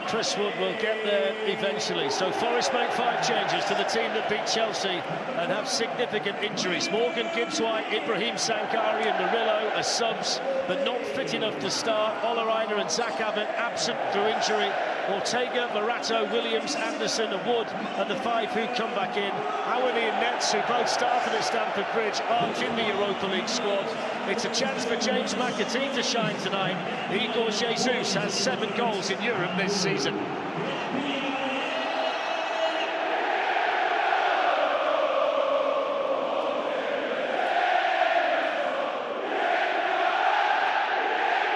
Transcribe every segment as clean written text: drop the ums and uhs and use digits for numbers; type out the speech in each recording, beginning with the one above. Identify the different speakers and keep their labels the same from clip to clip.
Speaker 1: Chris Wood will get there eventually. So Forest make 5 changes to the team that beat Chelsea and have significant injuries. Morgan, Gibbs-White, Ibrahim Sankari and Murillo are subs, but not fit enough to start. Olerainer and Zach Abbott absent through injury. Ortega, Morato, Williams, Anderson and Wood are the 5 who come back in. Awani and Nets, who both started at Stamford Bridge, aren't in the Europa League squad. It's a chance for James McAtee to shine tonight. Igor Jesus has 7 goals in Europe this season.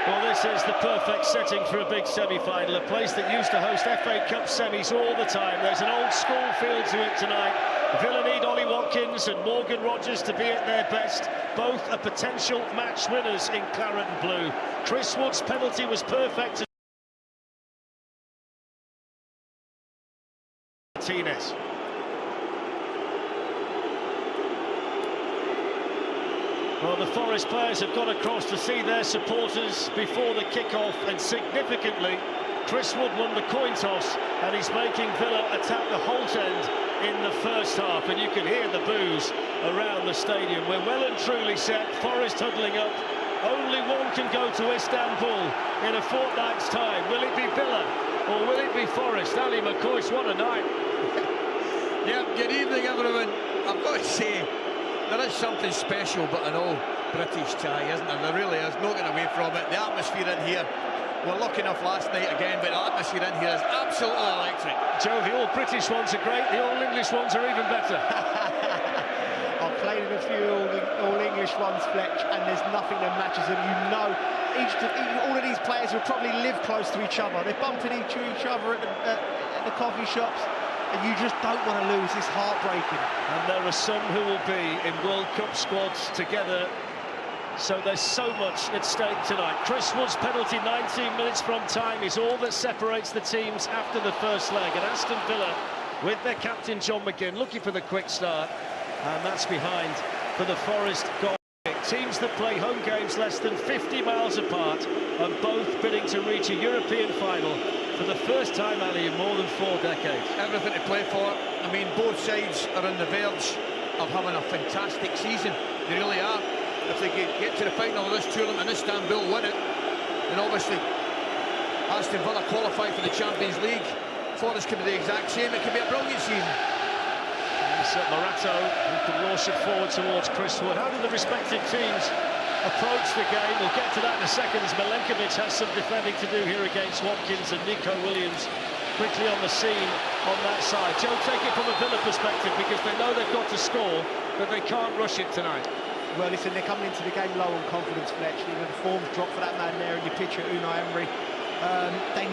Speaker 1: Well, this is the perfect setting for a big semi-final, a place that used to host FA Cup semis all the time. There's an old school feel to it tonight. Villa need Ollie Watkins and Morgan Rogers to be at their best. Both are potential match winners in claret and blue. Chris Wood's penalty was perfect. Martinez. Well, the Forest players have gone across to see their supporters before the kick-off, and significantly, Chris Wood won the coin toss, and he's making Villa attack the Holt end in the first half, and you can hear the boos around the stadium. We're well and truly set, Forest huddling up. Only one can go to Istanbul in a fortnight's time. Will it be Villa, or will it be Forest? Ali McCoy, what a night.
Speaker 2: Yeah, good evening, everyone. I've got to say, there is something special about an old British tie, isn't there? There really is, no getting away from it. The atmosphere in here, we're lucky enough last night again, but the atmosphere in here is absolutely electric.
Speaker 1: Joe, the old British ones are great, the old English ones are even better.
Speaker 3: I've played in a few all English ones, Fletch, and there's nothing that matches them. You know, all of these players will probably live close to each other. They're bumping into each other at the coffee shops. And you just don't want to lose. It's heartbreaking.
Speaker 1: And there are some who will be in World Cup squads together. So there's so much at stake tonight. Chris Wood's penalty 19 minutes from time is all that separates the teams after the first leg. And Aston Villa, with their captain John McGinn, looking for the quick start. And that's behind for the Forest goal. Teams that play home games less than 50 miles apart are both bidding to reach a European final for the first time, Ali, in more than 4 decades.
Speaker 2: Everything to play for. I mean, both sides are on the verge of having a fantastic season. They really are. If they get to the final of this tournament in Istanbul, win it, then obviously Aston Villa qualify for the Champions League. Forest could be the exact same. It could be a brilliant season.
Speaker 1: Morato, who can launch it forward towards Chris Wood. How do the respective teams approach the game? We'll get to that in a second, as Milenkovic has some defending to do here against Watkins, and Nico Williams quickly on the scene on that side. Joe, take it from a Villa perspective, because they know they've got to score, but they can't rush it tonight.
Speaker 3: Well, listen, they're coming into the game low on confidence, Fletch. You know, the form's dropped for that man there, and you picture Unai Emery. They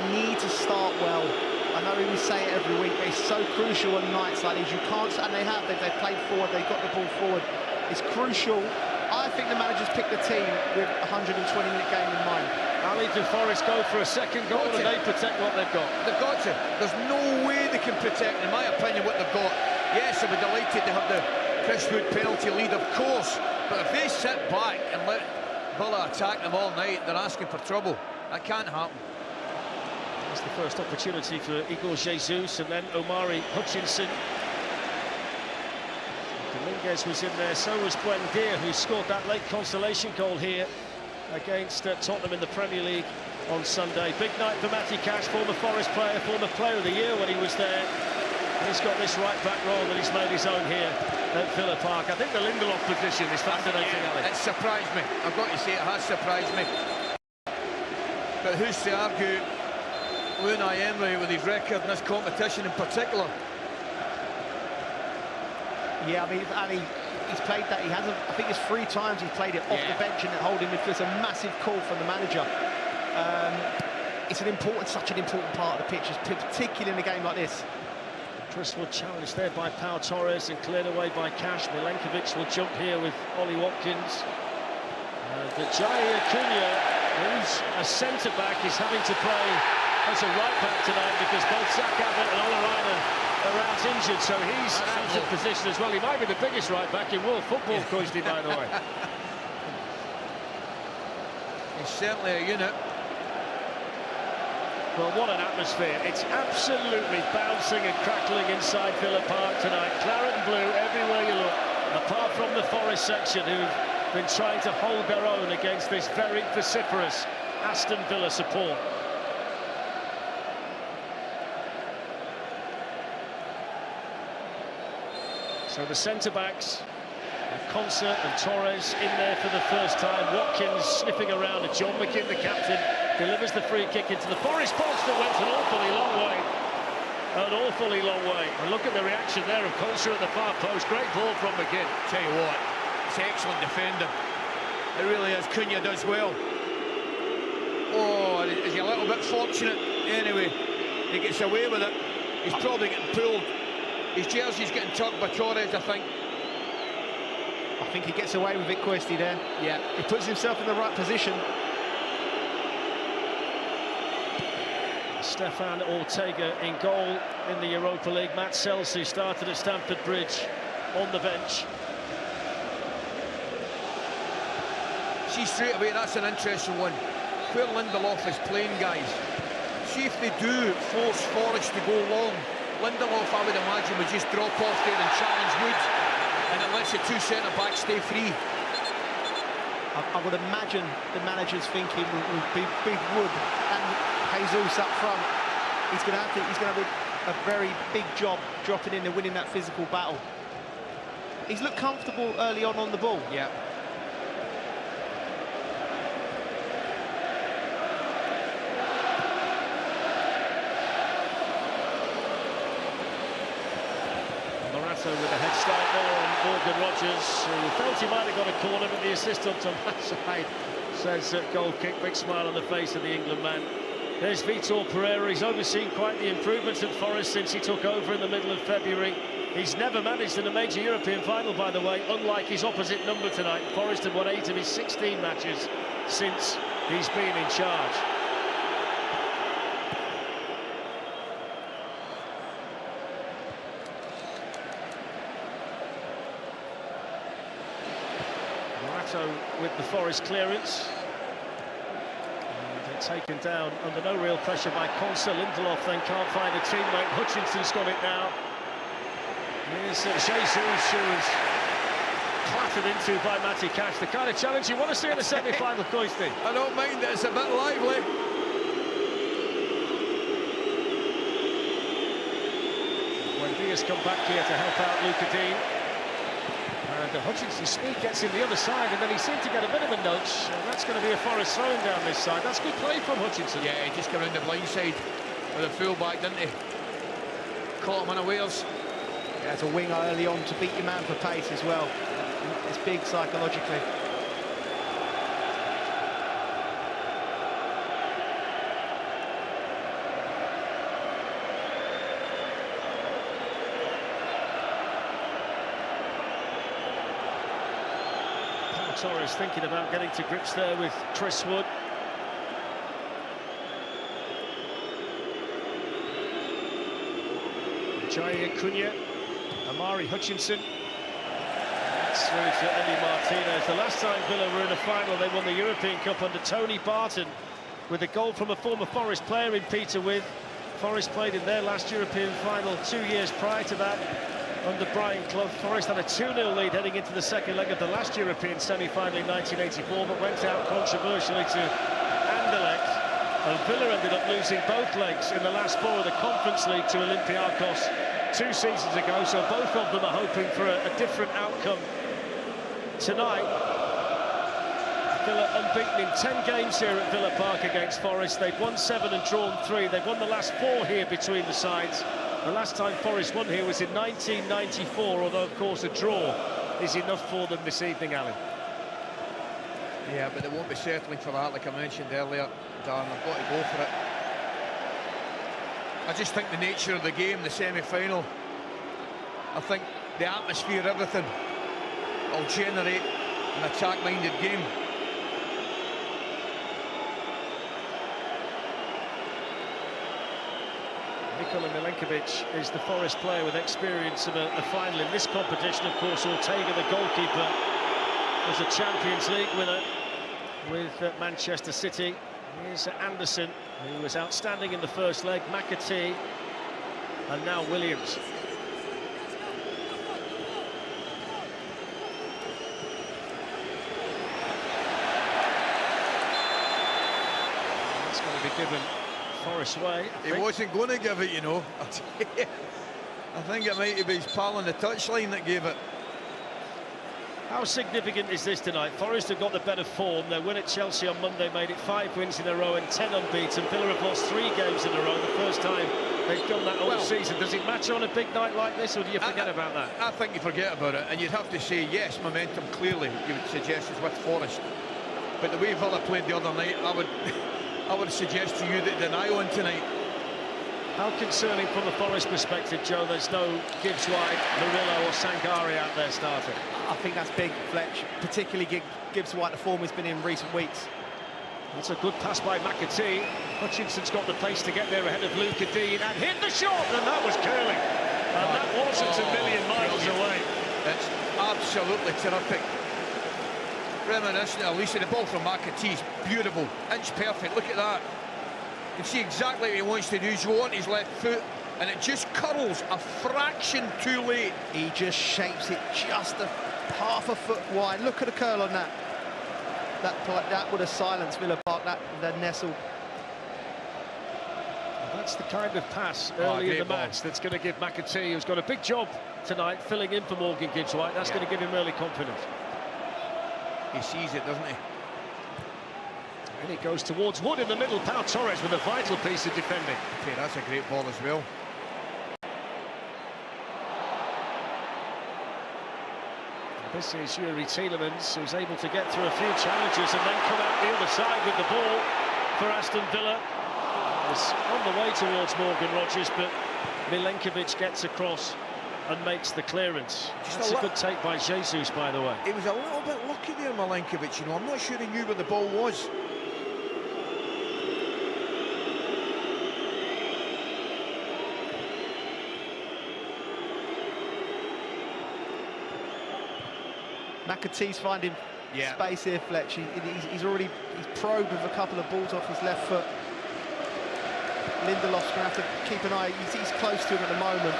Speaker 3: need to start well. I know we say it every week, but it's so crucial on nights like these. You can't, and they've played forward, they've got the ball forward. It's crucial. I think the managers picked the team with a 120-minute game in mind.
Speaker 1: Ali, do Forest go for a second goal, and they protect what they've got?
Speaker 2: They've got to. There's no way they can protect, in my opinion, what they've got. Yes, I'd be delighted to have the Chris Wood penalty lead, of course, but if they sit back and let Villa attack them all night, they're asking for trouble. That can't happen.
Speaker 1: It's the first opportunity for Igor Jesus, and then Omari Hutchinson. Dominguez was in there, so was Buendia, who scored that late consolation goal here against Tottenham in the Premier League on Sunday. Big night for Matty Cash, former Forest player, former Player of the Year when he was there. And he's got this right-back role that he's made his own here at Villa Park. I think the Lindelof position is fascinating, Ali.
Speaker 2: It surprised me. I've got to say, it has surprised me. But who's to argue Unai Emery with his record in this competition in particular?
Speaker 3: Yeah, I mean, Ali, he's played that. He hasn't. I think it's 3 times he's played it off the bench and holding midfield. It's a massive call from the manager. It's such an important part of the pitch, particularly in a game like this.
Speaker 1: Chris Wood challenged there by Pau Torres and cleared away by Cash. Milenkovic will jump here with Ollie Watkins. But Jai Acuna, who's a centre-back, is having to play as a right-back tonight because both Zach Abbott and Olerainer are out injured, so he's out of position as well. He might be the biggest right-back in world football, Coisty, by the way.
Speaker 2: He's certainly a unit.
Speaker 1: Well, what an atmosphere. It's absolutely bouncing and crackling inside Villa Park tonight. Claret and blue everywhere you look, apart from the Forest section, who've been trying to hold their own against this very vociferous Aston Villa support. So the centre-backs, Concert and Torres in there for the first time. Watkins sniffing around, and John McGinn, the captain, delivers the free kick into the Forest post that went an awfully long way. An awfully long way. And look at the reaction there of Concert at the far post. Great ball from McGinn.
Speaker 2: Tell you what, it's excellent defender. It really is. Cunha does well. Oh, is he a little bit fortunate? Anyway, he gets away with it. He's probably getting pulled. His jersey's getting tugged by Torres, I think.
Speaker 3: I think he gets away with it, Questy, there.
Speaker 2: Yeah.
Speaker 3: He puts himself in the right position.
Speaker 1: Stefan Ortega in goal in the Europa League. Matt Selsey started at Stamford Bridge on the bench.
Speaker 2: See, straight away, that's an interesting one. Where Lindelof is playing, guys. See if they do force Forest to go long. Lindelof, I would imagine, would just drop off there and challenge Wood, and it lets the two centre-backs stay free.
Speaker 3: I would imagine the manager's thinking will be Big Wood and Jesus up front. He's going to have a very big job dropping in and winning that physical battle. He's looked comfortable early on the ball.
Speaker 2: Yeah.
Speaker 1: With a head start there on Morgan Rogers, who felt he might have got a corner, but the assist on Tom Side says goal kick. Big smile on the face of the England man. There's Vitor Pereira. He's overseen quite the improvements at Forest since he took over in the middle of February. He's never managed in a major European final, by the way, unlike his opposite number tonight. Forest have won 8 of his 16 matches since he's been in charge. With the Forest clearance, and they're taken down under no real pressure by Conser. Lindelof then can't find a teammate. Hutchinson's got it now. Here's Jesus, who was clattered into by Matty Cash. The kind of challenge you want to see in a semi-final, Coisty.
Speaker 2: I don't mind it, it's a bit lively.
Speaker 1: When Diaz come back here to help out Luca Dean. And Hutchinson's speed gets him the other side, and then he seemed to get a bit of a nudge, and that's going to be a Forest throwing down this side. That's good play from Hutchinson.
Speaker 2: Yeah, he just got around the blind side with a full-back, didn't he? Caught him unawares.
Speaker 3: Yeah, it's a winger early on to beat your man for pace as well. It's big psychologically.
Speaker 1: Torres thinking about getting to grips there with Chris Wood. Jair Cunha, Amari Hutchinson. That's through to Emi Martinez. The last time Villa were in a final, they won the European Cup under Tony Barton with a goal from a former Forest player in Peter With. Forest played in their last European final 2 years prior to that. Under Brian Clough, Forest had a 2-0 lead heading into the second leg of the last European semi-final in 1984, but went out controversially to Anderlecht. And Villa ended up losing both legs in the last 4 of the Conference League to Olympiacos 2 seasons ago, so both of them are hoping for a different outcome tonight. Villa unbeaten in 10 games here at Villa Park against Forest. They've won 7 and drawn 3. They've won the last 4 here between the sides. The last time Forest won here was in 1994, although, of course, a draw is enough for them this evening, Alan.
Speaker 2: Yeah, but they won't be settling for that, like I mentioned earlier, Darren. I've got to go for it. I just think the nature of the game, the semi-final, I think the atmosphere, everything, will generate an attack-minded game.
Speaker 1: Nikola Milenkovic is the Forest player with experience of a final in this competition. Of course, Ortega, the goalkeeper, was a Champions League winner with Manchester City. Here's Anderson, who was outstanding in the first leg, McAtee, and now Williams. That's going to be given Forest way.
Speaker 2: He wasn't going to give it, you know. I think it might be his pal on the touchline that gave it.
Speaker 1: How significant is this tonight? Forest have got the better form. Their win at Chelsea on Monday made it 5 wins in a row and 10 unbeaten. Villa have lost 3 games in a row, the first time they've done that all season. Does it matter on a big night like this, or do you forget about that?
Speaker 2: I think you forget about it, and you'd have to say, yes, momentum clearly, you would suggest, is with Forest. But the way Villa played the other night, I would suggest to you that they're eye on tonight.
Speaker 1: How concerning from the Forest perspective, Joe, there's no Gibbs-White, Murillo or Sankari out there starting?
Speaker 3: I think that's big, Fletch, particularly Gibbs-White. The form has been in recent weeks.
Speaker 1: That's a good pass by McAtee. Hutchinson's got the pace to get there ahead of Luca Dean and hit the shot, and that was curling. And that wasn't a million miles away.
Speaker 2: It's absolutely terrific. Reminiscent of Lisa, the ball from McAtee's beautiful, inch perfect. Look at that. You can see exactly what he wants to do. He's on his left foot, and it just curls a fraction too late.
Speaker 3: He just shapes it just a half a foot wide. Look at the curl on that. That would have silenced Villa Park. That nestled.
Speaker 1: That's the kind of pass early in the match that's going to give McAtee, who's got a big job tonight, filling in for Morgan Gibbs-White. That's going to give him early confidence.
Speaker 2: He sees it, doesn't he?
Speaker 1: And he goes towards Wood in the middle. Pau Torres with a vital piece of defending.
Speaker 2: Okay, that's a great ball as well.
Speaker 1: This is Yuri Tielemans, who's able to get through a few challenges and then come out the other side with the ball for Aston Villa. It's on the way towards Morgan Rogers, but Milenkovic gets across and makes the clearance. That's a good take by Jesus, by the way.
Speaker 2: It was a little bit lucky there, Milenkovic, you know. I'm not sure he knew where the ball was.
Speaker 3: McAtee's finding space here, Fletch. He's probed with a couple of balls off his left foot. Lindelof's going to have to keep an eye. He's close to him at the moment.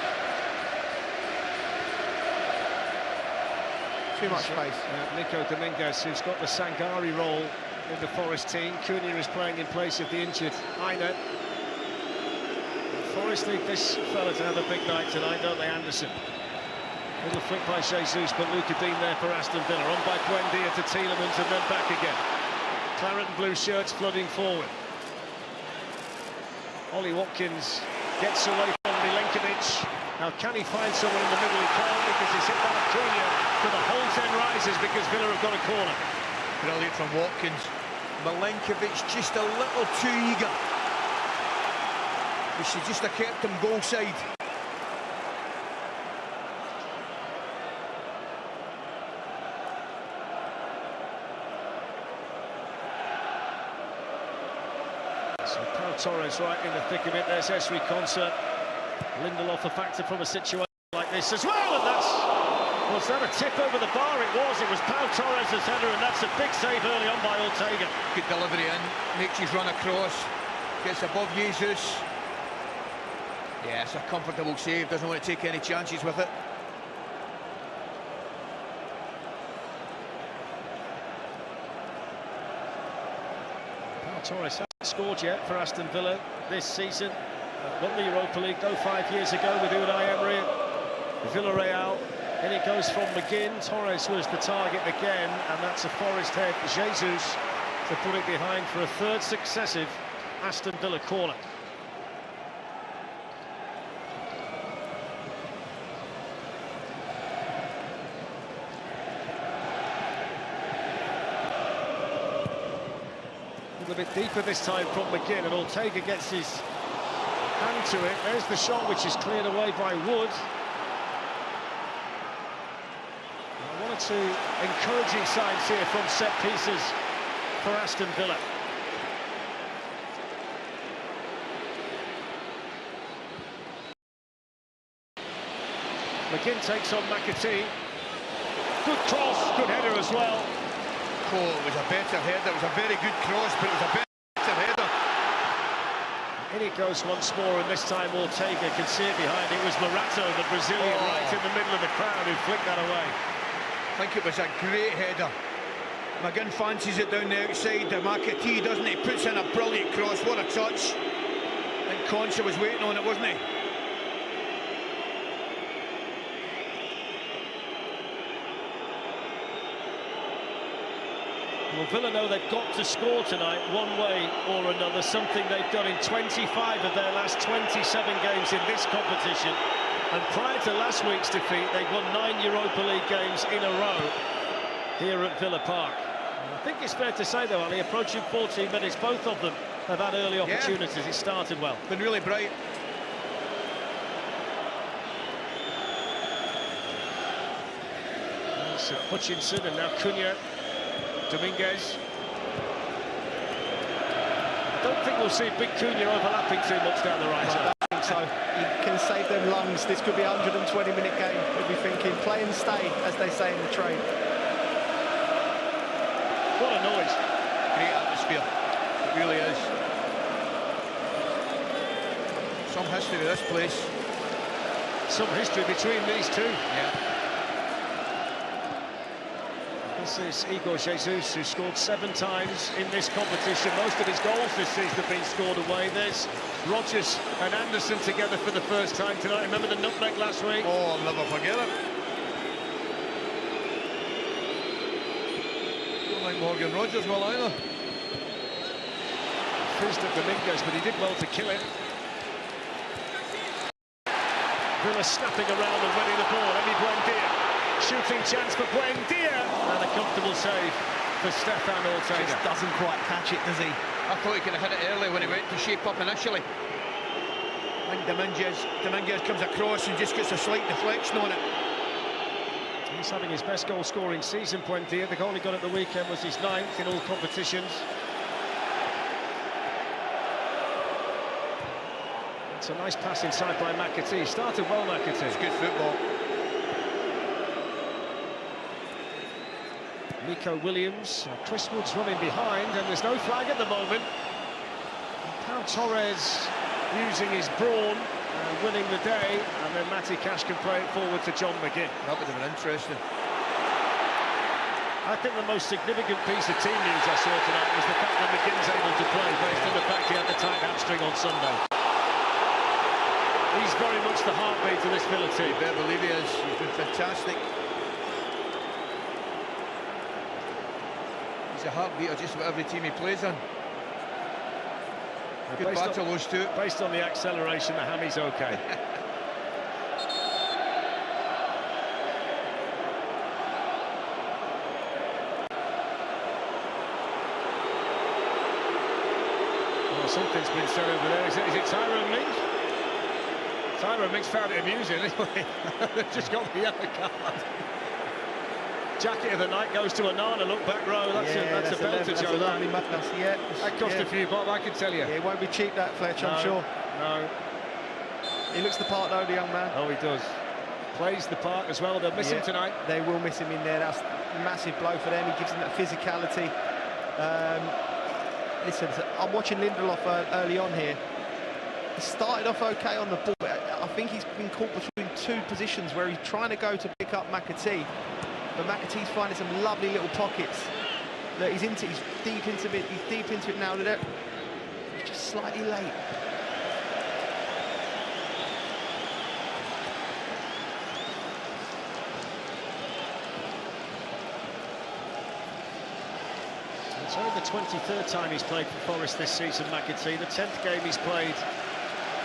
Speaker 3: Too much space.
Speaker 1: Nico Dominguez, who's got the Sangari role in the Forest team. Cunha is playing in place of the injured Aina. Forest need this fella to have a big night tonight, don't they, Anderson? Little flick by Jesus, but Luca Dean there for Aston Villa. On by Buendia to Tielemans and then back again. Claret and blue shirts flooding forward. Ollie Watkins gets away from Milenkovic. Now, can he find someone in the middle? He can't, because he's hit by Cunha. But the whole 10 rises because Villa have got a corner.
Speaker 2: Brilliant from Watkins. Milenkovic just a little too eager. He should just have kept him goal side.
Speaker 1: So Pau Torres right in the thick of it. There's Esri Konsa. Lindelof a factor from a situation like this as well, and was that a tip over the bar? It was Pau Torres' header, and that's a big save early on by Ortega.
Speaker 2: Good delivery in, makes his run across, gets above Jesus. Yeah, it's a comfortable save, doesn't want to take any chances with it.
Speaker 1: Pau Torres hasn't scored yet for Aston Villa this season. Won the Europa League, though, 5 years ago with Unai Emery at Villarreal. Then it goes from McGinn. Torres was the target again, and that's a Forest head. Jesus to put it behind for a third successive Aston Villa corner. A little bit deeper this time from McGinn, and Ortega gets his hand to it. There's the shot, which is cleared away by Wood. One or two encouraging signs here from set pieces for Aston Villa. McGinn takes on McAtee. Good cross, good header as well.
Speaker 2: Oh, it was a better header. It was a very good cross, but it was a better Header.
Speaker 1: In it goes once more, and this time Ortega can see it behind. It was Morato, the Brazilian, right in the middle of the crowd, who flicked that away.
Speaker 2: I think it was a great header. McGinn fancies it down the outside. McAtee doesn't he? Puts in a brilliant cross. What a touch. And Concha was waiting on it, wasn't he?
Speaker 1: Well, Villa know they've got to score tonight one way or another, something they've done in 25 of their last 27 games in this competition. And prior to last week's defeat, they've won 9 Europa League games in a row here at Villa Park. And I think it's fair to say, though, Ali, approaching 14 minutes, both of them have had early opportunities. It started well.
Speaker 2: Been really bright.
Speaker 1: So Hutchinson and now Cunha. Dominguez. I don't think we'll see Big Cunha overlapping too much down the right side.
Speaker 3: I think so. You can save them lungs. This could be a 120-minute game. We'll be thinking play and stay, as they say in the trade.
Speaker 1: What a noise.
Speaker 2: Great atmosphere. It really is. Some history of this place.
Speaker 1: Some history between these two.
Speaker 2: Yeah.
Speaker 1: This is Igor Jesus, who scored 7 times in this competition. Most of his goals this season have been scored away. There's Rodgers and Anderson together for the first time tonight. Remember the nutmeg last week?
Speaker 2: Oh, I'll never forget it. Don't like Morgan Rodgers well either.
Speaker 1: Fizzed at Dominguez, but he did well to kill it. Villa snapping around and winning the ball. Emi Buendia. Shooting chance for Buendia, and a comfortable save for Stefan Ortega.
Speaker 3: Just doesn't quite catch it, does he?
Speaker 2: I thought he could have hit it early when he went to shape up initially. I think Dominguez comes across and just gets a slight deflection on it.
Speaker 1: He's having his best goal-scoring season, Buendia. The goal he got at the weekend was his 9th in all competitions. It's a nice pass inside by McAtee. Started well, McAtee.
Speaker 2: It's good football.
Speaker 1: Nico Williams, Chris Wood's running behind, and there's no flag at the moment. Pau Torres using his brawn, winning the day, and then Matty Cash can play it forward to John McGinn.
Speaker 2: That would have been interesting.
Speaker 1: I think the most significant piece of team news I saw tonight was the fact that McGinn's able to play based on the fact he had the tight hamstring on Sunday. He's very much the heartbeat of this Villa team.
Speaker 2: You better believe he is. He's been fantastic. He's a heartbeat of just about every team he plays on. Good battle, those two.
Speaker 1: Based on the acceleration, the hammy's okay. Well, something's been said over there. Is it Tyrone Mings? Tyrone Mings found it amusing anyway. They've just got the yellow card. Jacket of the night goes to Onana. Look, back row. That's a belter, Joe. That cost a few bob, I can tell you.
Speaker 3: Yeah, it won't be cheap, that, Fletch, I'm sure.
Speaker 1: No.
Speaker 3: He looks the part, though, the young man.
Speaker 1: Oh, he does. Plays the part as well. They'll miss him tonight.
Speaker 3: They will miss him in there. That's a massive blow for them. He gives them that physicality. Listen, I'm watching Lindelof early on here. He started off okay on the ball, but I think he's been caught between 2 positions where he's trying to go to pick up McAtee. But McAtee's finding some lovely little pockets. Look, he's deep into it. He's deep into it now. He's just slightly late.
Speaker 1: It's only the 23rd time he's played for Forest this season, McAtee. The 10th game he's played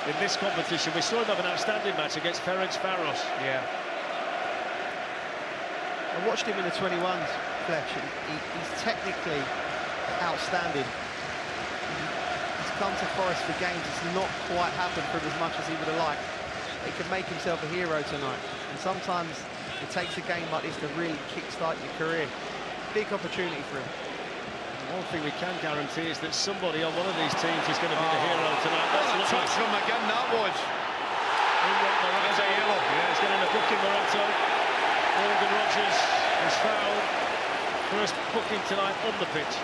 Speaker 1: in this competition. We saw him have an outstanding match against Ferencvaros.
Speaker 2: Yeah.
Speaker 3: I watched him in the 21s, Fletch. He's technically outstanding. He's come to Forest for games. It's not quite happened for him as much as he would have liked. He could make himself a hero tonight. And sometimes it takes a game like this to really kickstart your career. Big opportunity for him.
Speaker 1: One thing we can guarantee is that somebody on one of these teams is going to be the hero tonight.
Speaker 2: What a touch from McGinn that was.
Speaker 1: That's a yellow. Yeah, he's getting a booking, Morato. Morgan Rodgers is fouled. First booking tonight on the pitch.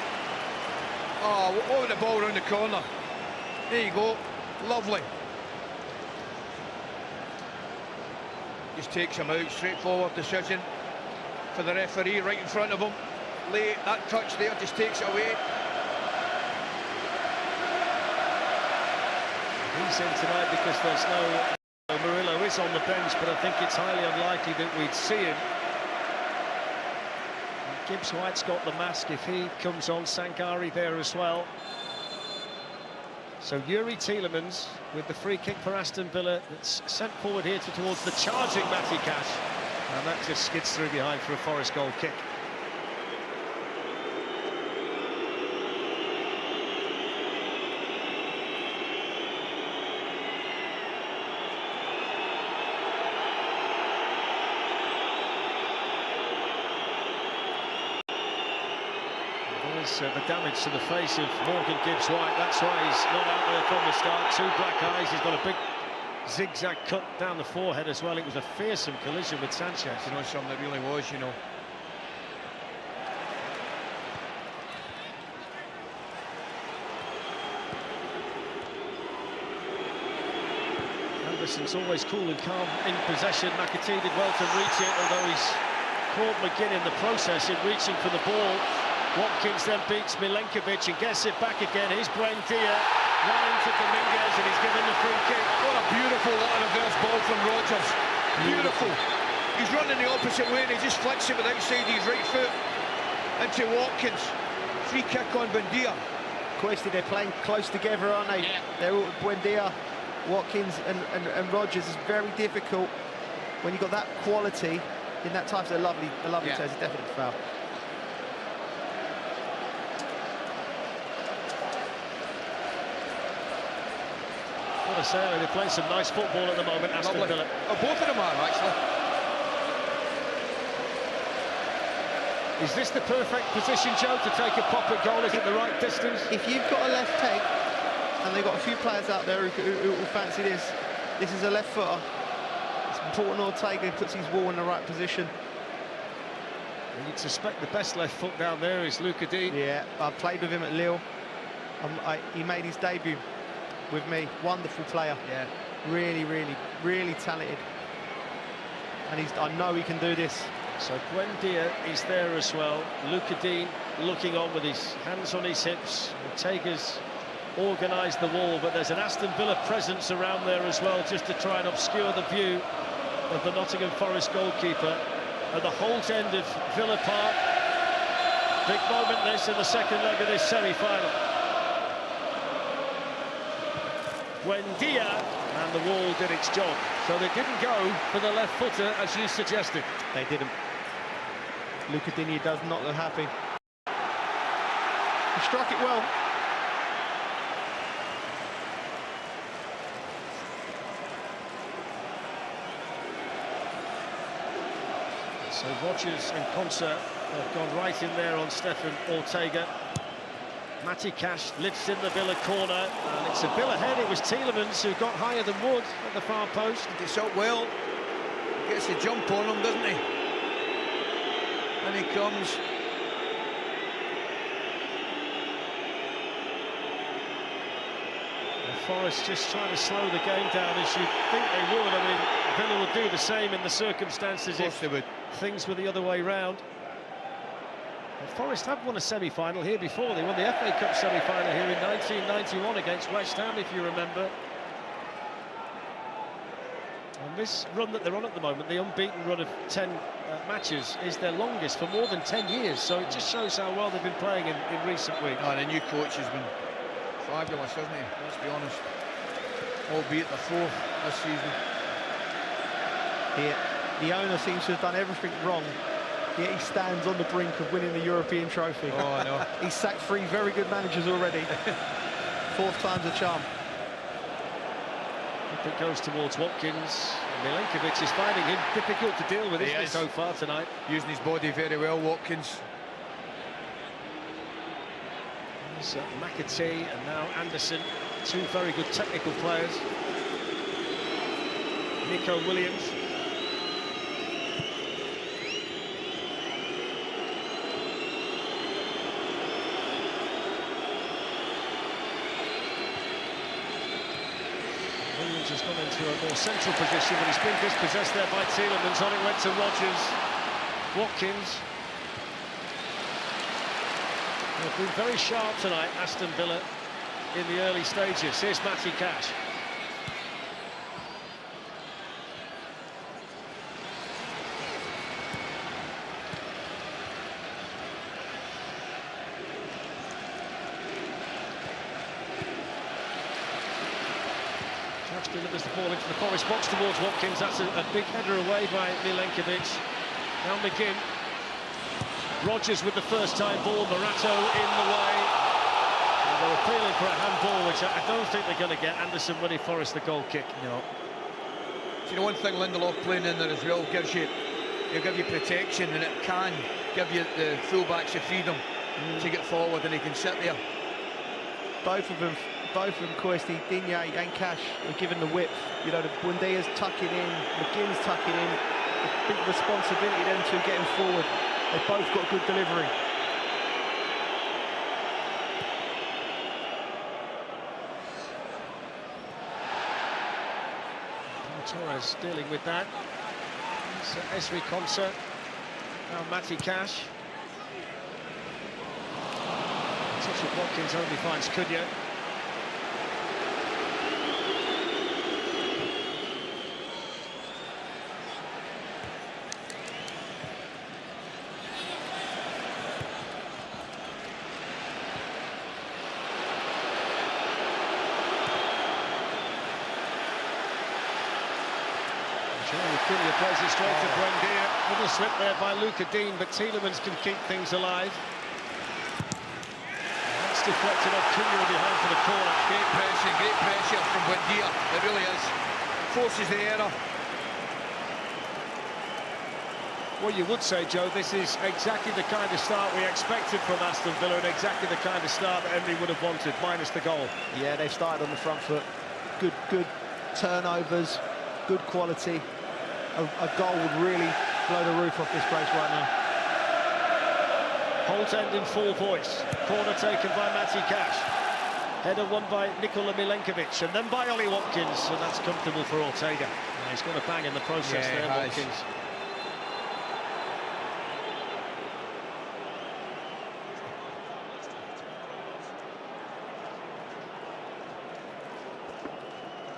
Speaker 2: Oh, over the ball round the corner. There you go. Lovely. Just takes him out. Straightforward decision for the referee right in front of him. Late, that touch there just takes it away.
Speaker 1: He's in tonight because there's no Murillo is on the bench, but I think it's highly unlikely that we'd see him. Gibbs White's got the mask if he comes on. Sankari there as well. So Yuri Tielemans with the free kick for Aston Villa that's sent forward here towards the charging Matty Cash, and that just skids through behind for a Forest goal kick. The damage to the face of Morgan Gibbs White. That's why he's not out there from the start. Two black eyes. He's got a big zigzag cut down the forehead as well. It was a fearsome collision with Sanchez.
Speaker 2: You know, something that really was, you know.
Speaker 1: Anderson's always cool and calm in possession. McAtee did well to reach it, although he's caught McGinn in the process in reaching for the ball. Watkins then beats Milenkovic and gets it back again. Here's Buendia running to Dominguez, and he's given the free kick.
Speaker 2: What a beautiful reverse ball from Rodgers. Beautiful. He's running the opposite way and he just flicks it with outside his right foot into Watkins. Free kick on Buendia.
Speaker 3: Questi, they're playing close together, aren't they?
Speaker 2: Yeah.
Speaker 3: They're all Buendia, Watkins and Rodgers. It's very difficult when you've got that quality in that type of a lovely
Speaker 2: Yeah.
Speaker 3: turn. It's a definite foul.
Speaker 1: What a say, they're playing some nice football at the moment, Aston Villa.
Speaker 2: Oh, both of them are, actually.
Speaker 1: Is this the perfect position, Joe, to take a pop at goal? Is it the right distance?
Speaker 3: If you've got a left peg, and they've got a few players out there who will fancy this is a left footer. It's important Ortega puts his ball in the right position.
Speaker 1: You'd suspect the best left foot down there is Luca Dean.
Speaker 3: Yeah, I played with him at Lille. He made his debut with me. Wonderful player.
Speaker 2: Yeah.
Speaker 3: Really talented. And I know he can do this.
Speaker 1: So Buendia is there as well. Luca Dean looking on with his hands on his hips. Ortega's organised the wall, but there's an Aston Villa presence around there as well, just to try and obscure the view of the Nottingham Forest goalkeeper at the Holt end of Villa Park. Big moment this in the second leg of this semi-final. Buendia, and the wall did its job. So they didn't go for the left footer, as you suggested.
Speaker 3: They didn't. Luca Digne does not look happy. He struck it well.
Speaker 1: So Rodgers and Konsa have gone right in there on Stefan Ortega. Matty Cash lifts in the Villa corner, and it's a Villa head. It was Tielemans who got higher than Wood at the far post.
Speaker 2: It's up well. Gets the jump on him, doesn't he? And he comes.
Speaker 1: Forest just trying to slow the game down, as you'd think they would. I mean, Villa would do the same in the circumstances if things were the other way round. Forest have won a semi-final here before. They won the FA Cup semi-final here in 1991 against West Ham, if you remember. And this run that they're on at the moment, the unbeaten run of 10 matches, is their longest for more than 10 years. So it just shows how well they've been playing in recent weeks.
Speaker 2: Oh, and the new coach has been fabulous, hasn't he? Let's be honest. Albeit the fourth this season.
Speaker 3: The owner seems to have done everything wrong, yet he stands on the brink of winning the European trophy.
Speaker 2: Oh, I know.
Speaker 3: He's sacked 3 very good managers already. 4th time's a charm.
Speaker 1: It goes towards Watkins. Milenkovic is finding him difficult to deal with, isn't he, so far tonight?
Speaker 2: Using his body very well, Watkins.
Speaker 1: There's McAtee and now Anderson, 2 very good technical players. Nico Williams. Williams has gone into a more central position, but he's been dispossessed there by Tielemans. On it went to Rodgers. Watkins. They've been very sharp tonight, Aston Villa, in the early stages. Here's Matty Cash. Delivers the ball into the Forest box towards Watkins. That's a big header away by Milenkovic. Now McGinn. Rodgers with the first-time ball. Morato in the way. And they're appealing for a handball, which I don't think they're going to get. Anderson winning Forest the goal kick. No.
Speaker 2: You know, one thing Lindelof playing in there as well gives you, it'll give you protection, and it can give you the fullbacks the freedom to get forward, and he can sit there.
Speaker 3: Both of them, Koisty, Digne and Cash, are given the width. You know, the Buendia's tucking in, McGinn's tucking in. A big responsibility them two getting forward. They've both got good delivery.
Speaker 1: Torres dealing with that. So Esri Konsa. Now Matty Cash. Touch of Watkins only finds Cunha. Cunha plays it straight to Buendia. Little slip there by Luca Dean, but Tielemans can keep things alive. That's deflected off Cunha behind for the corner.
Speaker 2: Great pressure from Buendia. It really is. Forces the error.
Speaker 1: Well, you would say, Joe, this is exactly the kind of start we expected from Aston Villa, and exactly the kind of start that Emery would have wanted, minus the goal. Yeah,
Speaker 3: they've started on the front foot. Good turnovers, good quality. A goal would really blow the roof off this place right now.
Speaker 1: Holt end in full voice. Corner taken by Matty Cash. Header won by Nikola Milenkovic, and then by Ollie Watkins, and that's comfortable for Ortega. He's got a bang in the process there, Watkins.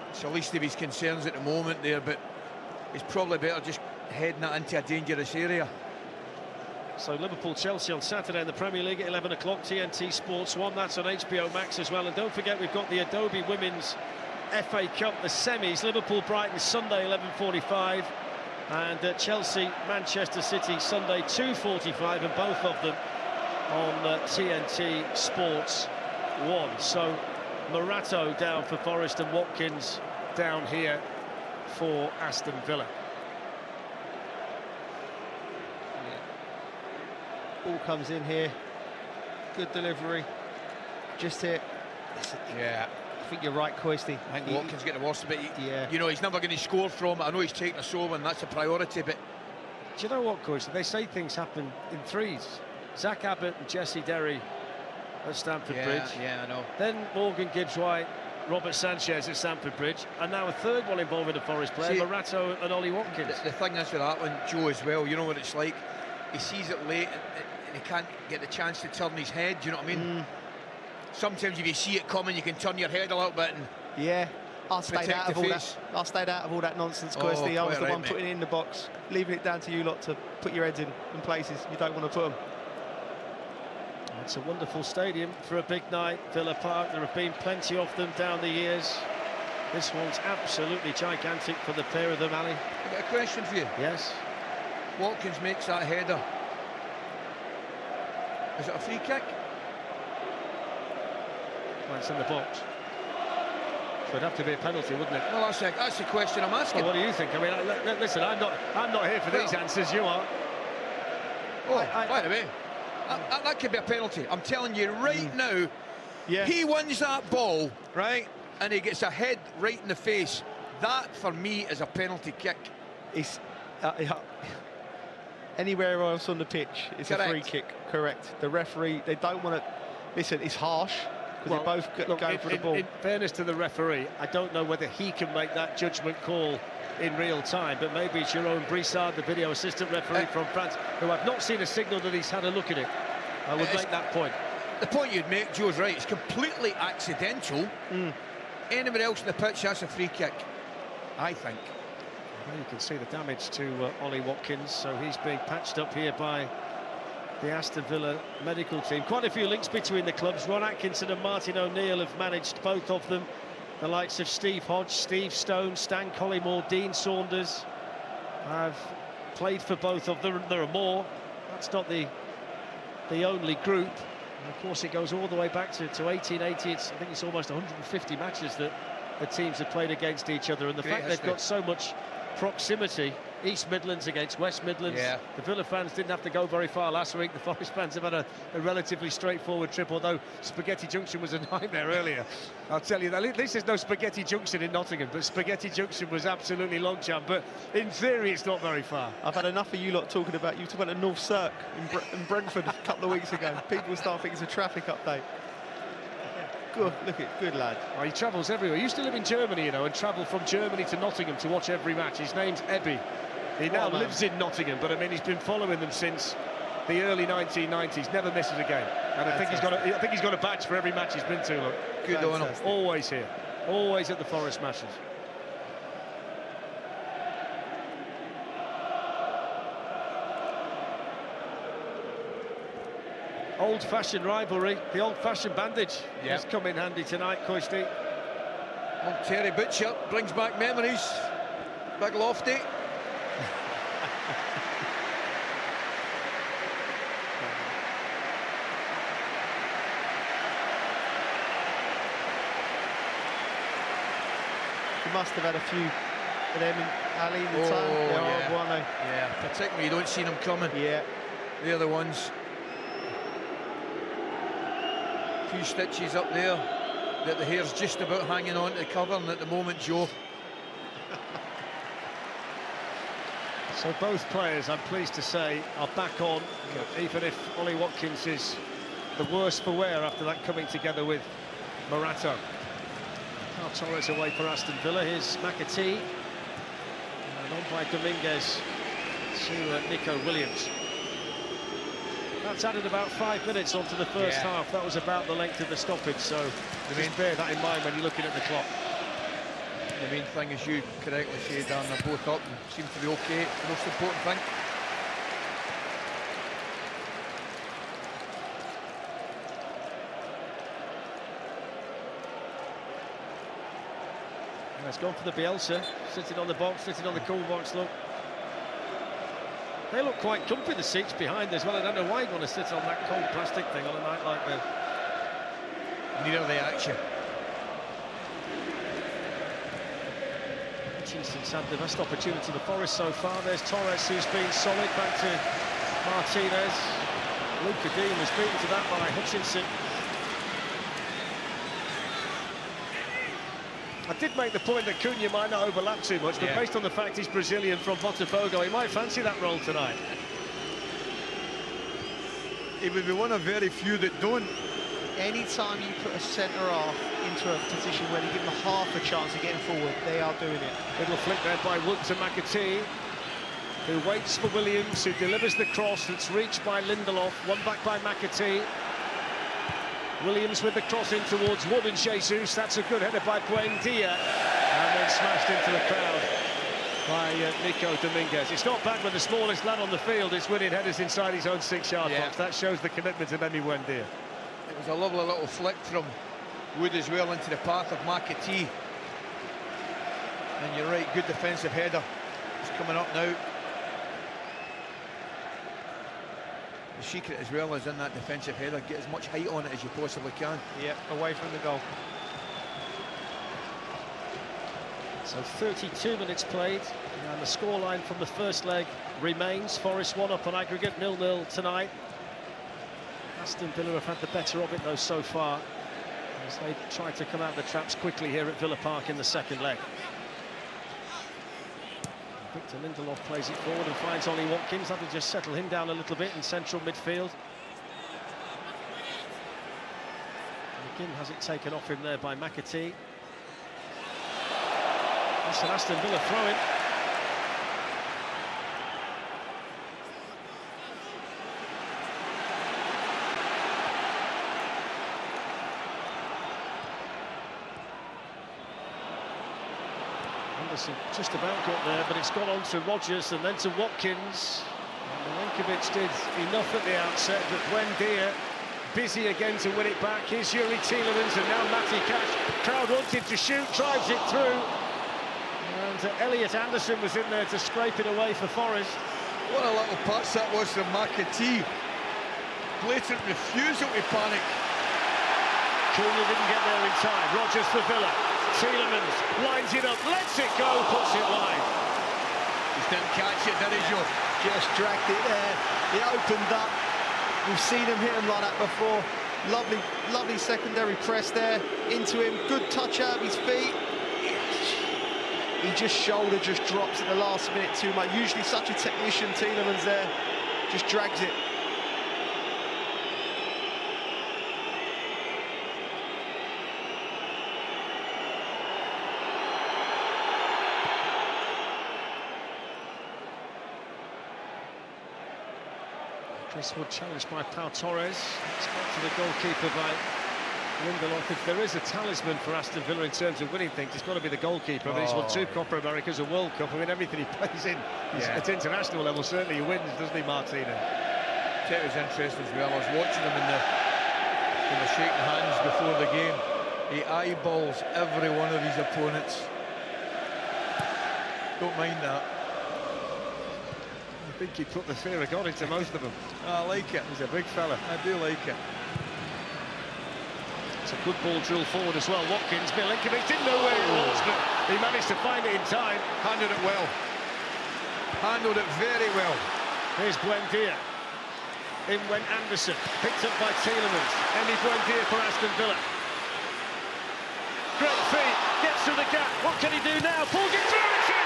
Speaker 2: It's the least of his concerns at the moment there, but he's probably better just heading that into a dangerous area.
Speaker 1: So Liverpool-Chelsea on Saturday in the Premier League at 11 o'clock, TNT Sports 1. That's on HBO Max as well. And don't forget, we've got the Adobe Women's FA Cup, the semis. Liverpool-Brighton Sunday 11:45, and Chelsea-Manchester City Sunday 2:45, and both of them on TNT Sports 1. So Morato down for Forest and Watkins down here for Aston Villa.
Speaker 3: Ball comes in here, good delivery, just hit.
Speaker 2: Yeah,
Speaker 3: I think you're right, Koisty.
Speaker 2: I think Watkins getting the worst of it.
Speaker 3: Yeah,
Speaker 2: you know, he's never going to score from it. I know he's taking a solo, and that's a priority, but
Speaker 1: do you know what, Koisty? They say things happen in threes. Zach Abbott and Jesse Derry at Stamford Bridge.
Speaker 2: Yeah, I know.
Speaker 1: Then Morgan Gibbs-White, Robert Sanchez at Stamford Bridge, and now a third one involving a Forest player, Morato and Ollie Watkins.
Speaker 2: The thing is with that one, Joe, as well, you know what it's like. He sees it late and he can't get the chance to turn his head, do you know what I mean? Sometimes if you see it coming, you can turn your head a little bit and
Speaker 3: yeah, I stayed out of all that. I stayed out of all that nonsense, Koisty. I was the one putting it in the box, leaving it down to you lot to put your heads in places you don't want to put them.
Speaker 1: It's a wonderful stadium for a big night, Villa Park. There have been plenty of them down the years. This one's absolutely gigantic for the pair of them, Ali.
Speaker 2: I've got a question for you.
Speaker 1: Yes.
Speaker 2: Watkins makes that header. Is it a free kick?
Speaker 1: Well, it's in the box. So it'd have to be a penalty, wouldn't it?
Speaker 2: Well, that's the question I'm asking.
Speaker 1: Well, what do you think? I mean, listen, I'm not here for these answers. You are.
Speaker 2: Oh, by the way, that could be a penalty. I'm telling you right now. Yeah. He wins that ball, right, and he gets a head right in the face. That, for me, is a penalty kick.
Speaker 3: It's anywhere else on the pitch, it's a free kick. Correct. The referee, they don't want to. Listen, it's harsh. because they're both going for the ball.
Speaker 1: In fairness to the referee, I don't know whether he can make that judgment call in real time, but maybe it's Jérôme Brissard, the video assistant referee from France, who I've not seen a signal that he's had a look at it. I would make that point.
Speaker 2: The point you'd make, Joe's right, it's completely accidental. Anybody else in the pitch has a free kick, I think.
Speaker 1: Well, you can see the damage to Ollie Watkins, so he's being patched up here by the Aston Villa medical team. Quite a few links between the clubs. Ron Atkinson and Martin O'Neill have managed both of them. The likes of Steve Hodge, Steve Stone, Stan Collymore, Dean Saunders have played for both of them. There are more. That's not the only group. And of course, it goes all the way back to 1880. I think it's almost 150 matches that the teams have played against each other. And the fact they've got so much proximity, East Midlands against West Midlands. The Villa fans didn't have to go very far last week. The Forest fans have had a relatively straightforward trip, although Spaghetti Junction was a nightmare earlier. I'll tell you that. At least there's no Spaghetti Junction in Nottingham, but Spaghetti Junction was absolutely long jump. But in theory, it's not very far.
Speaker 3: I've had enough of you lot talking about the North Cirque in Brentford a couple of weeks ago. People start thinking it's a traffic update. Good lad.
Speaker 1: Well, he travels everywhere. He used to live in Germany, you know, and travel from Germany to Nottingham to watch every match. His name's Ebby. He now lives in Nottingham, but I mean, he's been following them since the early 1990s. Never misses a game, and I think he's got a badge for every match he's been to. Look,
Speaker 2: good on him.
Speaker 1: Always here, always at the Forest matches. Old-fashioned rivalry, the old-fashioned bandage has come in handy tonight, Koisty.
Speaker 2: Old Terry Butcher brings back memories. Big Lofty.
Speaker 3: You must have had a few of them in Ali in the time.
Speaker 2: Yeah, particularly you don't see them coming.
Speaker 3: Yeah.
Speaker 2: They're the ones. Few stitches up there that the hair's just about hanging on to the cover, and at the moment, Joe.
Speaker 1: So both players, I'm pleased to say, are back on, even if Ollie Watkins is the worse for wear after that coming together with Morato. Now Torres away for Aston Villa. Here's McAtee, and on by Dominguez to Nico Williams. That's added about 5 minutes onto the first half. That was about the length of the stoppage, so just bear that in mind when you're looking at the clock.
Speaker 2: The main thing, as you correctly say, Dan, they're both up and seem to be okay. The most important thing.
Speaker 1: And it's gone for the Bielsa, sitting on the box, sitting on the cool box, look. They look quite comfy, the seats behind as well. I don't know why you'd want to sit on that cold plastic thing on a night like this.
Speaker 2: Neither the action.
Speaker 1: Hutchinson's had the best opportunity for Forest so far. There's Torres, who's been solid, back to Martinez. Luca Dean was beaten to that by Hutchinson. I did make the point that Cunha might not overlap too much, but based on the fact he's Brazilian from Botafogo, he might fancy that role tonight.
Speaker 2: He would be one of very few that don't.
Speaker 3: Anytime you put a centre-half into a position where they give them half a chance of getting forward, they are doing it.
Speaker 1: Little flick there by Wood to McAtee, who waits for Williams, who delivers the cross that's reached by Lindelof, one back by McAtee. Williams with the cross in towards Wood and Jesus. That's a good header by Buendia, and then smashed into the crowd by Nico Dominguez. It's not bad with the smallest lad on the field. It's winning headers inside his own 6-yard box. That shows the commitment of Emi Buendia.
Speaker 2: It was a lovely little flick from Wood as well into the path of McAtee. And you're right, good defensive header. It's coming up now. The secret as well is in that defensive header, get as much height on it as you possibly can.
Speaker 3: Yep, away from the goal.
Speaker 1: So 32 minutes played, and the scoreline from the first leg remains. Forest 1 up on aggregate, 0-0 tonight. Aston Villa have had the better of it though so far, as they try to come out of the traps quickly here at Villa Park in the second leg. Victor Lindelof plays it forward and finds Ollie Watkins. That'll just settle him down a little bit in central midfield. Again, has it taken off him there by McAtee. That's an Aston Villa throw-in. Anderson just about got there, but it's gone on to Rodgers and then to Watkins. And Milenkovic did enough at the outset, but Buendia busy again to win it back. Here's Yuri Tielemans and now Matty Cash. Crowd wanted to shoot, drives it through. And Elliot Anderson was in there to scrape it away for Forest.
Speaker 2: What a little pass that was from McAtee. Blatant refusal to panic.
Speaker 1: Cunha didn't get there in time. Rodgers for Villa. Tielemans lines it up, lets it go, puts it wide.
Speaker 2: Just didn't catch it, did he, Joe?
Speaker 3: Just dragged it there. He opened up. We've seen him hit him like that before. Lovely, lovely secondary press there into him. Good touch out of his feet. He shoulder drops at the last minute too much. Usually such a technician, Tielemans there. Just drags it.
Speaker 1: Chris Wood challenged by Pau Torres. It's back to the goalkeeper by Lindelof. If there is a talisman for Aston Villa in terms of winning things, it's got to be the goalkeeper. I mean, he's won 2 Copa Americas, a World Cup. I mean, everything he plays in at international level, certainly he wins, doesn't he, Martina?
Speaker 2: It was interesting as well. I was watching him when they're shaking hands before the game. He eyeballs every one of his opponents. Don't mind that.
Speaker 1: I think he put the fear of God into most of them.
Speaker 2: I like it.
Speaker 1: He's a big fella.
Speaker 2: I do like it.
Speaker 1: It's a good ball drill forward as well. Watkins, Milenkovic didn't know where it was, but he managed to find it in time.
Speaker 2: Handled it well. Handled it very well.
Speaker 1: Here's Buendia. In went Anderson. Picked up by Tielemans. Emi Buendia for Aston Villa. Great feet. Gets through the gap. What can he do now? Pulls it through. It's in.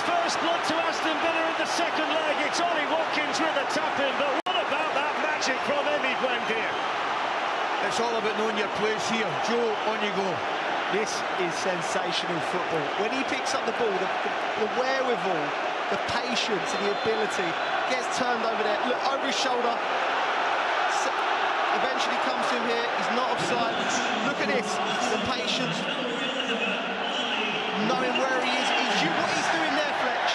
Speaker 1: First blood to Aston Villa in the second leg. It's Ollie Watkins with a tap-in, but what about that magic from Emi Buendia?
Speaker 2: It's all about knowing your place here. Joe, on you go.
Speaker 3: This is sensational football. When he picks up the ball, the wherewithal, the patience and the ability, gets turned over there, look over his shoulder, eventually comes to him here, he's not offside. Look at this, the patience, knowing where he is. What he's doing there, Fletch,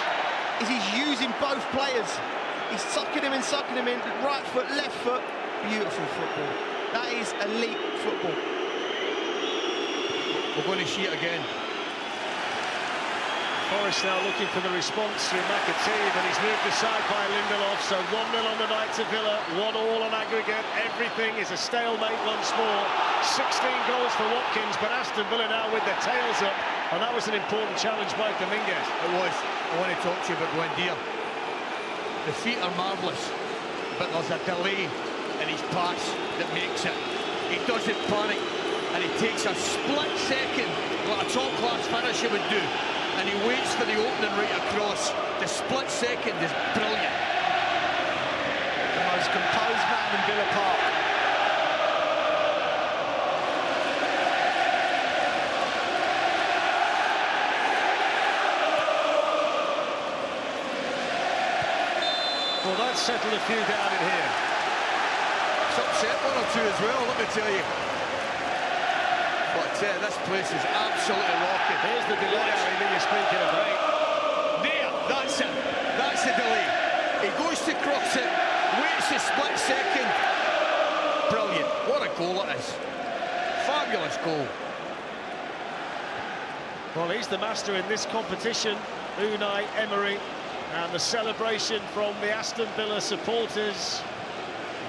Speaker 3: is he's using both players. He's sucking him in, right foot, left foot. Beautiful football. That is elite football.
Speaker 2: We're going to see it again.
Speaker 1: Forest now looking for the response through McAtee, but he's moved aside by Lindelof, so 1-0 on the night to Villa, 1-1 on aggregate. Everything is a stalemate once more. 16 goals for Watkins, but Aston Villa now with their tails up, and that was an important challenge by Dominguez.
Speaker 2: It was. I want to talk to you about Buendia. The feet are marvellous, but there's a delay in his pass that makes it. He doesn't panic, and he takes a split second, like a top-class finisher would do, and he waits for the opening right across. The split second is brilliant.
Speaker 3: The most composed man in Villa Park.
Speaker 1: Well, that's settled a few down in here.
Speaker 2: It's upset 1 or 2 as well, let me tell you. But this place is absolutely rocking.
Speaker 1: Here's the delay, Harry, that you're speaking of.
Speaker 2: Right. There, that's it. That's the delay. He goes to cross it, waits a split second. Brilliant. What a goal it is. Fabulous goal.
Speaker 1: Well, he's the master in this competition, Unai Emery. And the celebration from the Aston Villa supporters.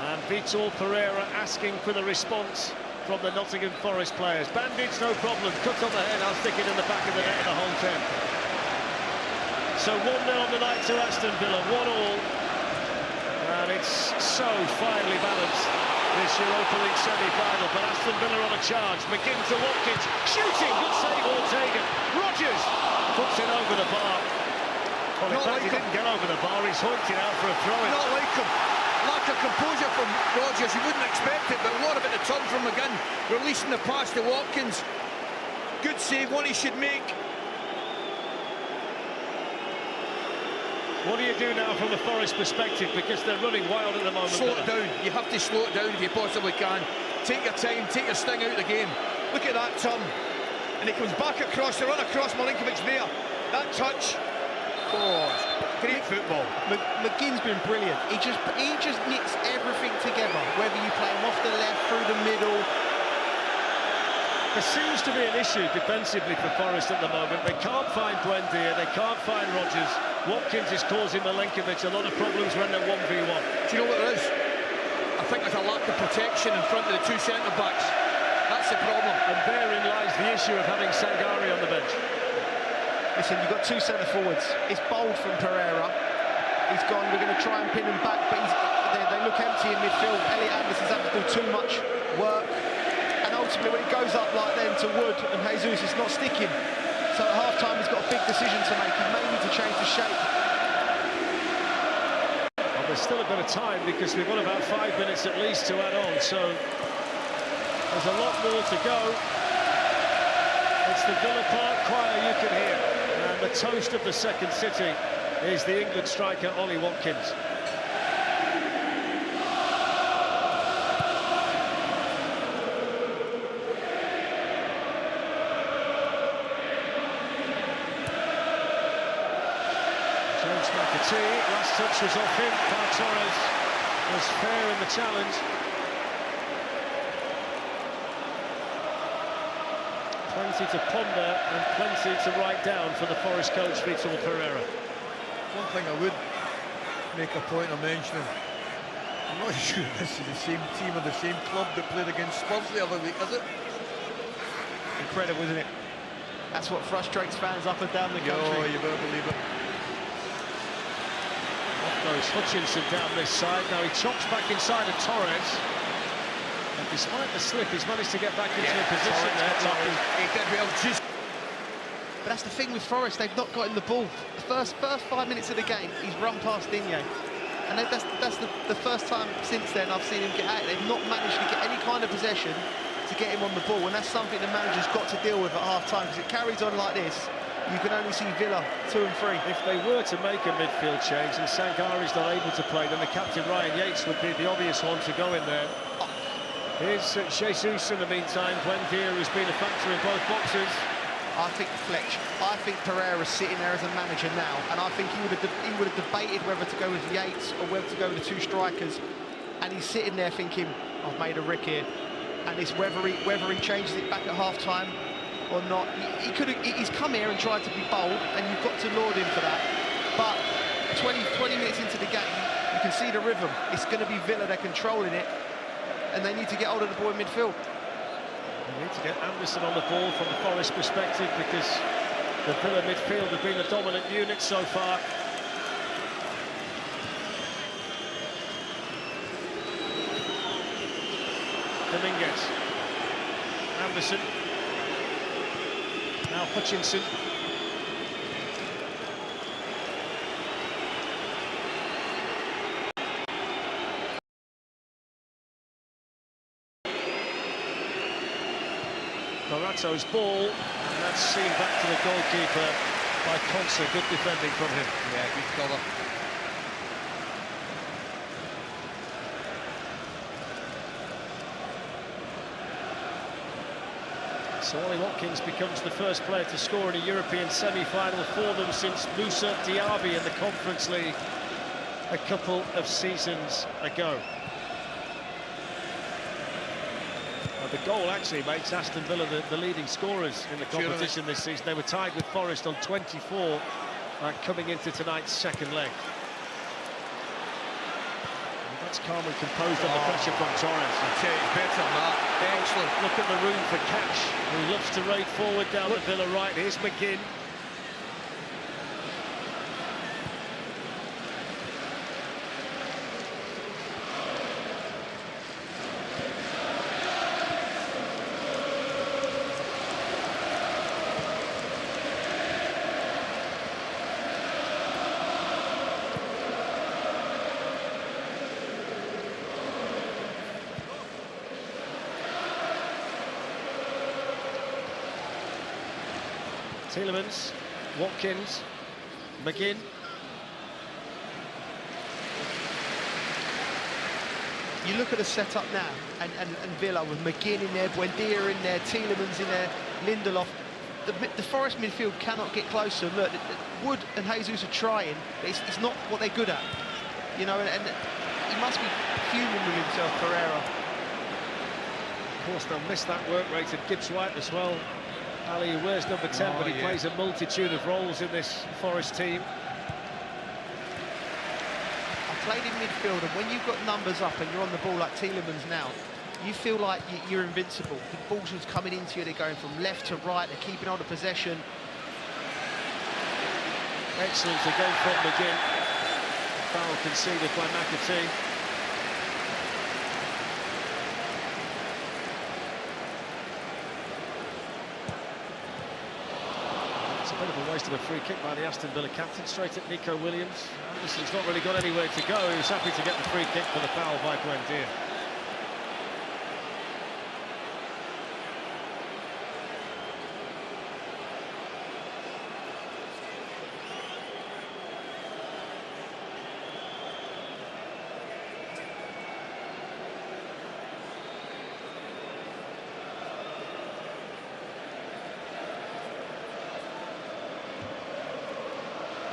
Speaker 1: And Vitor Pereira asking for the response from the Nottingham Forest players. Bandage, no problem. Cut on the head, I'll stick it in the back of the net of the whole 10. So 1-0 on the night to Aston Villa, 1-1. And it's so finely balanced, this Europa League semi-final. But Aston Villa on a charge. McGinn to Watkins, shooting, good save, Ortega. Rodgers puts it over the bar. Well, in fact, he didn't get over the bar, he's hooked it out for a throw-in.
Speaker 2: Not like him. Lack of composure from Rodgers, you wouldn't expect it, but what about the turn from McGinn? Releasing the pass to Watkins. Good save, one he should make.
Speaker 1: What do you do now from the Forest perspective? Because they're running wild at the moment.
Speaker 2: Slow it down. You have to slow it down if you possibly can. Take your time, take your sting out of the game. Look at that turn. And he comes back across, the run across, Milinkovic there. That touch. Oh, great football.
Speaker 3: McGinn's been brilliant. He just knits everything together, whether you play him off the left, through the middle.
Speaker 1: There seems to be an issue defensively for Forest at the moment. They can't find Buendia, they can't find Rodgers. Watkins is causing Milinkovic a lot of problems when they're 1v1.
Speaker 2: Do you know what there is? I think there's a lack of protection in front of the two centre-backs. That's the problem.
Speaker 1: And therein lies the issue of having Sangare on the bench.
Speaker 3: Listen, you've got two centre-forwards. It's bold from Pereira. He's gone, we're going to try and pin him back, but they look empty in midfield. Elliot Anderson's had to do too much work. And ultimately, when it goes up like then to Wood and Jesus, it's not sticking. So at half-time, he's got a big decision to make. He may need to change the shape.
Speaker 1: Well, there's still a bit of time because we've got about 5 minutes at least to add on, so there's a lot more to go. It's the Villa Park choir you can hear. And the toast of the second city is the England striker, Ollie Watkins. James McAtee, last touch was off him. Pau Torres was fair in the challenge. Plenty to ponder and plenty to write down for the Forest coach, Vitor Pereira.
Speaker 2: One thing I would make a point of mentioning, I'm not sure this is the same team or the same club that played against Spurs the other week, is it?
Speaker 3: Incredible, isn't it? That's what frustrates fans up and down the country.
Speaker 2: Oh, you better believe it.
Speaker 1: Off goes Hutchinson down this side. Now he chops back inside of Torres. And despite the slip, he's managed to get back into a position there.
Speaker 2: He did well.
Speaker 3: But that's the thing with Forest, they've not got him the ball. The first 5 minutes of the game, he's run past Digne. And that's the first time since then I've seen him get out. They've not managed to get any kind of possession to get him on the ball, and that's something the manager's got to deal with at half-time, because it carries on like this. You can only see Villa 2 and 3.
Speaker 1: If they were to make a midfield change and Sangare's not able to play, then the captain Ryan Yates would be the obvious one to go in there. Here's Jesus in the meantime. Buendia, who's been a factor in both boxes.
Speaker 3: I think Fletch, I think Pereira's sitting there as a manager now, and I think he would have debated whether to go with Yates or whether to go with the 2 strikers, and he's sitting there thinking, I've made a rick here, and it's whether he changes it back at half-time or not. He's come here and tried to be bold, and you've got to laud him for that, but 20 minutes into the game, you can see the rhythm. It's going to be Villa, they're controlling it, and they need to get hold of the ball in midfield.
Speaker 1: They need to get Anderson on the ball from the Forest perspective, because the Villa midfield have been the dominant unit so far. Dominguez. Anderson. Now Hutchinson. Morato's ball, and that's seen back to the goalkeeper by Consa. Good defending from him.
Speaker 2: Yeah, good cover.
Speaker 1: So Ollie Watkins becomes the first player to score in a European semi-final for them since Moussa Diaby in the Conference League a couple of seasons ago. The goal actually makes Aston Villa the leading scorers in the competition this season. They were tied with Forest on 24 coming into tonight's second leg. That's calm and composed under pressure from Torres.
Speaker 2: I tell you, it's better than that. Excellent.
Speaker 1: Look at the room for Cash, who loves to raid forward down the Villa right. Here's McGinn. Tielemans, Watkins, McGinn.
Speaker 3: You look at the setup now, and Villa with McGinn in there, Buendia in there, Tielemans in there, Lindelof. The Forest midfield cannot get closer. Look, Wood and Jesus are trying, but it's not what they're good at. You know, and he must be fuming with himself, Pereira.
Speaker 1: Of course, they'll miss that work rate of Gibbs White as well. Ali, who wears number 10, but he plays a multitude of roles in this Forest team.
Speaker 3: I played in midfield, and when you've got numbers up and you're on the ball like Tielemans now, you feel like you're invincible. The balls are coming into you, they're going from left to right, they're keeping on the possession.
Speaker 1: Excellent again from McGinn. Foul conceded by McAtee. Bit of a waste of a free kick by the Aston Villa captain, straight at Nico Williams. Anderson's not really got anywhere to go. He was happy to get the free kick for the foul by Buendia.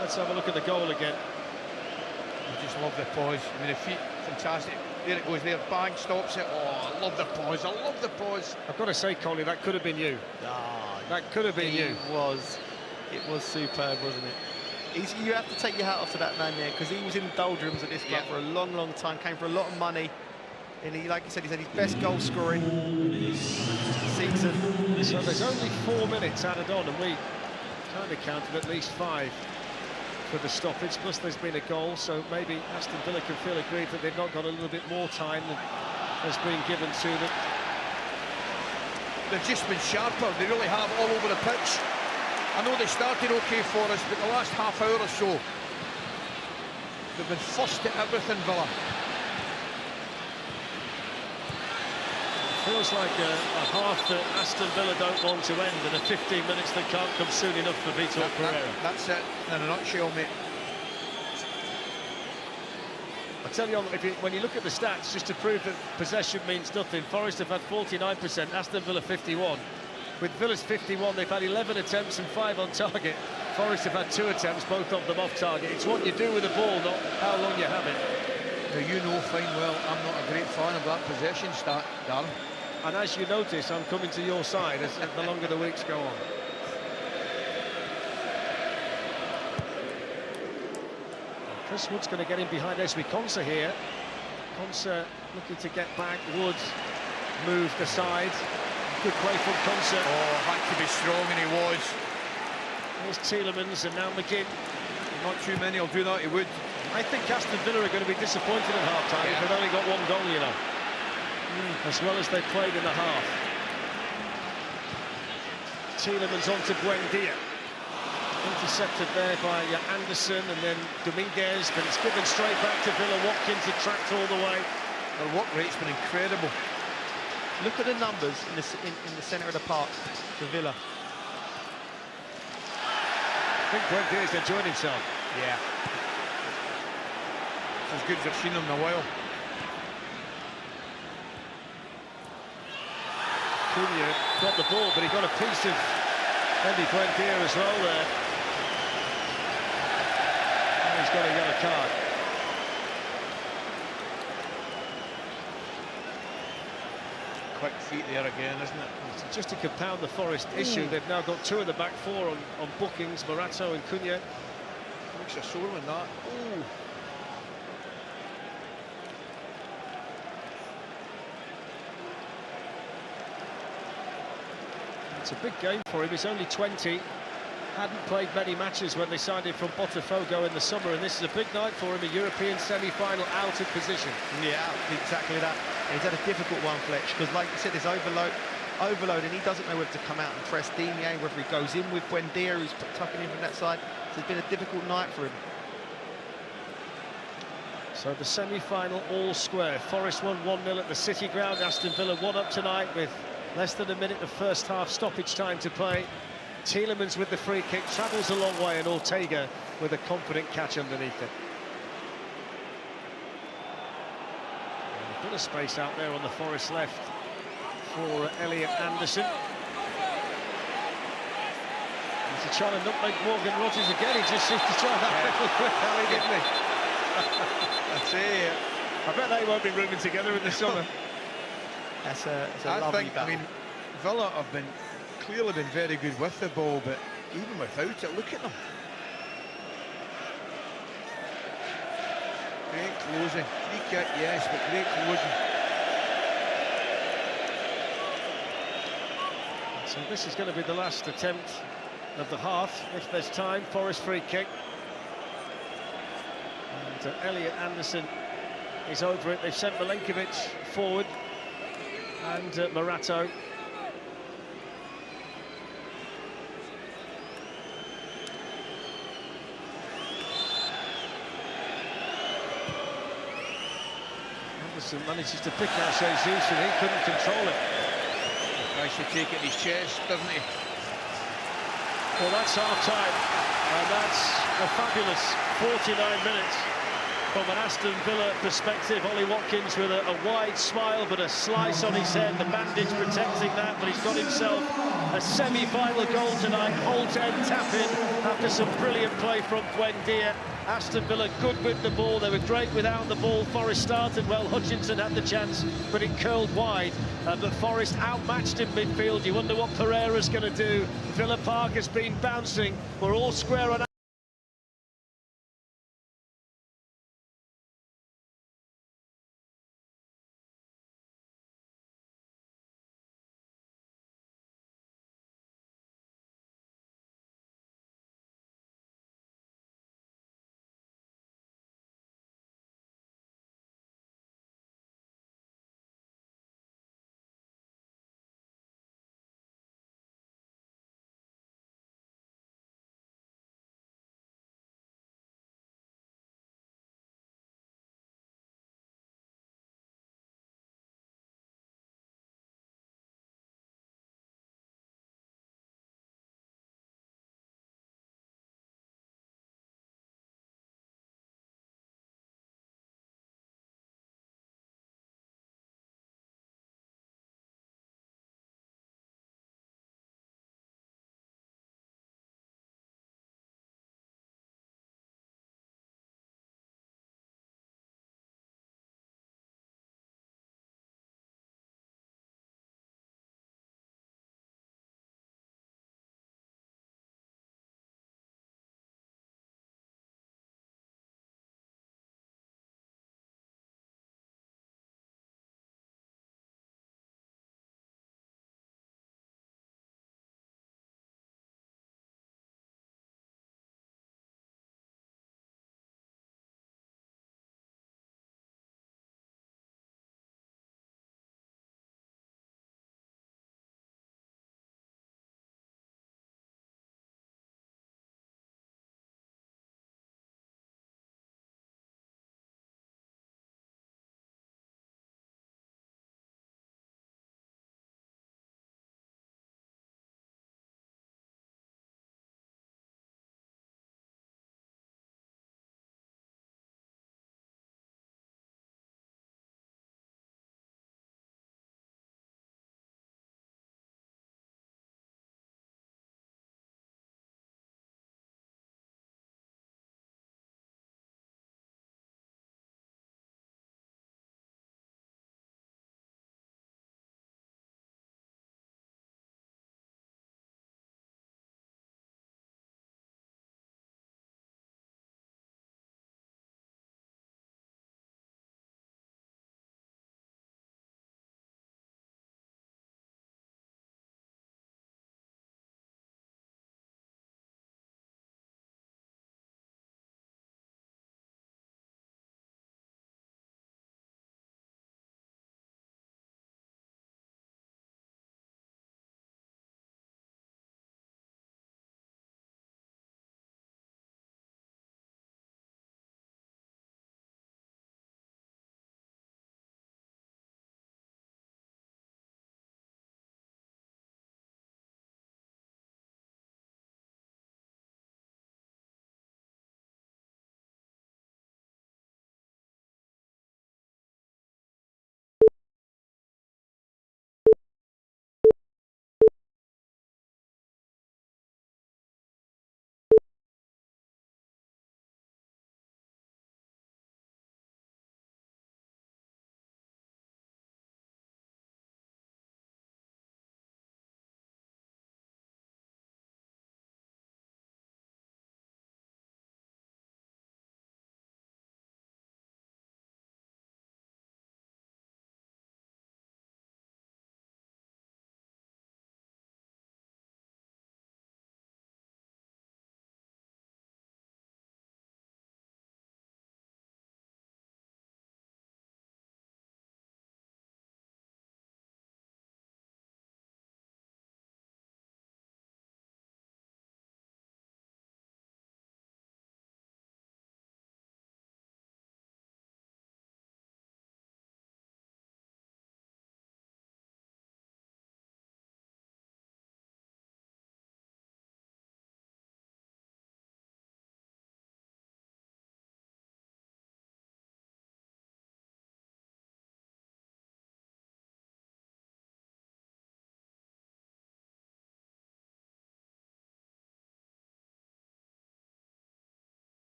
Speaker 1: Let's have a look at the goal again.
Speaker 2: I just love the pause. I mean, the feet, fantastic. There it goes there, bang, stops it. Oh, I love the pause, I love the pause.
Speaker 1: I've got to say, Colin, that could have been you. That could have been you.
Speaker 3: It was superb, wasn't it? You have to take your hat off to that man there, because he was in the doldrums at this club for a long, long time, came for a lot of money. And he, like you said, he's had his best goal scoring season.
Speaker 1: So there's only 4 minutes added on, and we kind of counted at least 5. For the stoppage, plus there's been a goal, so maybe Aston Villa can feel aggrieved that they've not got a little bit more time than has been given to them.
Speaker 2: They've just been sharper, they really have, all over the pitch. I know they started OK for us, but the last half hour or so, they've been first at everything, Villa.
Speaker 1: Feels like a half that Aston Villa don't want to end, and a 15 minutes that can't come soon enough for Vitor Pereira.
Speaker 2: That's it, in a nutshell, mate.
Speaker 1: I tell you, when you look at the stats, just to prove that possession means nothing, Forest have had 49%, Aston Villa 51. With Villa's 51, they've had 11 attempts and 5 on target. Forest have had 2 attempts, both of them off target. It's what you do with the ball, not how long you have it.
Speaker 2: Now, you know fine well, I'm not a great fan of that possession stat, Darren.
Speaker 1: And as you notice, I'm coming to your side as the longer the weeks go on. Chris Wood's going to get in behind Esri Konsa here. Konsa looking to get back. Wood moved aside. Good play from Konsa.
Speaker 2: Oh, had to be strong, and he was.
Speaker 1: Here's Tielemans, and now McGinn.
Speaker 2: Not too many will do that, he would.
Speaker 1: I think Aston Villa are going to be disappointed at half-time if they've only got 1 goal, you know. As well as they played in the half. Tielemans on to Buendia. Intercepted there by Anderson, and then Dominguez, but it's given straight back to Villa. Watkins had tracked all the way.
Speaker 2: Their work rate's been incredible.
Speaker 3: Look at the numbers in the centre of the park for Villa.
Speaker 1: I think Buendia's enjoying himself.
Speaker 2: Yeah. It's as good as I've seen him in a while.
Speaker 1: Cunha got the ball, but he got a piece of Andy Buendia as well there. And he's got a yellow card.
Speaker 2: Quick feet there again, isn't it?
Speaker 1: So just to compound the Forest issue, they've now got 2 of the back 4 on bookings, Morato and Cunha.
Speaker 2: Looks a sore one, that. Ooh.
Speaker 1: It's a big game for him. He's only 20. Hadn't played many matches when they signed him from Botafogo in the summer, and this is a big night for him, a European semi-final out of position.
Speaker 3: Yeah, exactly that. And he's had a difficult one, Fletch, because like you said, there's overload, and he doesn't know whether to come out and press Digne, whether he goes in with Buendia, who's tucking in from that side. So it's been a difficult night for him.
Speaker 1: So the semi-final all square. Forest won 1-0 at the City Ground. Aston Villa 1-up tonight with less than a minute of first half stoppage time to play. Tielemans with the free kick, travels a long way, and Ortega with a confident catch underneath it. And a bit of space out there on the Forest left for Elliot Anderson. He's trying to nutmeg Morgan Rogers again. He just seems to try that little quick alley, didn't he?
Speaker 2: That's it.
Speaker 1: I bet they won't be rooming together in the summer.
Speaker 3: That's a lovely battle.
Speaker 2: I mean, Villa have clearly been very good with the ball, but even without it, look at them. Great closing. Free kick, yes, but great closing.
Speaker 1: So this is going to be the last attempt of the half, if there's time. Forest free kick. And Elliot Anderson is over it. They've sent Milenkovic forward and Morato. Anderson manages to pick out Jesus, and he couldn't control it.
Speaker 2: Tries to take it in his chest, doesn't he?
Speaker 1: Well, that's half-time, and that's a fabulous 49 minutes. From an Aston Villa perspective, Ollie Watkins with a wide smile, but a slice on his head, the bandage protecting that, but he's got himself a semi-final goal tonight. Holt end tap-in after some brilliant play from Buendia. Aston Villa good with the ball, they were great without the ball. Forest started well, Hutchinson had the chance, but it curled wide. But Forest outmatched in midfield. You wonder what Pereira's going to do. Villa Park has been bouncing. We're all square on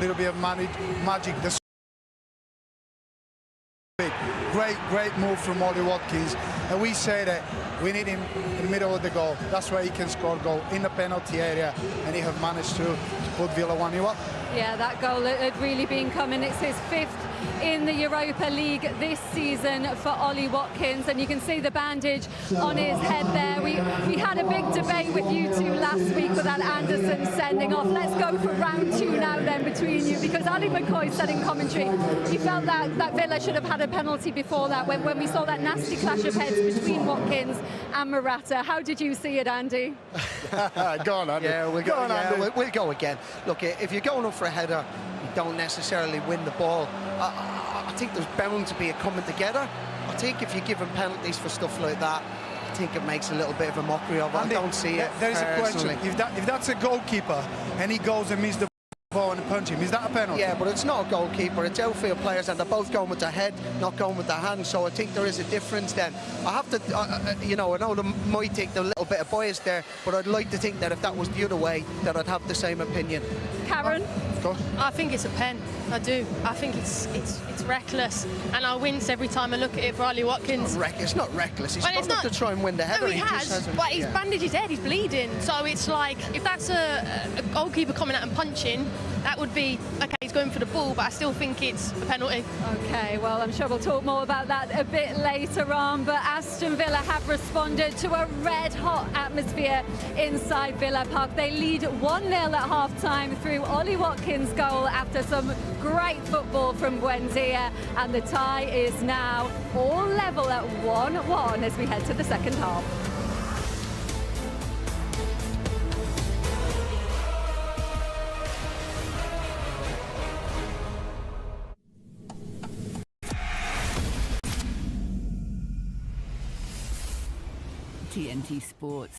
Speaker 4: little bit of magic. The great move from Ollie Watkins, and we say that we need him in the middle of the goal. That's where he can score goal in the penalty area, and he have managed to put Villa 1-0 up.
Speaker 5: Yeah, that goal had really been coming. It's his 5th in the Europa League this season for Ollie Watkins, and you can see the bandage on his head there. We had a big debate with you two last week with that Anderson sending off. Let's go for round 2 now then between you, because Ali McCoy said in commentary he felt that Villa should have had a penalty before that when we saw that nasty clash of heads between Watkins and Morata. How did you see it, Andy?
Speaker 4: Go on, Andy.
Speaker 3: Yeah, we'll go again. Look, if you're going up for a header, you don't necessarily win the ball. I think there's bound to be a coming together. I think if you're given penalties for stuff like that, I think it makes a little bit of a mockery of it.
Speaker 4: Andy,
Speaker 3: I don't see it.
Speaker 4: There is a question. If that's a goalkeeper and he goes and misses the ball and punch him, is that a penalty?
Speaker 3: Yeah, but it's not a goalkeeper, it's outfield players, and they're both going with their head, not going with their hands, so I think there is a difference then. I have to, you know, I know they might take a little bit of bias there, but I'd like to think that if that was the other way, that I'd have the same opinion.
Speaker 5: Karen?
Speaker 4: Of course.
Speaker 6: I think it's a pen. I do. I think it's reckless, and I wince every time I look at it for Ollie Watkins.
Speaker 3: It's not reckless. He's not to try and win the header.
Speaker 6: No, he has,
Speaker 3: just hasn't.
Speaker 6: but he's bandaged his head. He's bleeding. So it's like, if that's a goalkeeper coming out and punching, that would be okay. He's going for the ball, but I still think it's a penalty.
Speaker 5: Okay, well, I'm sure we'll talk more about that a bit later on, but Aston Villa have responded to a red-hot atmosphere inside Villa Park. They lead 1-0 at half-time through Ollie Watkins' goal after some great football from Buendia, and the tie is now all level at 1-1 as we head to the second half.
Speaker 7: TNT Sports.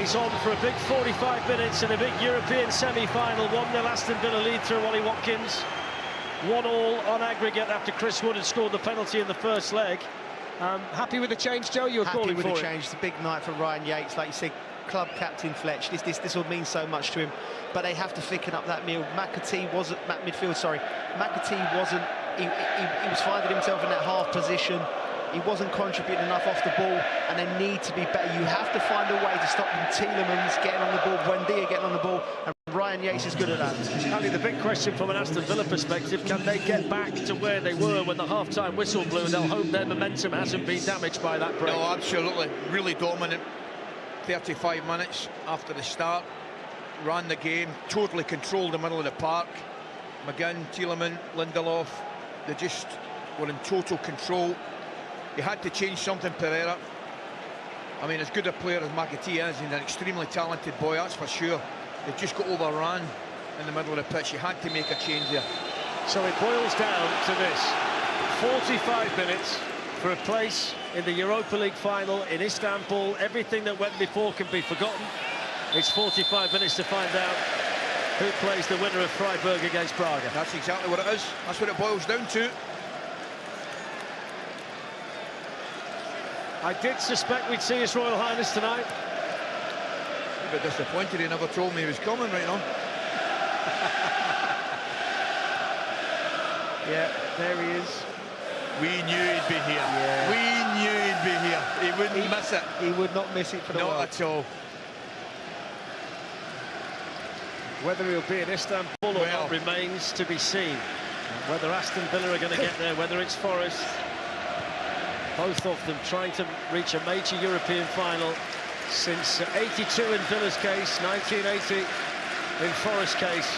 Speaker 1: he's on for a big 45 minutes in a big European semi-final. 1-0 Aston Villa lead through Ollie Watkins. 1-1 on aggregate after Chris Wood had scored the penalty in the first leg. Happy with the change, Joe? You were calling for it.
Speaker 3: Happy with the change. It's a big night for Ryan Yates, like you said, club captain Fletch. This will mean so much to him, but they have to thicken up that midfield. McAtee wasn't. He was finding himself in that half position. He wasn't contributing enough off the ball, and they need to be better. You have to find a way to stop them. Tielemans getting on the ball, Buendia getting on the ball, and Ryan Yates is good at that.
Speaker 1: Only the big question from an Aston Villa perspective, can they get back to where they were when the half-time whistle blew? They'll hope their momentum hasn't been damaged by that break.
Speaker 2: No, absolutely. Really dominant. 35 minutes after the start. Ran the game, totally controlled the middle of the park. McGinn, Tielemans, Lindelof, they just were in total control. He had to change something, Pereira. I mean, as good a player as McAtee is, he's an extremely talented boy, that's for sure. They just got overrun in the middle of the pitch. He had to make a change there.
Speaker 1: So it boils down to this. 45 minutes for a place in the Europa League final in Istanbul. Everything that went before can be forgotten. It's 45 minutes to find out who plays the winner of Freiburg against Braga.
Speaker 2: That's exactly what it is. That's what it boils down to.
Speaker 1: I did suspect we'd see His Royal Highness tonight.
Speaker 2: A bit disappointed he never told me he was coming right now.
Speaker 3: Yeah, there he is.
Speaker 2: We knew he'd be here.
Speaker 3: Yeah.
Speaker 2: We knew he'd be here. He wouldn't miss it.
Speaker 3: He would not miss it for the world.
Speaker 2: Not at all.
Speaker 1: Whether he'll be in Istanbul or not remains to be seen. Whether Aston Villa are going to get there, whether it's Forest. Both of them trying to reach a major European final since 82 in Villa's case, 1980 in Forest's case,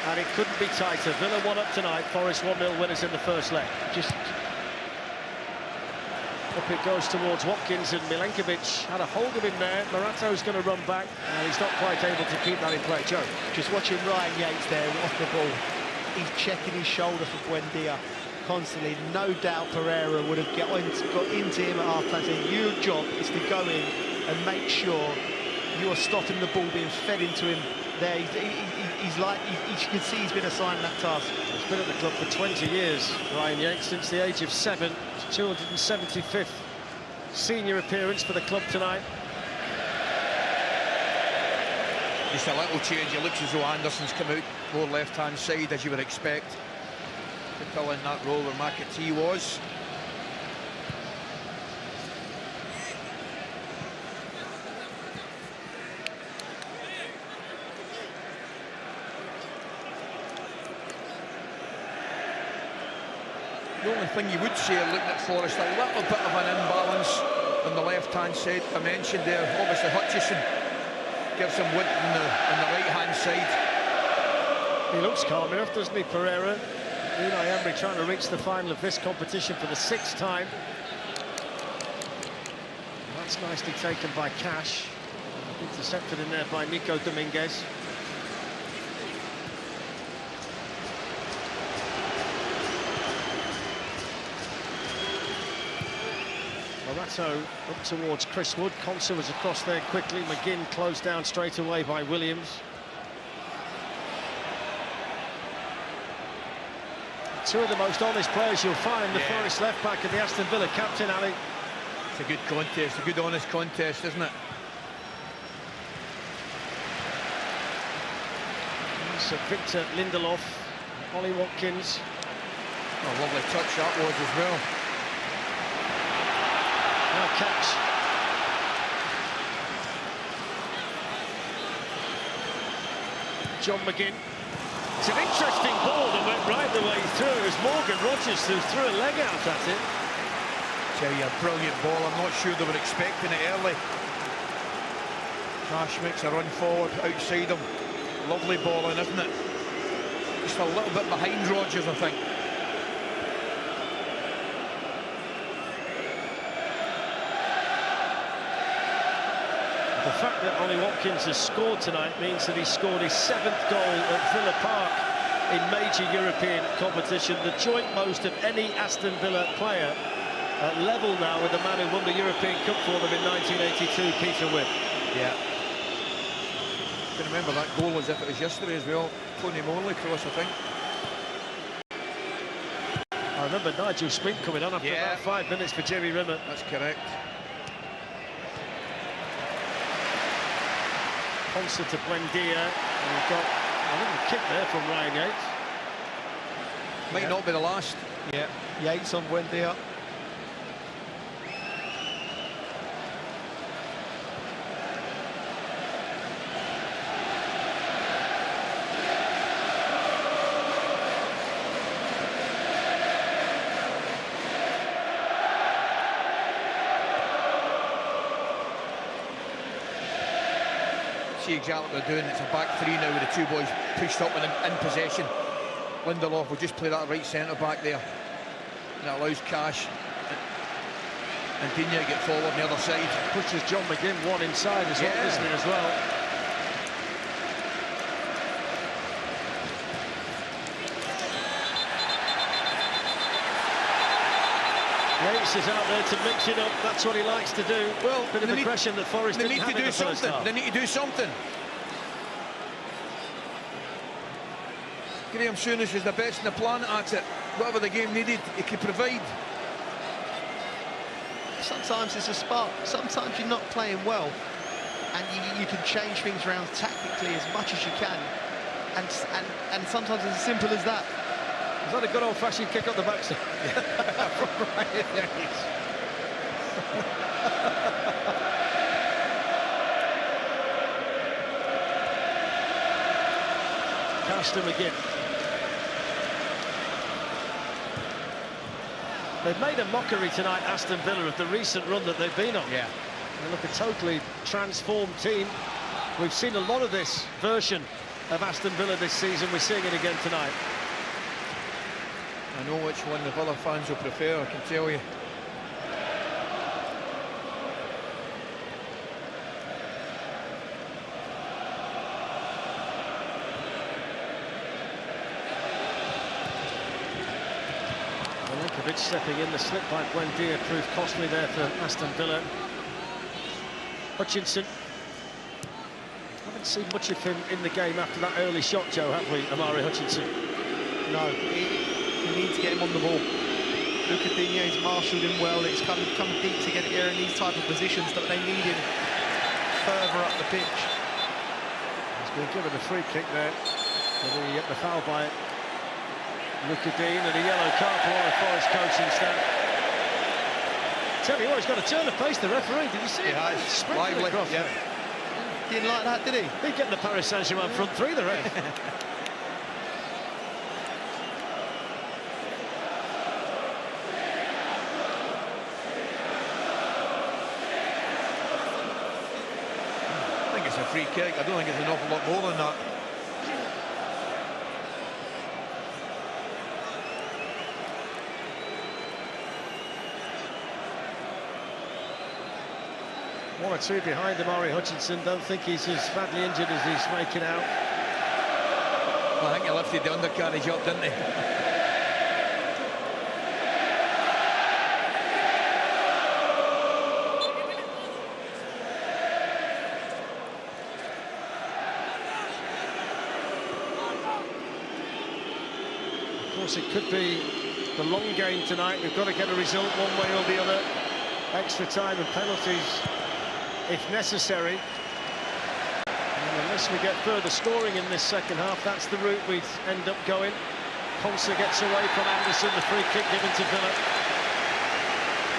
Speaker 1: and it couldn't be tighter. Villa won up tonight, Forest 1-0 winners in the first leg. Just up it goes towards Watkins, and Milenkovic had a hold of him there. Morato's going to run back, and he's not quite able to keep that in play. Joe.
Speaker 3: Just watching Ryan Yates there off the ball. He's checking his shoulder for Buendia constantly. No doubt Pereira would have got into him at half-time saying, your job is to go in and make sure you are stopping the ball being fed into him there. He's like, you can see he's been assigned that task.
Speaker 1: He's been at the club for 20 years, Ryan Yates, since the age of 7. 275th senior appearance for the club tonight.
Speaker 2: Just a little change. It looks as though Anderson's come out more left-hand side, as you would expect, to fill in that role where McAtee was. The only thing you would say, looking at Forest, a little bit of an imbalance on the left-hand side. I mentioned there, obviously Hutchison gives him width on the right-hand side.
Speaker 1: He looks calm enough, doesn't he, Pereira? Unai Emery trying to reach the final of this competition for the 6th time. That's nicely taken by Cash. Intercepted in there by Nico Dominguez. Morato up towards Chris Wood. Konsa was across there quickly. McGinn closed down straight away by Williams. Two of the most honest players you'll find, the Forest left-back and the Aston Villa captain, Ali.
Speaker 2: It's a good contest, a good honest contest, isn't it?
Speaker 1: So Victor Lindelof, Ollie Watkins.
Speaker 2: Oh, lovely touch that was as well.
Speaker 1: Now Cash. John McGinn. It's an interesting ball that went right the way through as Morgan Rogers threw a leg out at it.
Speaker 2: Tell you, a brilliant ball. I'm not sure they were expecting it early. Cash makes a run forward outside him. Lovely ball in, isn't it? Just a little bit behind Rogers, I think.
Speaker 1: The fact that Ollie Watkins has scored tonight means that he scored his 7th goal at Villa Park in major European competition, the joint most of any Aston Villa player, level now with the man who won the European Cup for them in 1982, Peter Witt.
Speaker 2: Yeah, can remember that goal as if it was yesterday as well. Tony Morley cross, I think.
Speaker 1: I remember Nigel Spink coming on after about 5 minutes for Jerry Rimmer.
Speaker 2: That's correct.
Speaker 1: Ponsa to Buendia, and we've got a little kick there from Ryan Yates.
Speaker 2: Might not be the last.
Speaker 3: Yeah, Yates on Buendia.
Speaker 2: See exactly what they're doing. It's a back three now with the two boys pushed up and in possession. Lindelof will just play that right centre back there. And that allows Cash and Digne to get forward on the other side.
Speaker 1: Pushes John McGinn one inside as well, isn't it, as well? Yates is out there to mix it up. That's what he likes to do. Well, bit of aggression that Forest didn't have in the first half.
Speaker 2: They need to do something. Graham Souness was the best in the planet at it. Whatever the game needed, he could provide.
Speaker 3: Sometimes it's a spark. Sometimes you're not playing well, and you can change things around tactically as much as you can. And sometimes it's as simple as that.
Speaker 1: Is that a good old-fashioned kick up the backside? Aston again. They've made a mockery tonight, Aston Villa, of the recent run that they've been on.
Speaker 2: Yeah.
Speaker 1: They look a totally transformed team. We've seen a lot of this version of Aston Villa this season. We're seeing it again tonight.
Speaker 2: I know which one the Villa fans will prefer, I can tell you.
Speaker 1: Milinkovic stepping in, the slip by Buendia proved costly there for Aston Villa. Hutchinson. Haven't seen much of him in the game after that early shot, Joe, have we, Amari Hutchinson?
Speaker 3: No, you need to get him on the ball. Luca Digne's marshalled him well. It's come deep to get here in these type of positions that they need him further up the pitch.
Speaker 1: He's been given a free kick there. And the foul by Luca Dean and a yellow card for one of Forest coaching staff. Tell you what, he's got a turn of pace, the referee. Did you see it?
Speaker 2: He has.
Speaker 1: Sprinting across.
Speaker 2: Yeah.
Speaker 3: Didn't like that, did he?
Speaker 1: He'd get the Paris Saint-Germain front three, the ref.
Speaker 2: It's a free kick. I don't think it's an awful lot more than that.
Speaker 1: One or two behind Amari Hutchinson. Don't think he's as badly injured as he's making out.
Speaker 2: Well, I think he lifted the undercarriage up, didn't he?
Speaker 1: Of course, it could be the long game tonight. We've got to get a result one way or the other. Extra time and penalties, if necessary. And unless we get further scoring in this second half, that's the route we end up going. Ponsa gets away from Anderson, the free kick given to Villa.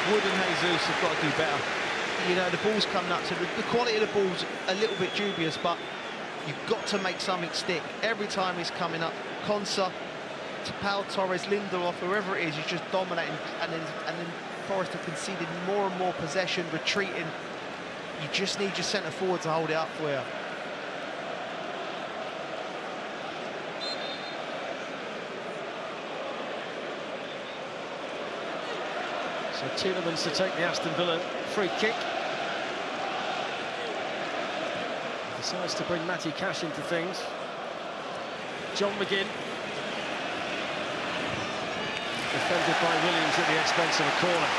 Speaker 3: Wood and Jesus have got to do better. You know, the ball's coming up, so the quality of the ball's a little bit dubious, but you've got to make something stick. Every time he's coming up, Konsa, Pau Torres, Lindelof, whoever it is, he's just dominating, and then Forest have conceded more and more possession, retreating. You just need your centre forward to hold it up for you.
Speaker 1: So Tielemans to take the Aston Villa free kick. Decides to bring Matty Cash into things. John McGinn. Defended by Williams at the expense of a corner.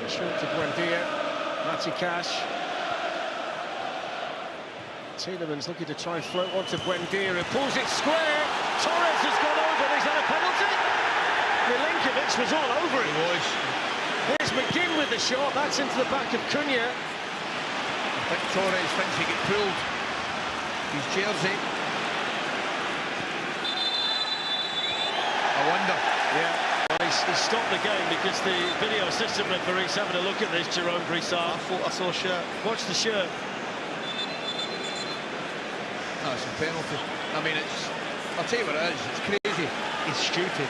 Speaker 1: Short to Buendia, Matty Cash. Tielemans looking to try and float one to Buendia, who pulls it square. Torres has gone over, is that a penalty? Milinkovic was all over it.
Speaker 2: He was.
Speaker 1: Here's McGinn with the shot, that's into the back of Cunha.
Speaker 2: I think Torres thinks he get pulled. His jersey. I wonder.
Speaker 1: Yeah. Well, he stopped the game because the video assistant referee's having a look at this, Jerome Brissard.
Speaker 3: I thought I saw a shirt.
Speaker 1: Watch the shirt.
Speaker 2: No, it's a penalty. I mean, I'll tell you what it is, it's crazy.
Speaker 3: It's stupid.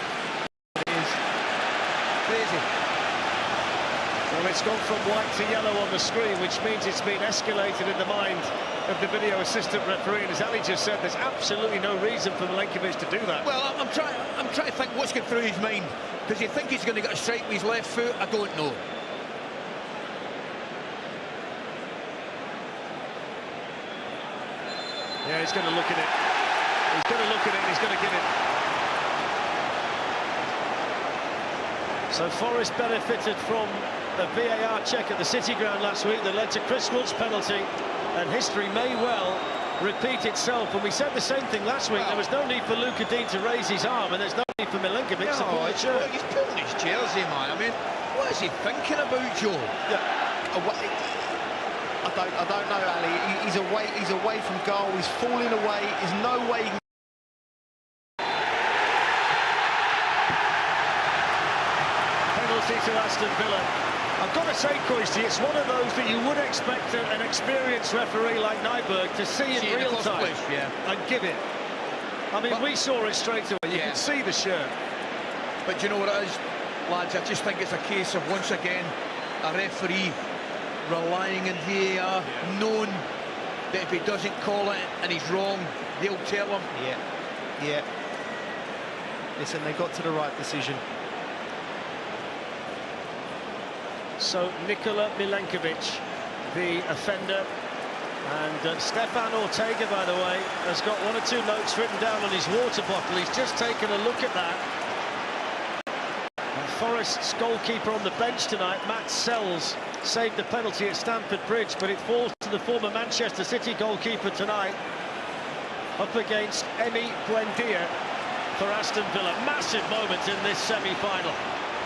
Speaker 3: It is.
Speaker 2: Crazy.
Speaker 1: Well, it's gone from white to yellow on the screen, which means it's been escalated in the mind of the video assistant referee. And as Ali just said, there's absolutely no reason for Milinkovic to do that.
Speaker 2: Well, I'm trying to think what's going through his mind. Does he think he's going to get a strike with his left foot? I don't know.
Speaker 1: Yeah, he's going to look at it. He's going to look at it, he's going to give it. So Forest benefited from a VAR check at the City Ground last week that led to Chris Wood's penalty, and history may well repeat itself. And we said the same thing last week. There was no need for Luka Dean to raise his arm, and there's no need for Milinkovic to pull the shirt.
Speaker 2: He's pulling his jersey, man. I mean, what is he thinking about, Joe?
Speaker 3: Yeah. I don't know, Ali. He's away from goal. He's falling away. There's no way he can.
Speaker 1: Penalty to Aston Villa. I've got to say, Koisty, it's one of those that you would expect an experienced referee like Nyberg to see in real time and give it. I mean, we saw it straight away. You can see the shirt.
Speaker 2: But do you know what it is, lads? I just think it's a case of, once again, a referee relying on VAR, knowing that if he doesn't call it and he's wrong, they'll tell him.
Speaker 3: Yeah. Listen, they got to the right decision.
Speaker 1: So Nikola Milenkovic, the offender, and Stefan Ortega, by the way, has got one or two notes written down on his water bottle. He's just taken a look at that. And Forest's goalkeeper on the bench tonight, Matt Sells, saved the penalty at Stamford Bridge, but it falls to the former Manchester City goalkeeper tonight, up against Emi Buendia for Aston Villa. Massive moment in this semi-final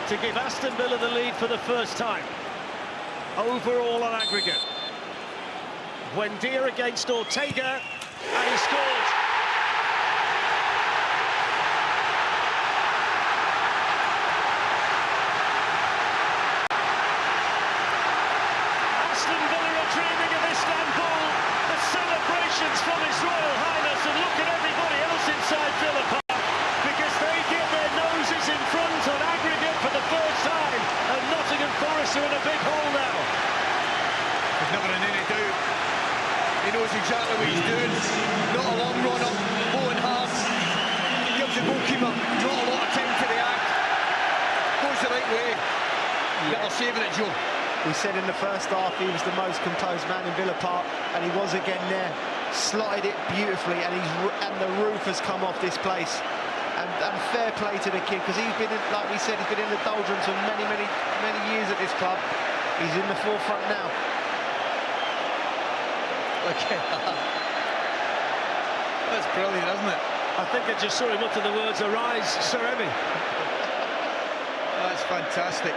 Speaker 1: to give Aston Villa the lead for the first time overall on aggregate. Buendia against Ortega, and he scored. Aston Villa are dreaming of Istanbul, the celebrations from His Royal Highness, and look at everybody else inside Villa Park, because they get their noses in front on aggregate for the first time, and Nottingham Forest are in a big hole now.
Speaker 2: There's never any doubt. He knows exactly what he's doing. Not a long run up, bowling hard. Gives the goalkeeper not a lot of time to react. Goes the right way. Better saving it, Joe.
Speaker 3: We said in the first half he was the most composed man in Villa Park, and he was again there. Slotted it beautifully, and the roof has come off this place. And fair play to the kid, because he's been, like we said, he's been in the doldrums for many years at this club. He's in the forefront now.
Speaker 2: Okay. That's brilliant, isn't it?
Speaker 1: I think I just saw him utter the words, "Arise, Sir Emi."
Speaker 2: That's fantastic.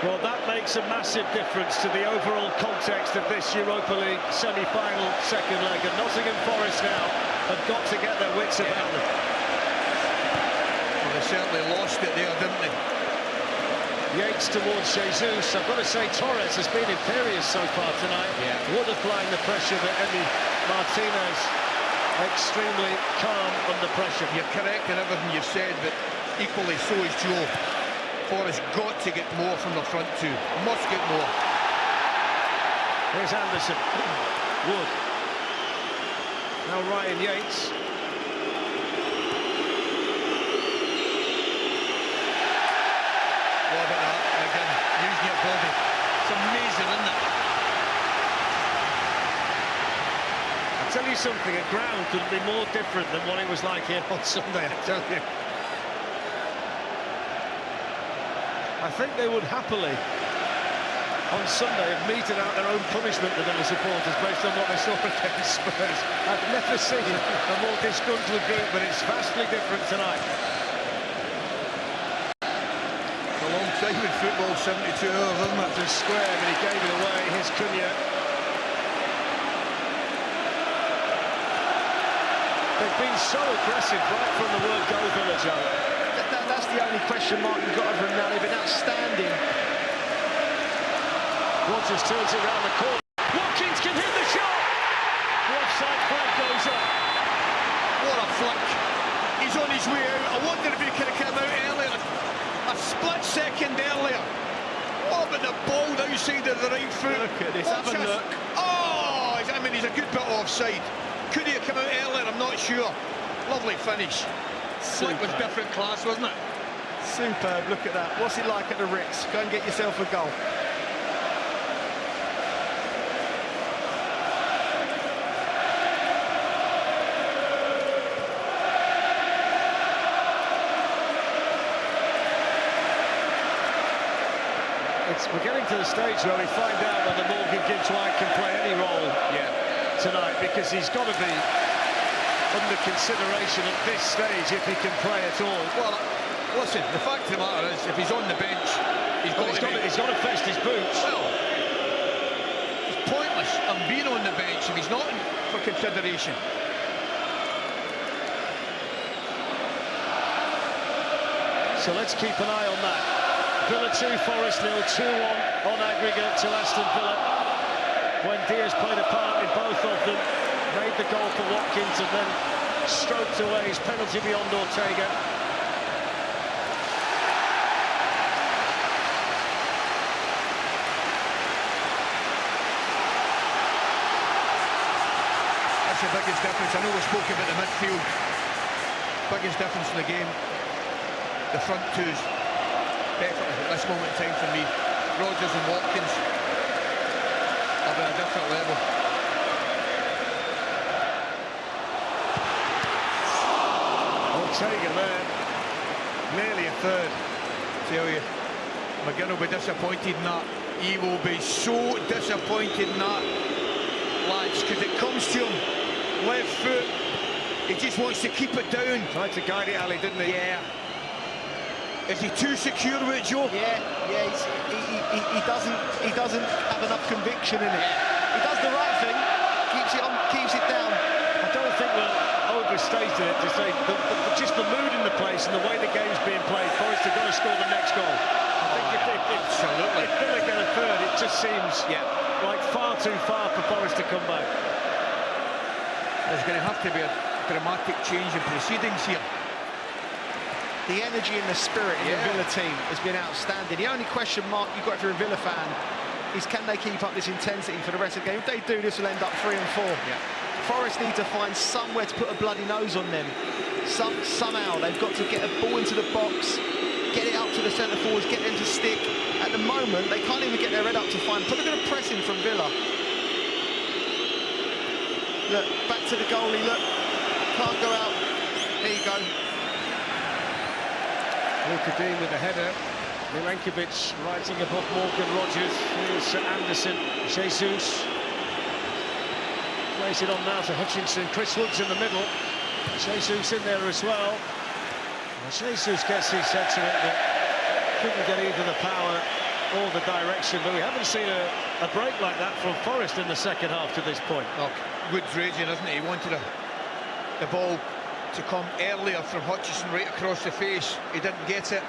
Speaker 1: Well, that makes a massive difference to the overall context of this Europa League semi-final second leg. And Nottingham Forest now have got to get their wits about them.
Speaker 2: Well, they certainly lost it there, didn't they?
Speaker 1: Yates towards Jesus. I've got to say, Torres has been imperious so far tonight. Wood applying the pressure, but Emi Martinez extremely calm under pressure.
Speaker 2: You're correct in everything you've said, but equally so is Joe. Forest got to get more from the front too. Must get more.
Speaker 1: Here's Anderson. Wood. Now Ryan Yates.
Speaker 2: What about that? Again, using your body. It's amazing, isn't it?
Speaker 1: I'll tell you something, a ground could be more different than what it was like here on Sunday, I tell you. I think they would happily, on Sunday, have meted out their own punishment to Villa supporters based on what they saw against Spurs. I've never seen a more disgruntled group, but it's vastly different tonight.
Speaker 2: A long time in football, 72 hours, isn't it?
Speaker 1: To square, but he gave it away. Here's Cunha. They've been so aggressive right from the word go, Villa, Joe.
Speaker 3: That's the only question mark you've got over him now. They've been outstanding.
Speaker 1: Rodgers turns it round the corner. Watkins can hit the shot. The offside flag goes up.
Speaker 2: What a flick. He's on his way out. I wonder if he could have come out earlier. A split second earlier. What about the ball outside of the right foot?
Speaker 3: Look at this. Have a look.
Speaker 2: Oh, I mean, he's a good bit offside. Could he have come out earlier? I'm not sure. Lovely finish. Flick was different class, wasn't it?
Speaker 3: Superb. Look at that. What's it like at the Ritz? Go and get yourself a goal.
Speaker 1: We're getting to the stage where we find out whether Morgan Gibbs-White can play any role tonight, because he's got to be under consideration at this stage if he can play at all.
Speaker 2: Well, listen, the fact of the matter is, if he's on the bench, he's got to fetch his boots. Well, it's pointless being on the bench if he's not for consideration.
Speaker 1: So let's keep an eye on that. Villa 2, Forest 0, 2-1 on aggregate to Aston Villa. When Diaz played a part in both of them, made the goal for Watkins and then stroked away his penalty beyond Ortega.
Speaker 2: That's the biggest difference. I know we spoke about the midfield. Biggest difference in the game. The front twos. Definitely at this moment in time for me, Rodgers and Watkins are at a different level.
Speaker 1: Ortega there,
Speaker 2: Nearly a third. Tell you, McGinn will be disappointed in that. He will be so disappointed in that, lads, because it comes to him, left foot. He just wants to keep it down.
Speaker 1: tried to guide it, Ali, didn't he?
Speaker 2: Yeah. Is he too secure with it, Joe?
Speaker 3: Yeah, he doesn't have enough conviction in it. He does the right thing, keeps it down.
Speaker 1: I don't think we're overstating it to say just the mood in the place and the way the game's being played. Forest are going to score the next goal. I think if Villa get a third, it just seems like far too far for Forest to come back.
Speaker 2: There's going to have to be a dramatic change in proceedings here.
Speaker 3: The energy and the spirit in the Villa team has been outstanding. The only question mark you've got if you're a Villa fan is, can they keep up this intensity for the rest of the game? If they do, this will end up 3 and 4.
Speaker 2: Yeah.
Speaker 3: Forest need to find somewhere to put a bloody nose on them. Somehow they've got to get a ball into the box, get it up to the centre forwards, get them to stick. At the moment, they can't even get their head up to find. Put a bit of pressing from Villa. Look, back to the goalie. Look, can't go out. There you go.
Speaker 1: Luka Dean with the header. Milenkovic rising above Morgan Rodgers. Here's Anderson. Jesus. Plays it on now to Hutchinson. Chris Woods in the middle. Jesus in there as well. And Jesus gets his head to it, but couldn't get either the power or the direction. But we haven't seen a break like that from Forest in the second half to this point.
Speaker 2: Look, Woods raging, isn't he? He wanted the ball to come earlier from Hutchinson right across the face. He didn't get it.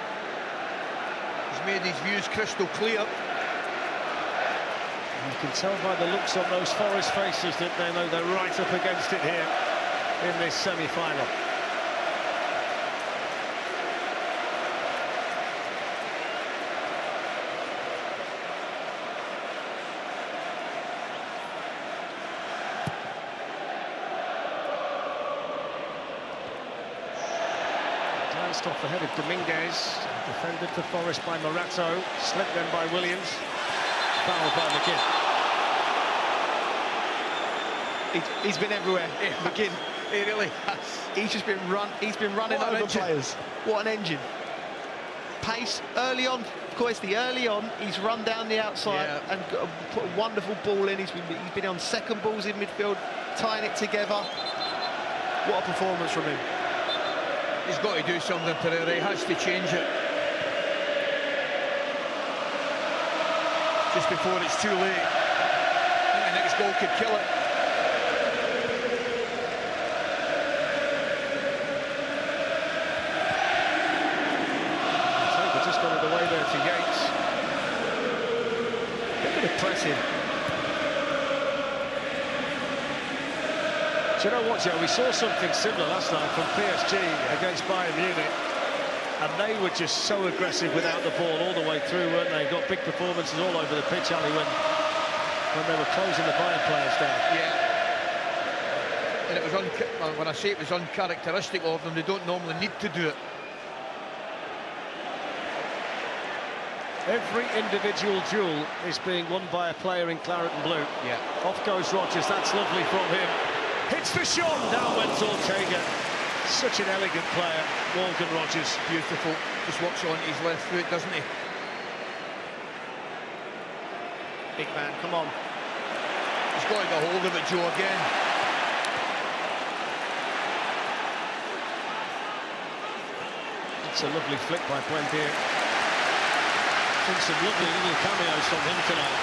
Speaker 2: He's made his views crystal clear.
Speaker 1: You can tell by the looks on those Forest faces that they know they're right up against it here in this semi-final. Off the head of Dominguez, defended for Forest by Morato, slipped then by Williams, fouled by McGinn.
Speaker 3: He's been everywhere. McGinn,
Speaker 2: he really has.
Speaker 3: He's just been running over players. What an engine! Pace early on, Questi, early on, he's run down the outside and put a wonderful ball in. He's been on second balls in midfield, tying it together. What a performance from him.
Speaker 2: He's got to do something, Pereira. He has to change it. Just before it's too late. I think the next goal could kill it.
Speaker 1: Just got it away there to Yates.
Speaker 3: Look at the pressing.
Speaker 1: Do you know what, Joe? We saw something similar last night from PSG against Bayern Munich, and they were just so aggressive without the ball all the way through, weren't they? Got big performances all over the pitch, Ali, when they were closing the Bayern players down.
Speaker 2: Yeah. And it was when I say it was uncharacteristic of them, they don't normally need to do it.
Speaker 1: Every individual duel is being won by a player in claret and blue.
Speaker 2: Yeah.
Speaker 1: Off goes Rodgers, that's lovely from him. Hits the shot, down went Ortega. Such an elegant player, Morgan Rodgers.
Speaker 2: Beautiful, just walks on his left foot, doesn't he?
Speaker 3: Big man, come on.
Speaker 2: He's got to get hold of it, Joe, again.
Speaker 1: It's a lovely flick by Buendia. Some lovely little cameos from him tonight.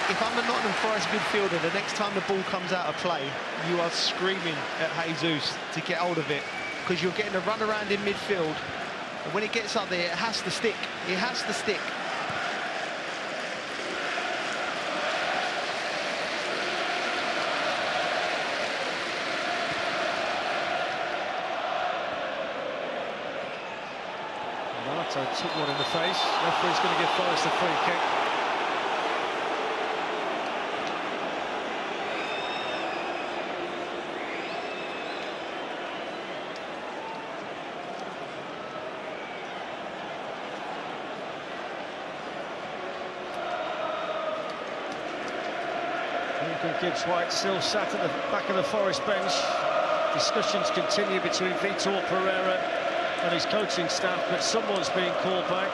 Speaker 3: If I'm a Nottingham Forest midfielder, the next time the ball comes out of play, you are screaming at Jesus to get hold of it, because you're getting a run around in midfield, and when it gets up there, it has to stick. It has to stick.
Speaker 1: Nato took one in the face. Referee's going to give Forest a free kick. Morgan Gibbs-White still sat at the back of the Forest bench. Discussions continue between Vitor Pereira and his coaching staff, but someone's being called back.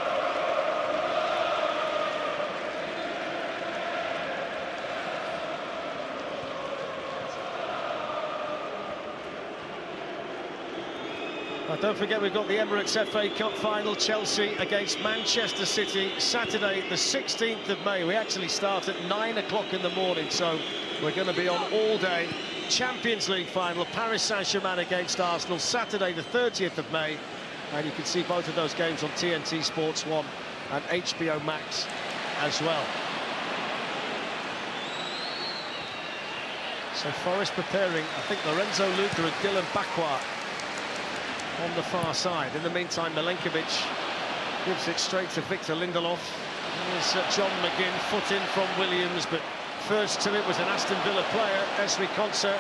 Speaker 1: Now, don't forget, we've got the Emirates FA Cup final, Chelsea against Manchester City, Saturday the 16th of May. We actually start at 9 o'clock in the morning, so we're going to be on all day. Champions League final, Paris Saint-Germain against Arsenal, Saturday the 30th of May. And you can see both of those games on TNT Sports 1 and HBO Max as well. So Forest preparing, I think, Lorenzo Luca and Dylan Bakwa on the far side. In the meantime, Milenkovic gives it straight to Victor Lindelof. Here's John McGinn, foot in from Williams, but first to it was an Aston Villa player, Esri Konsa.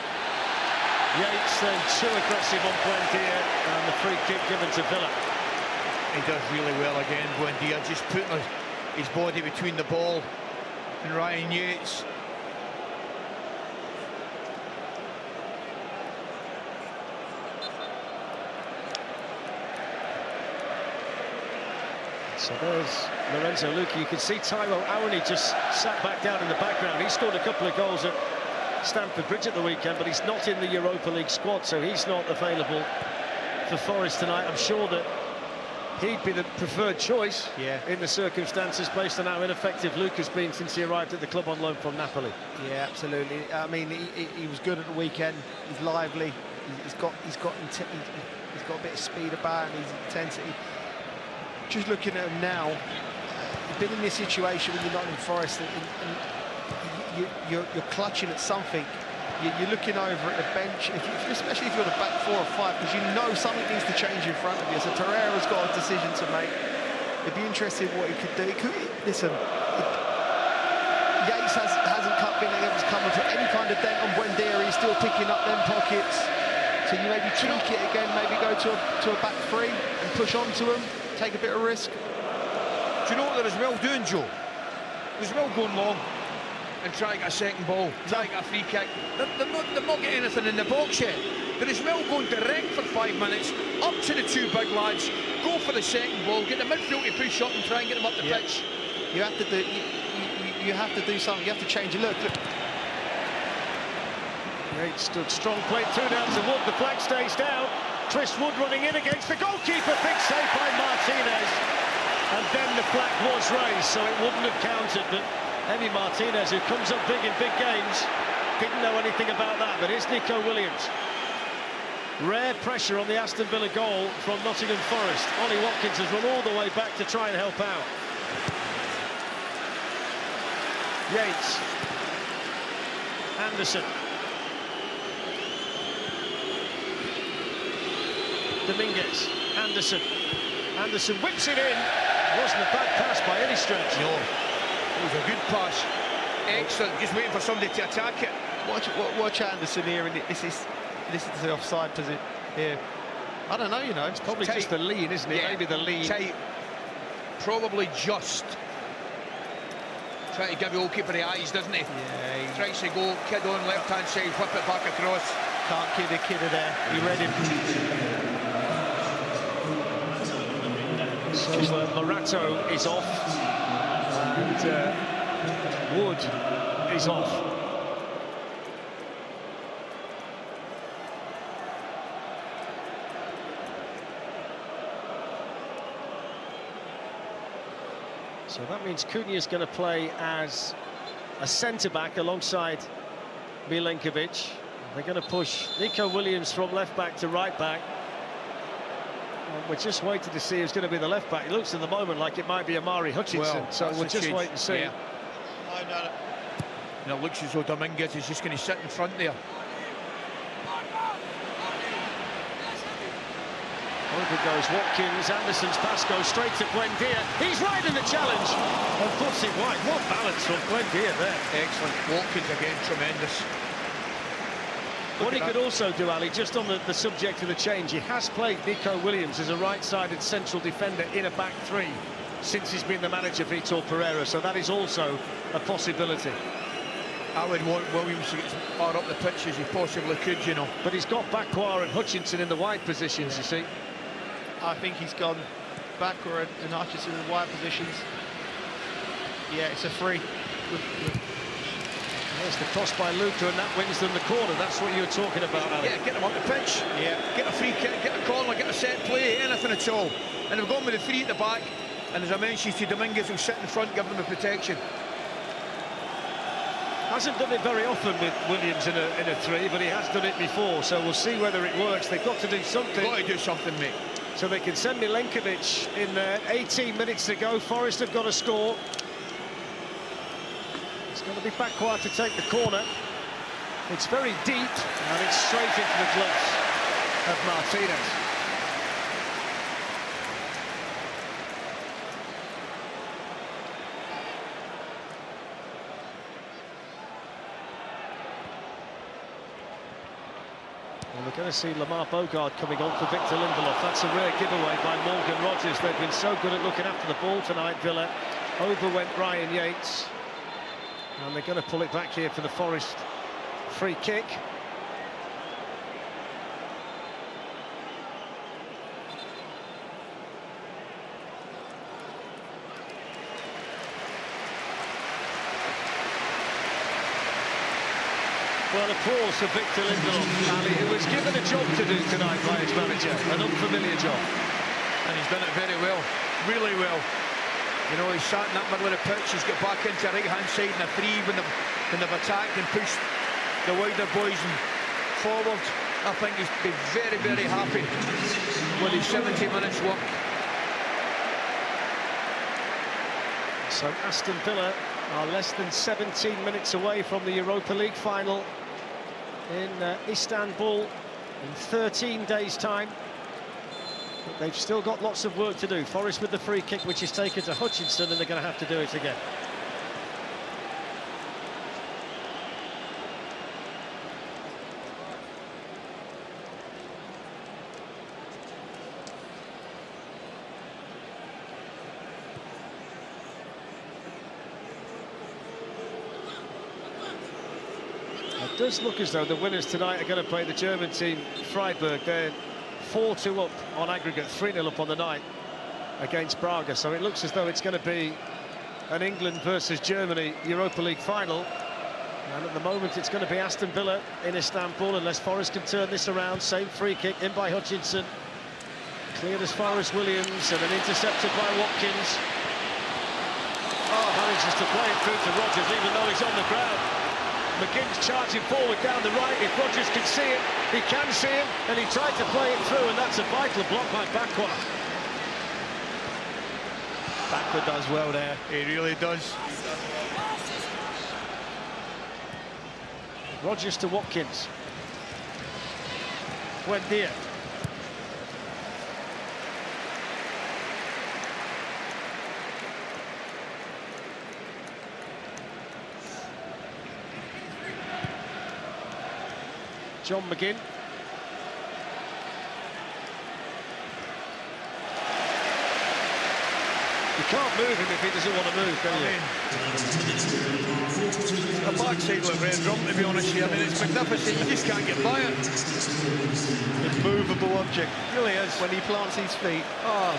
Speaker 1: Yates then too aggressive on Buendia, and the free kick given to Villa.
Speaker 2: He does really well again, Buendia, just putting his body between the ball and Ryan Yates.
Speaker 1: So there's Lorenzo Luca. You can see Taiwo Awoniyi just sat back down in the background. He scored a couple of goals at Stamford Bridge at the weekend, but he's not in the Europa League squad, so he's not available for Forest tonight. I'm sure that he'd be the preferred choice in the circumstances, based on how ineffective Luca's been since he arrived at the club on loan from Napoli.
Speaker 3: Yeah, absolutely. I mean, he was good at the weekend. He's lively. He's got a bit of speed about him. His intensity. Just looking at him now, he's been in this situation with the Nottingham Forest, and you're clutching at something. You're looking over at the bench, especially if you're the back 4 or 5, because you know something needs to change in front of you. So Pereira's got a decision to make. It'd be interesting what he could do. Listen, Yates hasn't been able to come into any kind of dent on Buendia. He's still picking up them pockets. So you maybe tweak it again, maybe go to a back 3 and push onto him, take a bit of risk.
Speaker 2: Do you know what they're as well doing, Joe? They're as well going long and try to get a second ball, try to get a free kick. They're not getting anything in the box yet. They're as well going direct for 5 minutes, up to the 2 big lads, go for the second ball, get the midfield to push up and try and get them up the pitch.
Speaker 3: You have to do. You have to do something. You have to change your look.
Speaker 1: Yates stood strong, played through down to Wood. The flag stays down. Chris Wood running in against the goalkeeper. Big save by Martinez. And then the flag was raised, so it wouldn't have counted. But Emi Martinez, who comes up big in big games, didn't know anything about that. But here's Nico Williams. Rare pressure on the Aston Villa goal from Nottingham Forest. Ollie Watkins has run all the way back to try and help out. Yates. Anderson. Dominguez. Anderson. Anderson whips it in. Wasn't a bad pass by any stretch.
Speaker 2: No. It was a good pass. Excellent. Just waiting for somebody to attack it.
Speaker 3: Watch Anderson here, and this is the offside position here. I don't know, you know.
Speaker 1: It's probably
Speaker 2: tight.
Speaker 1: just the lean, isn't it?
Speaker 2: Yeah,
Speaker 1: maybe the lean.
Speaker 2: Tight. Probably just. Trying to give the goalkeeper the eyes, doesn't he?
Speaker 3: Yeah.
Speaker 2: He tries to go, kid on left-hand side, whip it back across.
Speaker 3: Can't kid a kidder there. He read him.
Speaker 1: So Morato is off, and Wood is off. So that means Cunha's going to play as a centre-back alongside Milenkovic. They're going to push Nico Williams from left-back to right-back. We're just waiting to see who's going to be the left-back. It looks at the moment like it might be Amari Hutchinson,
Speaker 2: well,
Speaker 1: so we'll just wait and see.
Speaker 2: Yeah. And it looks as though Dominguez is just going to sit in front there.
Speaker 1: Over goes Watkins. Anderson's pass goes straight to Buendia. He's right in the challenge and puts it wide. What balance from Buendia there.
Speaker 2: Excellent. Watkins again, tremendous.
Speaker 1: What he could also do, Ali, just on the subject of the change, he has played Nico Williams as a right-sided central defender in a back three since he's been the manager, Vitor Pereira, so that is also a possibility.
Speaker 2: I would want Williams to get as far up the pitch as he possibly could, you know.
Speaker 1: But he's got Bakwa and Hutchinson in the wide positions, you see.
Speaker 3: I think he's gone backward and Hutchinson in the wide positions. Yeah, it's a free.
Speaker 1: There's the cross by Luca, and that wins them the corner. That's what you were talking about, Ali.
Speaker 2: Yeah, get them up the pitch. Yeah, get a free kick, get a corner, get a set play, anything at all. And they've gone with the three at the back. And as I mentioned to Dominguez, who'll sit in front, give them the protection.
Speaker 1: Hasn't done it very often with Williams in a three, but he has done it before, so we'll see whether it works. They've got to do something.
Speaker 2: They've got to do something, mate.
Speaker 1: So they can send Milenkovic in there. 18 minutes to go. Forest have got to score. It's going to be Bakwa to take the corner. It's very deep, and it's straight into the gloves of Martinez. We're going to see Lamar Bogard coming on for Victor Lindelof. That's a rare giveaway by Morgan Rogers. They've been so good at looking after the ball tonight, Villa. Over went Ryan Yates. And they're going to pull it back here for the Forest free kick. Well, applause for Victor Lindelof, Ali, who was given a job to do tonight by his manager, an unfamiliar job.
Speaker 2: And he's done it very well, really well. You know, he's sat in that middle of the pitch, he's got back into the right-hand side in a three when they've attacked and pushed the wider boys forward. I think he's been very, very happy with his 70 minutes work.
Speaker 1: So Aston Villa are less than 17 minutes away from the Europa League final in Istanbul in 13 days' time. But they've still got lots of work to do. Forest with the free kick, which is taken to Hutchinson, and they're going to have to do it again. It does look as though the winners tonight are going to play the German team Freiburg. They're 4-2 up on aggregate, 3-0 up on the night against Braga. So it looks as though it's going to be an England versus Germany Europa League final. And at the moment, it's going to be Aston Villa in Istanbul, unless Forest can turn this around. Same free kick in by Hutchinson. Cleared as far as Williams, and then intercepted by Watkins. Oh, manages to play it through to Rodgers, even though he's on the ground. McGinn's charging forward down the right. If Rodgers can see it, he can see him, and he tried to play it through, and that's a vital block by Bakwa.
Speaker 3: Bakwa does well there.
Speaker 2: He really does.
Speaker 1: Rodgers to Watkins. Buendia. John McGinn. You can't move him if he doesn't want to move, can you?
Speaker 2: A backside with red drum, to be honest with you. I mean, it's magnificent. You just can't get by it.
Speaker 3: Immovable object. It really is. When he plants his feet.
Speaker 2: Oh.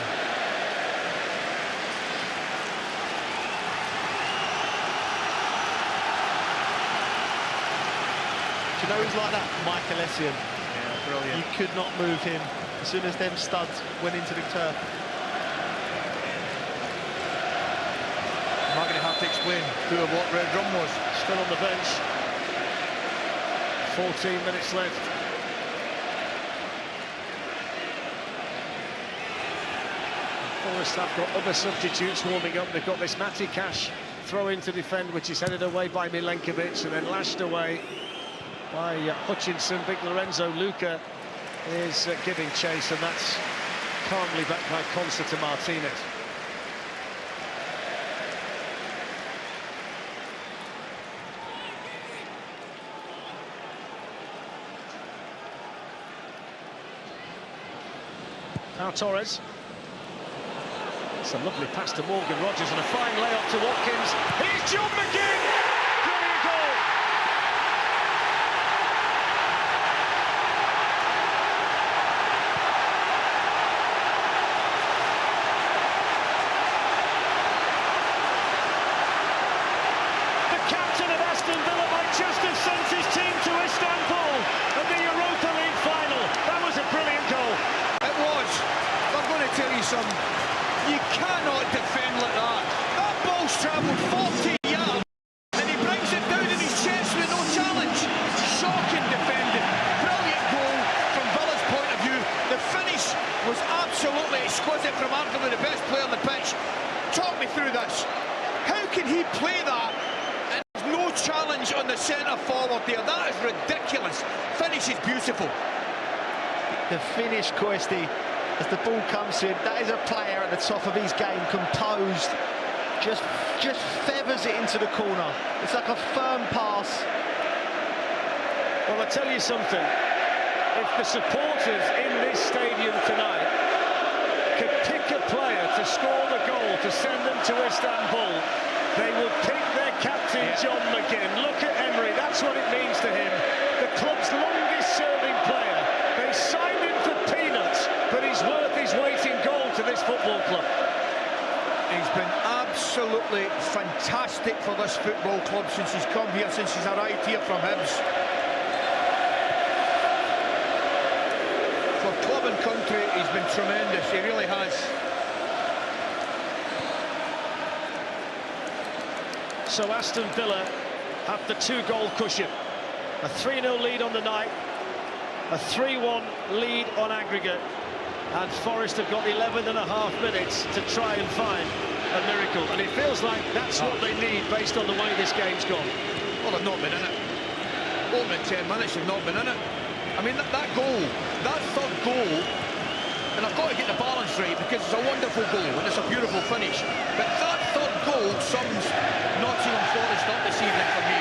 Speaker 3: Do you know who's like that? Michael Essien.
Speaker 2: Yeah, brilliant.
Speaker 3: You could not move him as soon as them studs went into the turf.
Speaker 2: I'm not going to have to explain who or what red drum was.
Speaker 1: Still on the bench. 14 minutes left. Forest have got other substitutes warming up. They've got this Matty Cash throw in to defend, which is headed away by Milenkovic and then lashed away by Hutchinson. Big Lorenzo Luca is giving chase, and that's calmly back by Consa to Martinez. Now Torres. It's a lovely pass to Morgan Rodgers and a fine layup to Watkins. Here's John McGinn! Brilliant goal! The captain of Aston Villa might just have sent his team to Istanbul and the Europa League final. That was a brilliant goal.
Speaker 2: It was. I'm going to tell you something. You cannot defend like that. That ball's travelled 40 yards and he brings it down in his chest with no challenge. Shocking defending. Brilliant goal from Villa's point of view. The finish was absolutely exquisite from arguably the best player on the pitch. Talk me through this. How can he play that and there's no challenge on the centre forward there? That is ridiculous. Finish is beautiful.
Speaker 3: The finish, Koesti, as the ball comes in, that is a player at the top of his game, composed, just feathers it into the corner. It's like a firm pass.
Speaker 1: Well, I tell you something, if the supporters in this stadium tonight could pick a player to score the goal to send them to Istanbul, they would pick their captain, John McGinn. Look at Emery, that's what it means to him. The club's longest-serving player. They signed him for peanuts, but he's worth his weight in gold to this football club.
Speaker 2: He's been absolutely fantastic for this football club since he's come here, since he's arrived here from Hibs. For club and country, he's been tremendous, he really has.
Speaker 1: So Aston Villa have the 2-goal cushion. A 3-0 lead on the night, a 3-1 lead on aggregate, and Forest have got 11.5 minutes to try and find a miracle, and it feels like that's what they need based on the way this game's gone.
Speaker 2: Well, they've not been in it. Opening 10 minutes, they've not been in it. I mean, that goal, that third goal, and I've got to get the balance right because it's a wonderful goal and it's a beautiful finish, but that third goal sums Nottingham Forest up this evening for me.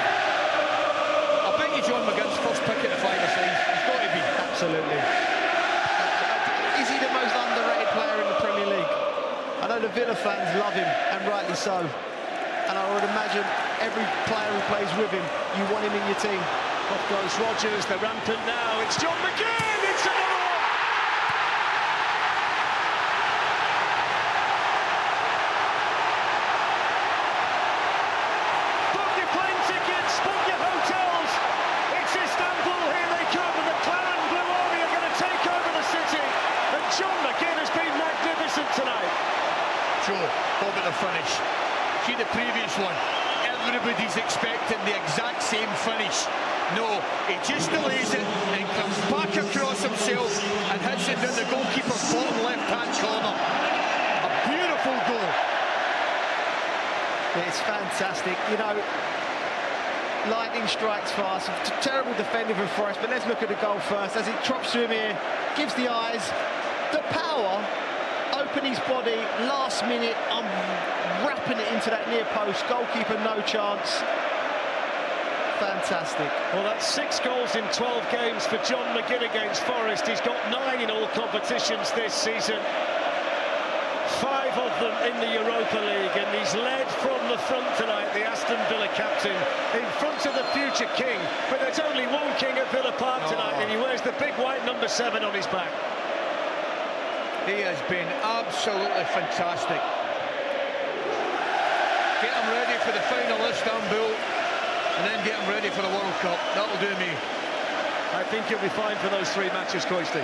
Speaker 2: I bet you John McGinn's first pick at the five-a-side. He's got to be.
Speaker 3: Absolutely. Is he the most underrated player in the Premier League? I know the Villa fans love him, and rightly so. And I would imagine every player who plays with him, you want him in your team.
Speaker 1: Off goes Rodgers, they're rampant now. It's John McGinn, it's another one!
Speaker 2: Joe, what about the finish? See the previous one? Everybody's expecting the exact same finish. No, he just delays it and comes back across himself and hits it down the goalkeeper's bottom left-hand corner. A beautiful goal.
Speaker 3: It's fantastic. You know, lightning strikes fast. Terrible defending from Forest, but let's look at the goal first. As it drops through him here, gives the eyes the power, open his body, last minute, wrapping it into that near post. Goalkeeper, no chance. Fantastic.
Speaker 1: Well, that's 6 goals in 12 games for John McGinn against Forest. He's got 9 in all competitions this season. 5 of them in the Europa League, and he's led from the front tonight, the Aston Villa captain, in front of the future king. But there's only one king at Villa Park tonight, and he wears the big white number 7 on his back.
Speaker 2: He has been absolutely fantastic. Get him ready for the final Istanbul, and then get him ready for the World Cup. That'll do me.
Speaker 1: I think he'll be fine for those 3 matches, Coisty.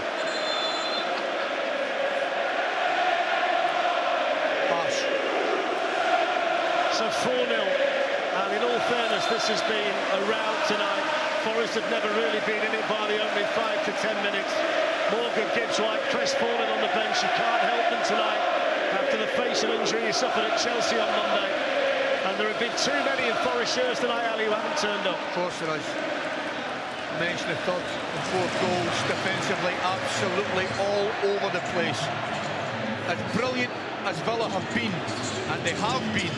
Speaker 1: So 4-0, and in all fairness, this has been a rout tonight. Forest have never really been in it by the opening 5 to 10 minutes. Morgan Gibbs-White crestfallen on the bench. He can't help them tonight after the facial injury he suffered at Chelsea on Monday. And there have been too many in Forest shirts tonight, Ali, who haven't turned up.
Speaker 2: Of course there is. Mention the third and fourth goals defensively, absolutely all over the place. As brilliant as Villa have been, and they have been,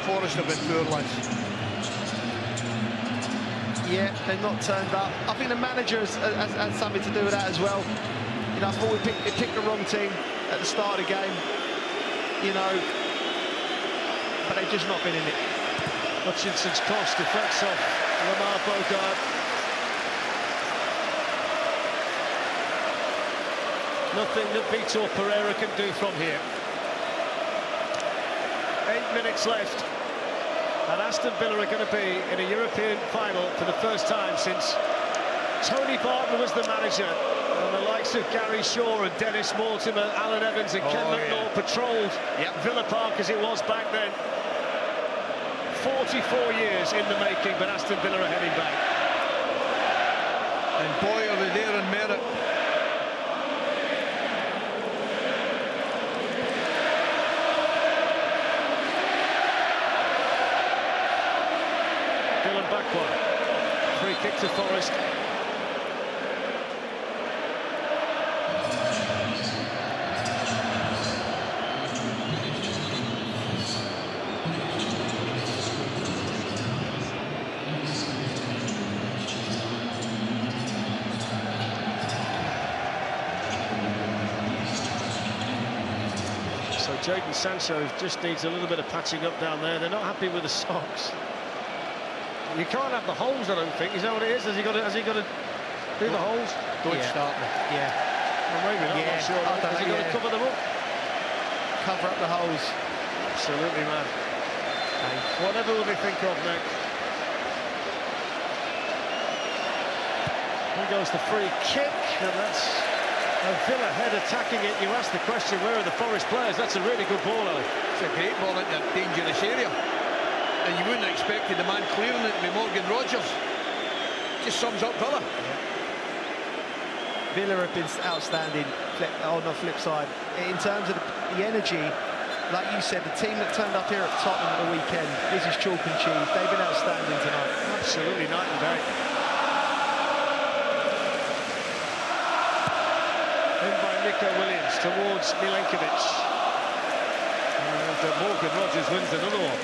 Speaker 2: Forest have been poor, lads.
Speaker 3: Yeah, they've not turned up. I think the manager has something to do with that as well. You know, I thought we picked the wrong team at the start of the game. You know, but they've just not been in it.
Speaker 1: Hutchinson's cross deflects off Lamar Bogard. Nothing that Vitor Pereira can do from here. 8 minutes left, and Aston Villa are going to be in a European final for the first time since Tony Barton was the manager, and the likes of Gary Shaw and Dennis Mortimer, Alan Evans and Ken McNaught patrolled Villa Park as it was back then. 44 years in the making, but Aston Villa are heading back.
Speaker 2: And boy, are they there in merit.
Speaker 1: Free kick to Forest. So Jadon Sancho just needs a little bit of patching up down there. They're not happy with the socks. You can't have the holes, I don't think. Is that what it is? Has he got to do the holes?
Speaker 2: Don't start me.
Speaker 3: Yeah.
Speaker 1: Well, maybe not. I'm not sure. Has he got to cover them up?
Speaker 3: Cover up the holes.
Speaker 1: Absolutely, man. Whatever will they think of next? Here goes the free kick, and that's a Villa head attacking it. You ask the question, where are the Forest players? That's a really good ball, Ali.
Speaker 2: It's a great ball into a dangerous area. And you wouldn't have expected the man clearing it to be Morgan Rogers. Just sums up Villa.
Speaker 3: Villa have been outstanding on the flip side. In terms of the energy, like you said, the team that turned up here at Tottenham at the weekend, this is chalk and cheese. They've been outstanding tonight.
Speaker 1: Absolutely, night and day. In by Nico Williams towards Milenkovic. And Morgan Rogers wins another one.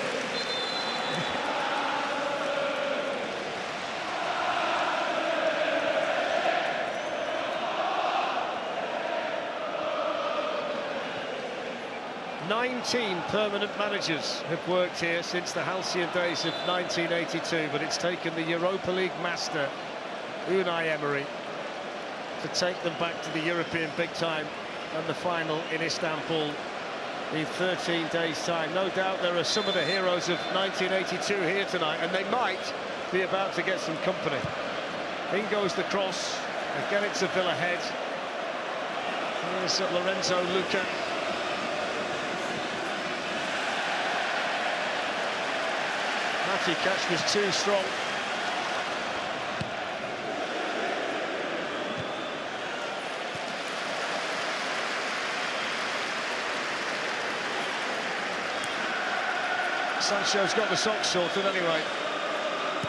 Speaker 1: "19 permanent managers have worked here since the halcyon days of 1982, but it's taken the Europa League master, Unai Emery, to take them back to the European big time and the final in Istanbul in 13 days' time. No doubt there are some of the heroes of 1982 here tonight, and they might be about to get some company. In goes the cross. Again, it's a Villa head. Here's Lorenzo Luca. penalty catch was too strong. Sancho's got the socks sorted anyway.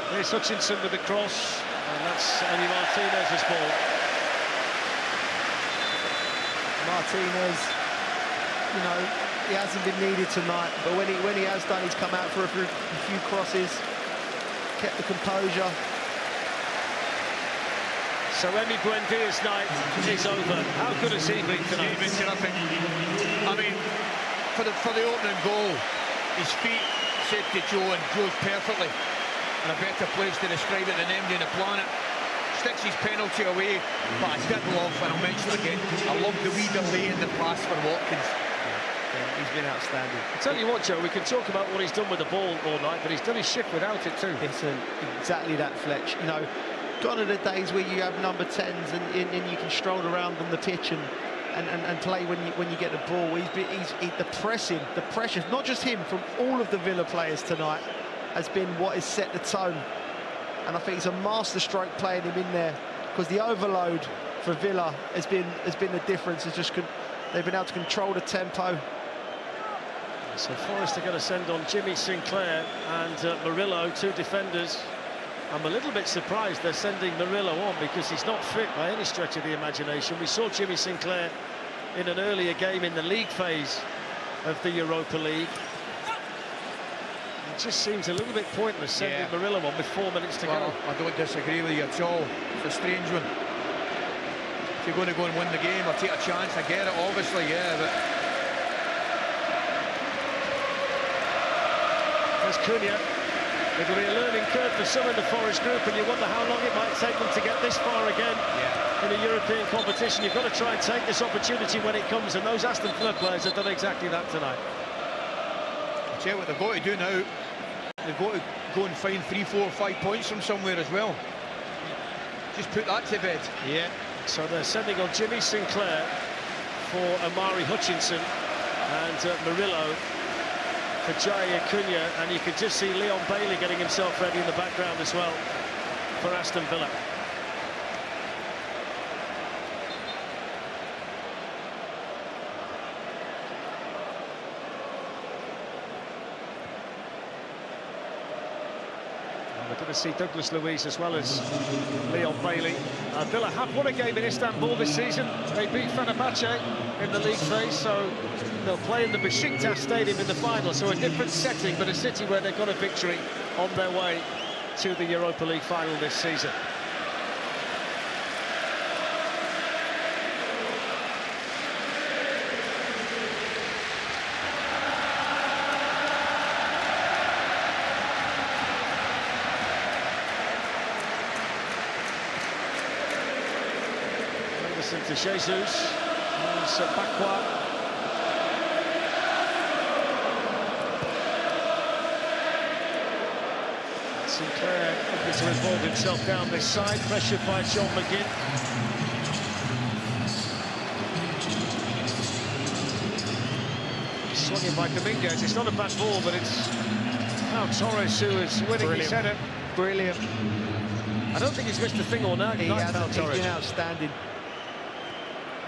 Speaker 1: Here's Hutchinson with the cross, and that's Emi Martinez's ball.
Speaker 3: Martinez, you know, he hasn't been needed tonight, but when he has done, he's come out for a few crosses, kept the composure.
Speaker 1: So Emi Buendia's night is over. How good has he been tonight?
Speaker 2: He's been terrific. I mean, for the opening goal, his feet said to Joe, and Joe's perfectly in a better place to describe it than anybody on the planet. Sticks his penalty away, but I did love, and I'll mention it again, I love the wee delay in the pass for Watkins.
Speaker 3: Yeah, he's been outstanding.
Speaker 1: I tell you what, Joe, we can talk about what he's done with the ball all night, but he's done his shift without it too.
Speaker 3: Listen, exactly that, Fletch. You know, gone are the days where you have number 10s and you can stroll around on the pitch and play when you get the ball. The pressure, not just him, from all of the Villa players tonight, has been what has set the tone. And I think it's a masterstroke playing him in there, because the overload for Villa has been the difference. It's just they've been able to control the tempo.
Speaker 1: So Forest are going to send on Jimmy Sinclair and Murillo, two defenders. I'm a little bit surprised they're sending Murillo on, because he's not fit by any stretch of the imagination. We saw Jimmy Sinclair in an earlier game in the league phase of the Europa League. It just seems a little bit pointless sending Murillo on with 4 minutes to go.
Speaker 2: I don't disagree with you at all. It's a strange one. If you're going to go and win the game or take a chance, I get it, obviously, yeah, but...
Speaker 1: There's Cunha. It'll be a learning curve for some in the Forest group, and you wonder how long it might take them to get this far again in a European competition. You've got to try and take this opportunity when it comes, and those Aston Villa players have done exactly that tonight.
Speaker 2: I'll tell you what they've got to do now. They've got to go and find 3, 4, 5 points from somewhere as well. Just put that to bed.
Speaker 1: Yeah. So they're sending on Jimmy Sinclair for Amari Hutchinson and Murillo for Jaya Cunha, and you can just see Leon Bailey getting himself ready in the background as well for Aston Villa. We're going to see Douglas Luiz as well as Leon Bailey. Villa have won a game in Istanbul this season. They beat Fenerbahce in the league phase, so they'll play in the Besiktas Stadium in the final. So a different setting, but a city where they've got a victory on their way to the Europa League final this season. To Jesus, there's Bakwa. Sinclair looking to involve himself down this side, pressured by John McGinn. Swung in by Dominguez. It's not a bad ball, but it's now Torres who is winning his header.
Speaker 3: Brilliant.
Speaker 1: I don't think he's missed a thing all night.
Speaker 3: He's been outstanding.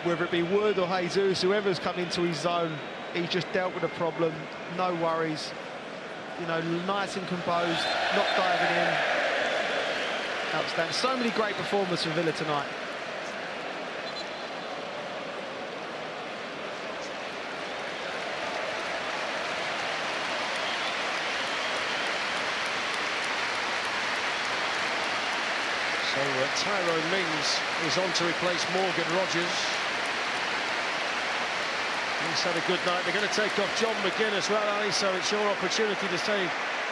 Speaker 3: Whether it be Wood or Jesus, whoever's come into his zone, he's just dealt with a problem, no worries. You know, nice and composed, not diving in. Outstanding. So many great performances from Villa tonight.
Speaker 1: So Tyrone Mings is on to replace Morgan Rogers. He's had a good night. They're going to take off John McGinn as well, Ali, so it's your opportunity to say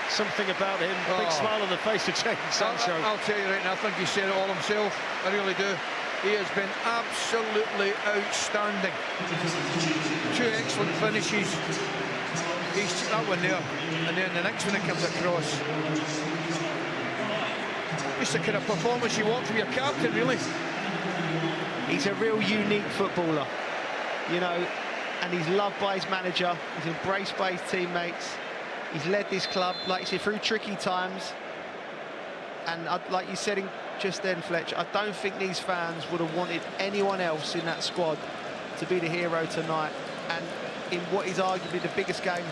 Speaker 1: something about him. Big smile on the face of Jadon Sancho.
Speaker 2: I'll tell you right now, I think he said it all himself. I really do. He has been absolutely outstanding. 2 excellent finishes. He's that one there, and then the next one that comes across. Just the kind of performance you want from your captain, really.
Speaker 3: He's a real unique footballer, you know, and he's loved by his manager. He's embraced by his teammates. He's led this club, like you said, through tricky times. And like you said just then, Fletch, I don't think these fans would have wanted anyone else in that squad to be the hero tonight. And in what is arguably the biggest game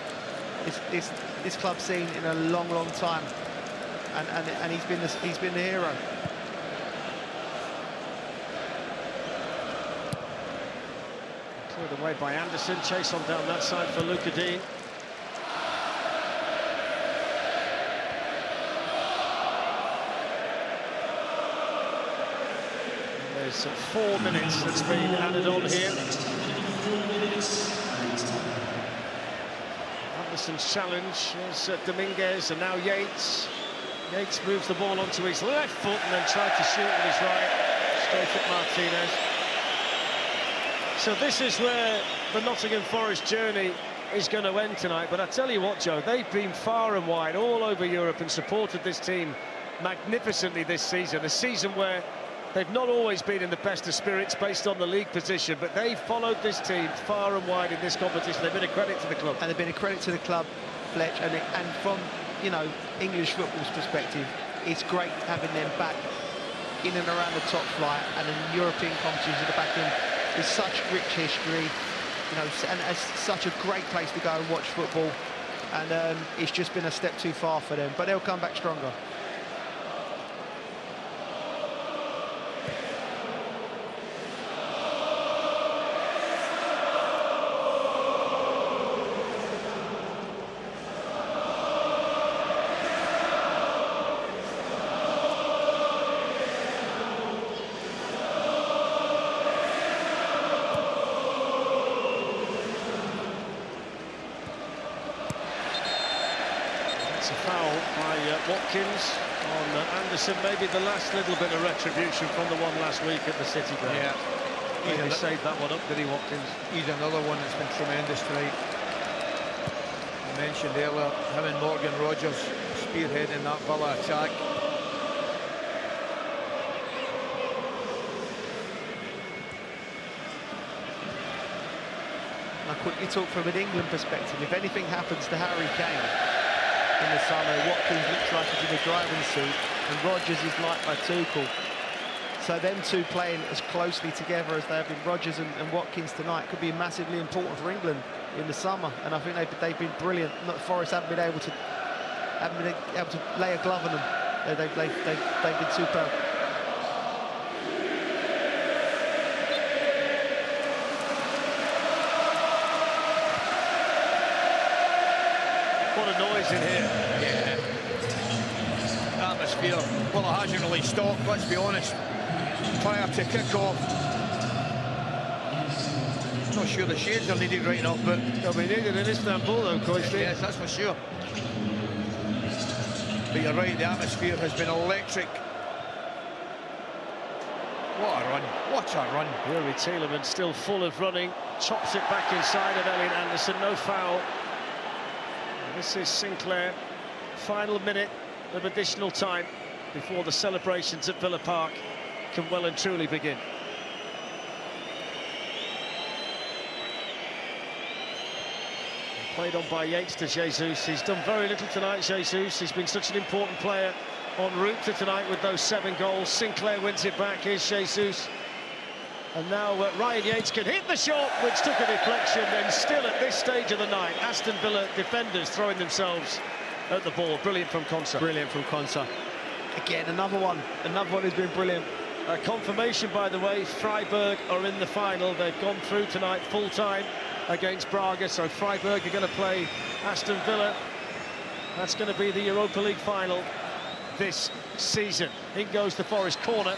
Speaker 3: this club's seen in a long, long time. And he's been the hero.
Speaker 1: Cleared away by Anderson, chase on down that side for Luca Dean. There's 4 minutes that's been added on here. Anderson's challenge is Dominguez, and now Yates. Yates moves the ball onto his left foot and then tried to shoot with his right, straight at Martinez. So this is where the Nottingham Forest journey is going to end tonight. But I tell you what, Joe, they've been far and wide all over Europe and supported this team magnificently this season. A season where they've not always been in the best of spirits based on the league position, but they've followed this team far and wide in this competition. They've been a credit to the club.
Speaker 3: And they've been a credit to the club, Fletch, and from, you know, English football's perspective, it's great having them back in and around the top flight and in European competitions at the back end. There's such rich history, you know, and it's such a great place to go and watch football. And it's just been a step too far for them, but they'll come back stronger.
Speaker 1: It's a foul by Watkins on Anderson. Maybe the last little bit of retribution from the one last week at the City ground.
Speaker 2: Yeah.
Speaker 1: He saved that one up, did he, Watkins?
Speaker 2: He's another one that's been tremendous tonight. I mentioned earlier, him and Morgan Rogers spearheading that Villa attack.
Speaker 3: I'll quickly talk from an England perspective. If anything happens to Harry Kane in the summer, Watkins looks like he's in the driving seat, and Rodgers is liked by Tuchel. So them two playing as closely together as they have been, Rodgers and Watkins tonight, could be massively important for England in the summer. And I think they've been brilliant. Forest haven't been able to lay a glove on them. They've been superb.
Speaker 1: What a noise in here.
Speaker 2: Yeah. Atmosphere, well, it hasn't really stopped, let's be honest. Prior to kick-off. Not sure the shades are needed right now, but
Speaker 1: They'll be needed in Istanbul, though, Coisty.
Speaker 2: yes, that's for sure. But you're right, the atmosphere has been electric. What a run, what a run.
Speaker 1: Yuri Tielemans still full of running, chops it back inside of Elliot Anderson, no foul. This is Sinclair, final minute of additional time before the celebrations at Villa Park can well and truly begin. Played on by Yates to Jesus. He's done very little tonight, Jesus. He's been such an important player en route to tonight with those 7 goals. Sinclair wins it back. Here's Jesus. And now Ryan Yates can hit the shot, which took a deflection, and still at this stage of the night, Aston Villa defenders throwing themselves at the ball. Brilliant from Konsa.
Speaker 3: Brilliant from Konsa. Again, another one who's been brilliant.
Speaker 1: Confirmation, by the way, Freiburg are in the final. They've gone through tonight full-time against Braga, so Freiburg are going to play Aston Villa. That's going to be the Europa League final this season. In goes the Forest corner.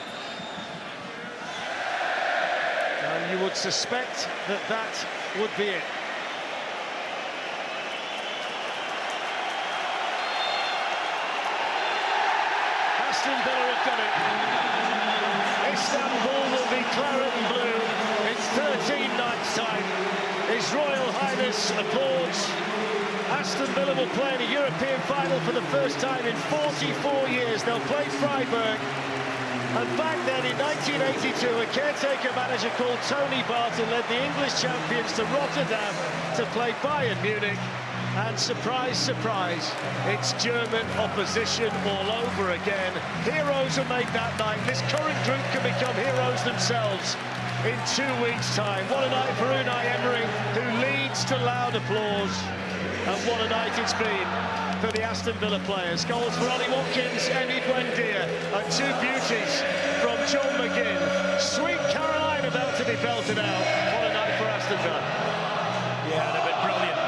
Speaker 1: And you would suspect that that would be it. Aston Villa have done it. Istanbul will be claret and blue in 13 nights' time. His Royal Highness applauds. Aston Villa will play in a European final for the first time in 44 years. They'll play Freiburg. And back then in 1982, a caretaker manager called Tony Barton led the English champions to Rotterdam to play Bayern Munich. And surprise, surprise, it's German opposition all over again. Heroes are made that night. This current group can become heroes themselves in 2 weeks' time. What a night for Unai Emery, who leads to loud applause. And what a night it's been for the Aston Villa players. Goals for Ollie Watkins, Emi Buendia, and two beauties from John McGinn. Sweet Caroline about to be belted out. What a night for Aston Villa.
Speaker 2: Yeah, they've been brilliant.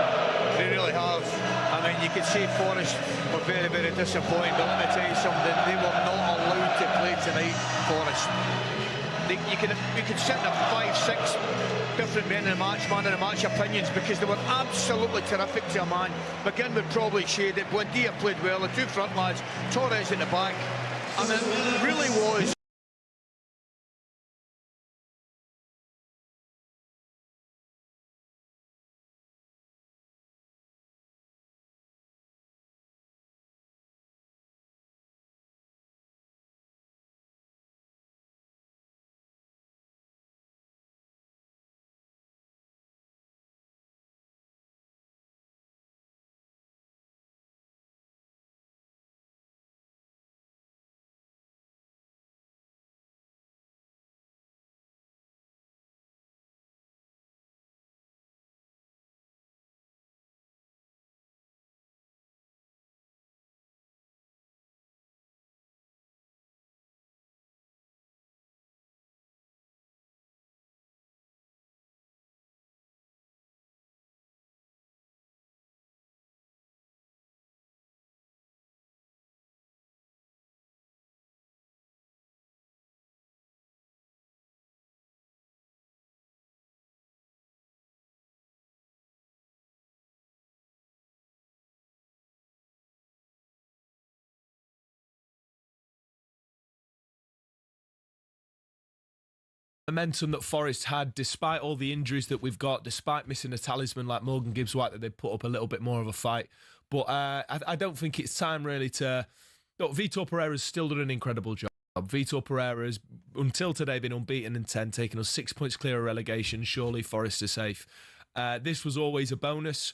Speaker 2: They really have. I mean, you could see Forest were very, very disappointed. But let me tell you something, they were not allowed to play tonight, Forest. You could sit in 5, 6 different men in the match, man of the match opinions, because they were absolutely terrific to a man. McGinn would probably shade it. Buendia played well. The two front lads, Torres at the back. And it really was.
Speaker 8: Momentum that Forest had, despite all the injuries that we've got, despite missing a talisman like Morgan Gibbs-White, that they put up a little bit more of a fight. But I don't think it's time really to... Look, Vitor Pereira's still done an incredible job. Vitor Pereira's, until today, been unbeaten in 10, taking us 6 points clear of relegation. Surely Forest are safe. This was always a bonus.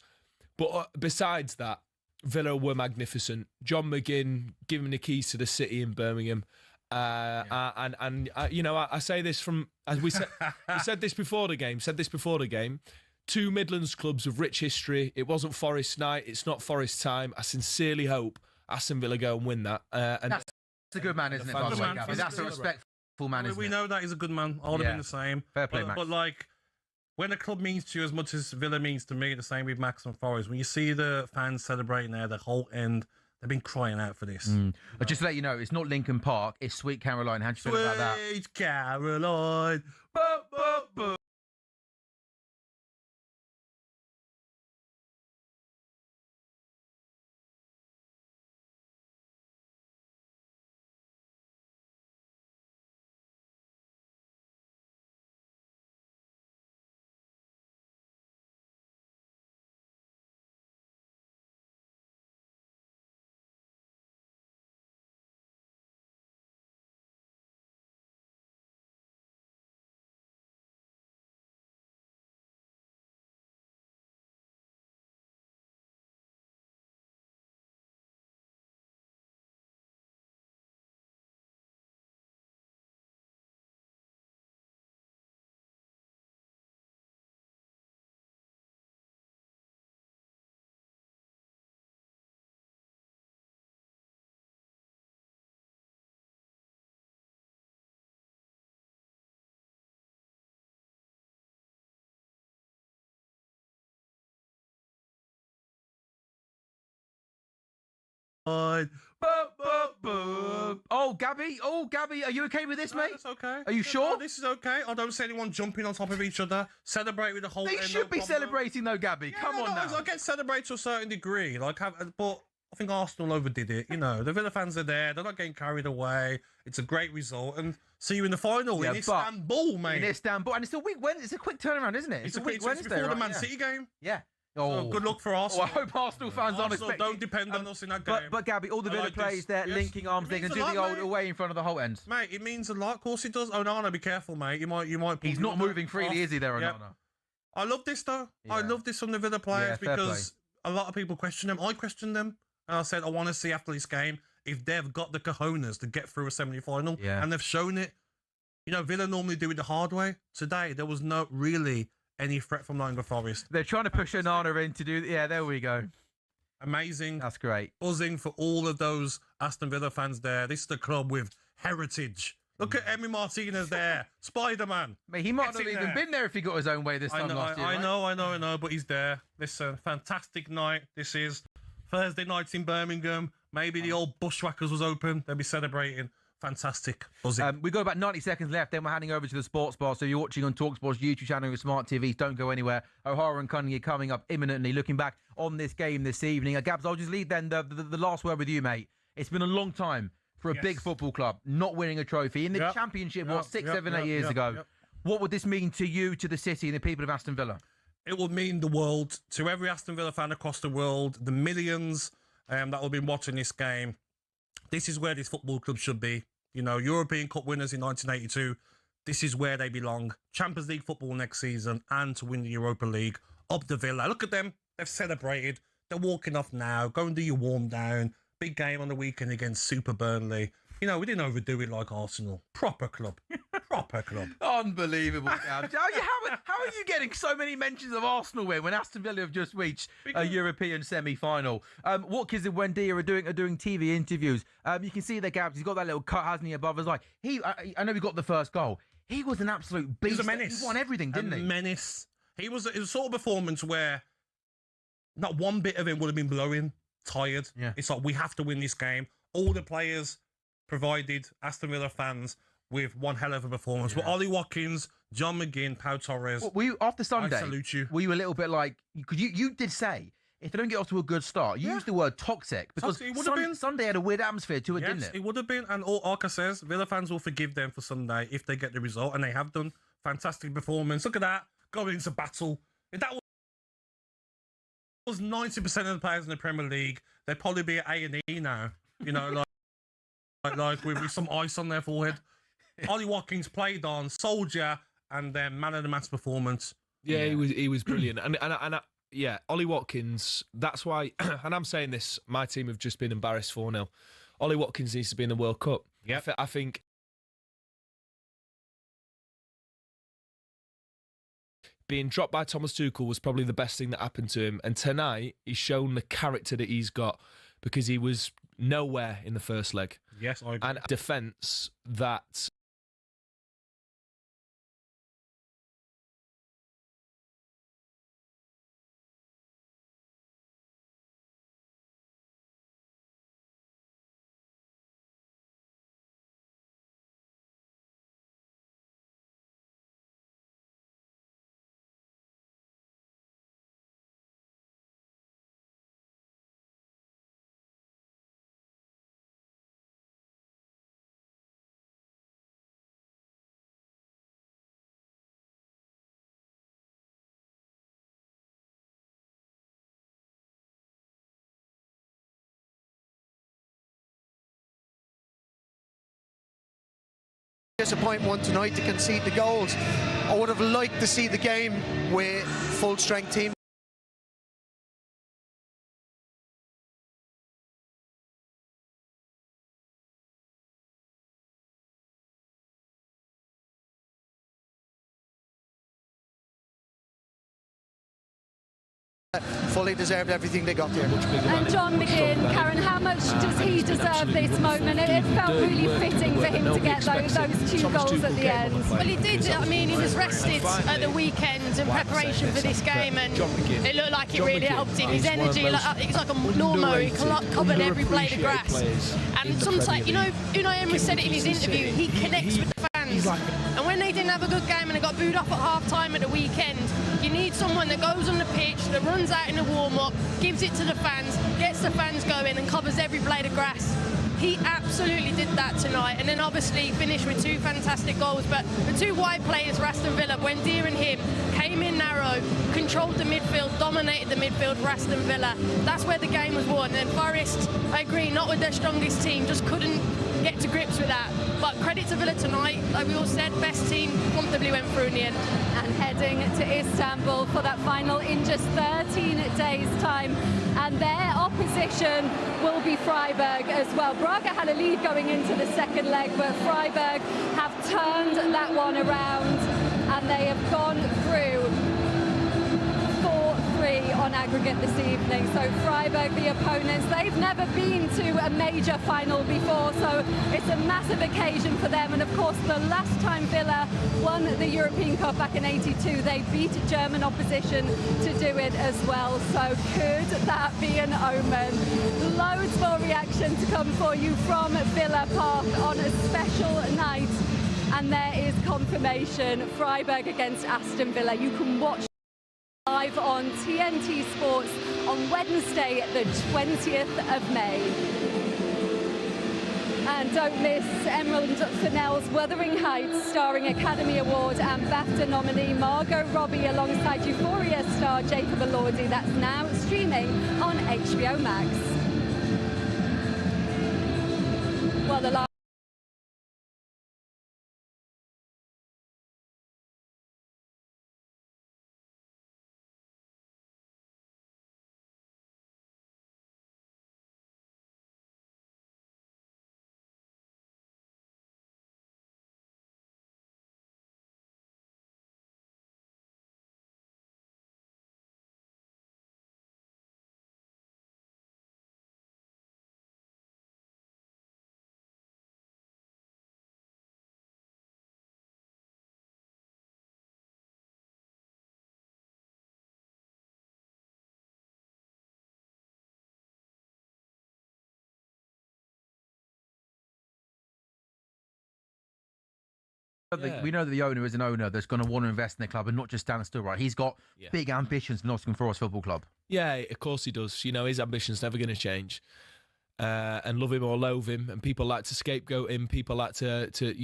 Speaker 8: But besides that, Villa were magnificent. John McGinn giving the keys to the city in Birmingham. You know, I say this from, as we said this before the game, two Midlands clubs of rich history. It wasn't Forest night, it's not Forest time. I sincerely hope Aston Villa go and win that. And that's
Speaker 9: a good man, isn't it, by the way, Gabby? That's a respectful man, isn't it?
Speaker 10: We know that he's a good man. I would have been the same.
Speaker 9: Fair play, Max.
Speaker 10: But like, when a club means to you as much as Villa means to me, the same with Max and Forest. When you see the fans celebrating there, the whole end, they've been crying out for this.
Speaker 9: But just to let you know, it's not Lincoln Park, it's Sweet Caroline. How do you feel about that?
Speaker 10: Sweet Caroline.
Speaker 9: Oh, Gabby, are you okay with this, mate?
Speaker 10: That's okay.
Speaker 9: Are you sure?
Speaker 10: This is okay. I don't see anyone jumping on top of each other. Celebrate with the whole.
Speaker 9: They should be celebrating though, Gabby.
Speaker 10: Yeah,
Speaker 9: Come on now.
Speaker 10: I get celebrate to a certain degree. But I think Arsenal overdid it. You know, the Villa fans are there. They're not getting carried away. It's a great result, and see you in the final in Istanbul, mate.
Speaker 9: In Istanbul, and it's a week Wednesday. It's a quick turnaround, isn't it?
Speaker 10: It's a quick Wednesday before the Man City game.
Speaker 9: Yeah.
Speaker 10: Oh, good luck for Arsenal.
Speaker 9: I hope Arsenal fans aren't expecting.
Speaker 10: Don't depend on us in that game.
Speaker 9: But Gabby, all the Villa players there, linking arms, they can do the old away in front of the whole end.
Speaker 10: Mate, it means a lot. Of course it does. Oh, no, be careful, mate. You might.
Speaker 9: He's not moving freely, is he, there, Onana?
Speaker 10: I love this, though. I love this from the Villa players because a lot of people question them. I questioned them. And I said, I want to see after this game if they've got the cojones to get through a semi-final.
Speaker 9: Yeah.
Speaker 10: And they've shown it. You know, Villa normally do it the hard way. Today, there was no really any threat from Nottingham Forest.
Speaker 9: They're trying to push Onana in to do... Yeah, there we go.
Speaker 10: Amazing.
Speaker 9: That's great.
Speaker 10: Buzzing for all of those Aston Villa fans there. This is the club with heritage. Look at Emi Martinez there. Spider-Man.
Speaker 9: Mate, he might not have even been there if he got his own way this time last year.
Speaker 10: I know, but he's there. Listen, fantastic night. This is Thursday nights in Birmingham. Maybe the old Bushwhackers was open. They'll be celebrating. Fantastic. Buzzing.
Speaker 9: We've got about 90 seconds left, then we're handing over to the Sports Bar. So you're watching on TalkSport's YouTube channel with Smart TVs. Don't go anywhere. O'Hara and Cunningham coming up imminently. Looking back on this game this evening. Gabs, I'll just leave then the last word with you, mate. It's been a long time for a big football club not winning a trophy. In the Championship, 8 years ago. What would this mean to you, to the city and the people of Aston Villa?
Speaker 10: It would mean the world to every Aston Villa fan across the world, the millions that will be watching this game. This is where this football club should be. You know, European Cup winners in 1982. This is where they belong. Champions League football next season and to win the Europa League. Up the Villa. Look at them. They've celebrated. They're walking off now. Go and do your warm down. Big game on the weekend against Super Burnley. You know, we didn't overdo it like Arsenal. Proper club. Proper club.
Speaker 9: Unbelievable, Gabs. How are you getting so many mentions of Arsenal win when Aston Villa have just reached a European semi-final? Watkins and Wendy are doing TV interviews. You can see that Gabs, he's got that little cut, hasn't he, above his eye. I know he got the first goal. He was an absolute beast.
Speaker 10: He was a menace.
Speaker 9: He won everything, didn't he?
Speaker 10: A menace. It was a sort of performance where not one bit of him would have been blowing, tired.
Speaker 9: Yeah.
Speaker 10: It's like, we have to win this game. All the players provided Aston Villa fans with one hell of a performance. But Ollie Watkins, John McGinn, Pau Torres.
Speaker 9: Well, after Sunday,
Speaker 10: I salute you.
Speaker 9: Were you a little bit like, because you did say, if they don't get off to a good start, you used the word toxic, because
Speaker 10: It would have been.
Speaker 9: Sunday had a weird atmosphere to it,
Speaker 10: Yes,
Speaker 9: didn't it?
Speaker 10: it would have been. And all Arca says, Villa fans will forgive them for Sunday if they get the result, and they have done. Fantastic performance. Look at that. Going into battle. If that was 90% of the players in the Premier League, they'd probably be at A&E now. You know, like with some ice on their forehead. Ollie Watkins played on Soldier and then man of the match performance.
Speaker 8: Yeah, he was brilliant. And Ollie Watkins, that's why, and I'm saying this, my team have just been embarrassed 4-0. Ollie Watkins needs to be in the World Cup.
Speaker 10: Yeah,
Speaker 8: I think being dropped by Thomas Tuchel was probably the best thing that happened to him. And tonight, he's shown the character that he's got, because he was nowhere in the first leg.
Speaker 10: Yes, I agree.
Speaker 8: And defence that...
Speaker 3: Disappointing one tonight to concede the goals. I would have liked to see the game with full strength team. Fully deserved everything they got there.
Speaker 5: And John McGinn, Karen, how much does he deserve this moment? It felt really fitting for him to get those two goals at the end.
Speaker 6: Well, he did. I mean, he was rested at the weekend in preparation for this game, and it looked like it really helped him. His energy, it's like a lawnmower. He covered every blade of grass. And sometimes, you know, Unai Emery said it in his interview, he connects with the fans. And when they didn't have a good game and they got booed off at half-time at the weekend, you need someone that goes on the pitch, that runs out in the warm-up, gives it to the fans, gets the fans going and covers every blade of grass. He absolutely did that tonight, and then obviously finished with two fantastic goals. But the two wide players for Aston Villa, Buendia and him, came in narrow, controlled the midfield, dominated the midfield for Aston Villa. That's where the game was won. And Forest, I agree, not with their strongest team, just couldn't get to grips with that. But credit to Villa tonight, like we all said, best team comfortably went through in the end.
Speaker 5: And heading to Istanbul for that final in just 13 days' time. And their opposition will be Freiburg as well. Braga had a lead going into the second leg, but Freiburg have turned that one around and they have gone through 4-3 on aggregate this evening. So Freiburg, the opponents, they've never been to a major final before, so it's a massive occasion for them. And of course, the last time Villa won the European Cup back in '82, they beat German opposition to do it as well. So could that be an omen? Loads more reaction to come for you from Villa Park on a special night. And there is confirmation, Freiburg against Aston Villa. You can watch live on TNT Sports on Wednesday, the 20th of May. And don't miss Emerald Fennell's Wuthering Heights, starring Academy Award and BAFTA nominee Margot Robbie alongside Euphoria star Jacob Elordi. That's now streaming on HBO Max. Well, the
Speaker 9: We know that the owner is an owner that's going to want to invest in the club and not just stand still, right? He's got big ambitions for Nottingham Forest Football Club.
Speaker 8: Yeah, of course he does. You know, his ambition's never going to change. And love him or loathe him, and people like to scapegoat him. People like to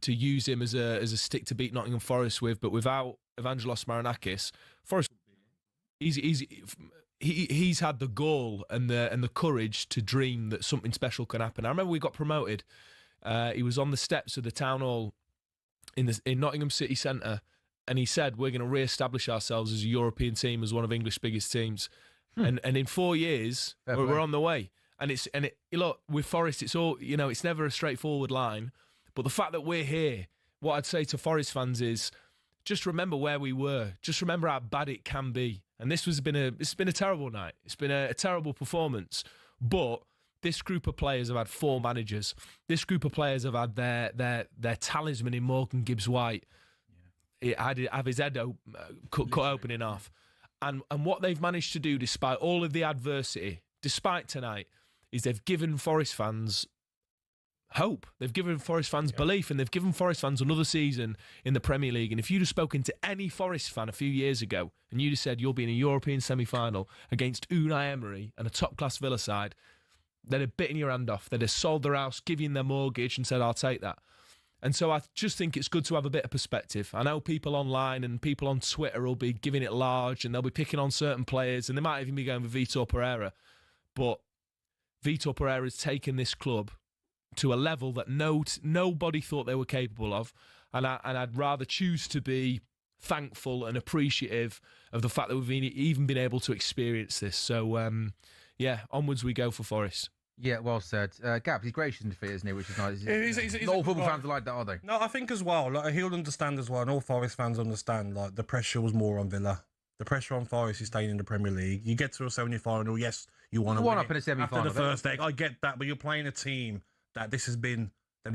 Speaker 8: use him as a stick to beat Nottingham Forest with. But without Evangelos Marinakis, Forest, he's had the gall and the courage to dream that something special can happen. I remember we got promoted. He was on the steps of the town hall in Nottingham City Centre, and he said, "We're going to re-establish ourselves as a European team, as one of English's biggest teams." And in 4 years, we're on the way. And look, with Forest, it's all, you know, it's never a straightforward line. But the fact that we're here, what I'd say to Forest fans is, just remember where we were. Just remember how bad it can be. And it's been a terrible night. It's been a terrible performance, but this group of players have had 4 managers. This group of players have had their talisman in Morgan Gibbs-White. Have his head cut open in half. And what they've managed to do, despite all of the adversity, despite tonight, is they've given Forest fans hope. They've given Forest fans belief, and they've given Forest fans another season in the Premier League. And if you'd have spoken to any Forest fan a few years ago, and you'd have said you'll be in a European semi-final against Unai Emery and a top-class Villa side, they'd have bitten your hand off. They'd have sold their house, given their mortgage, and said, "I'll take that." And so I just think it's good to have a bit of perspective. I know people online and people on Twitter will be giving it large, and they'll be picking on certain players, and they might even be going with Vitor Pereira. But Vitor Pereira's taken this club to a level that nobody thought they were capable of, and I'd rather choose to be thankful and appreciative of the fact that we've even been able to experience this. So, onwards we go for Forest.
Speaker 9: Yeah, well said. Gab, he's gracious in defeat, isn't he? Which is nice.
Speaker 10: He's
Speaker 9: not all football fans are like that, are they?
Speaker 10: No, I think as well, like, he'll understand as well, and all Forest fans understand, like, the pressure was more on Villa. The pressure on Forest is staying in the Premier League. You get to a semi-final, yes, you want to win
Speaker 9: up in a semi-final.
Speaker 10: After the first leg, I get that, but you're playing a team that they've been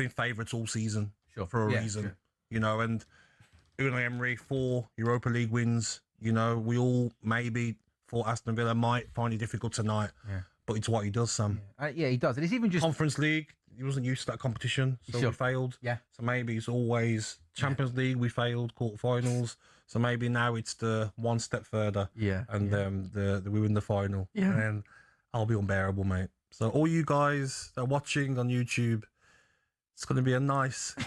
Speaker 10: favourites all season for a reason. Sure. You know, and Unai Emery, 4 Europa League wins. You know, we all maybe thought Aston Villa might find it difficult tonight. Yeah. But it's what he does, Sam.
Speaker 9: Yeah, he does. And it's even just
Speaker 10: Conference League. He wasn't used to that competition, so we failed. Yeah. So maybe it's always Champions League. We failed quarterfinals. So maybe now it's the one step further. Yeah. And we win the final. Yeah. And then I'll be unbearable, mate. So all you guys that are watching on YouTube, it's going to be a nice. It's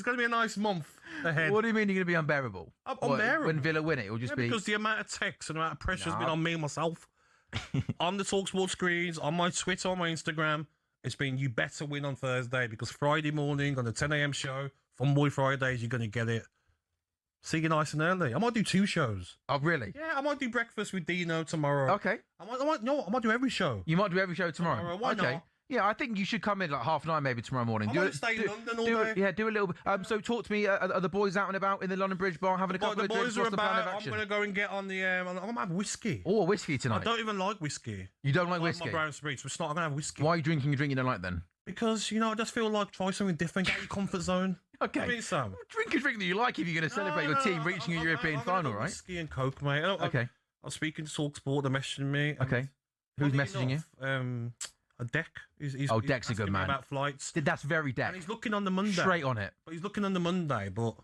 Speaker 10: going to be a nice month ahead.
Speaker 9: What do you mean you're going to be unbearable?
Speaker 10: Unbearable.
Speaker 9: When Villa win it, it'll just be
Speaker 10: because the amount of text and the amount of pressure has been on me and myself. On the TalkSport screens, on my Twitter, on my Instagram, It's been you better win on Thursday because Friday morning on the 10 a.m. show, Fun Boy Fridays, you're going to get it. See you nice and early. I might do 2 shows.
Speaker 9: Oh, really?
Speaker 10: Yeah, I might do breakfast with Dino tomorrow.
Speaker 9: Okay.
Speaker 10: I might do every show.
Speaker 9: You might do every show tomorrow.
Speaker 10: Why not?
Speaker 9: Yeah, I think you should come in like 9:30 maybe tomorrow morning.
Speaker 10: I might stay in London all day.
Speaker 9: Yeah, do a little bit. So talk to me. Are the boys out and about in the London Bridge bar having a couple of drinks? What's the plan of action?
Speaker 10: I'm going to go and get on the... I'm going to have whiskey.
Speaker 9: Oh, whiskey tonight.
Speaker 10: I don't even like whiskey.
Speaker 9: You don't like whiskey?
Speaker 10: My brown spirits. We're not going to have whiskey.
Speaker 9: Why are you drinking a drink you don't like then?
Speaker 10: Because, I just feel like try something different, get out your comfort zone.
Speaker 9: Okay.
Speaker 10: I mean, Sam.
Speaker 9: Drink a drink that you like if you're going to celebrate your team reaching a European final, right?
Speaker 10: Whiskey and Coke, mate. Okay. I'm speaking to TalkSport, they're messaging me.
Speaker 9: Okay. Who's messaging you?
Speaker 10: A Deck. He's
Speaker 9: Deck's a good man.
Speaker 10: About flights.
Speaker 9: That's very Deck.
Speaker 10: And he's looking on the Monday.
Speaker 9: Straight on it.
Speaker 10: But he's looking on the Monday, but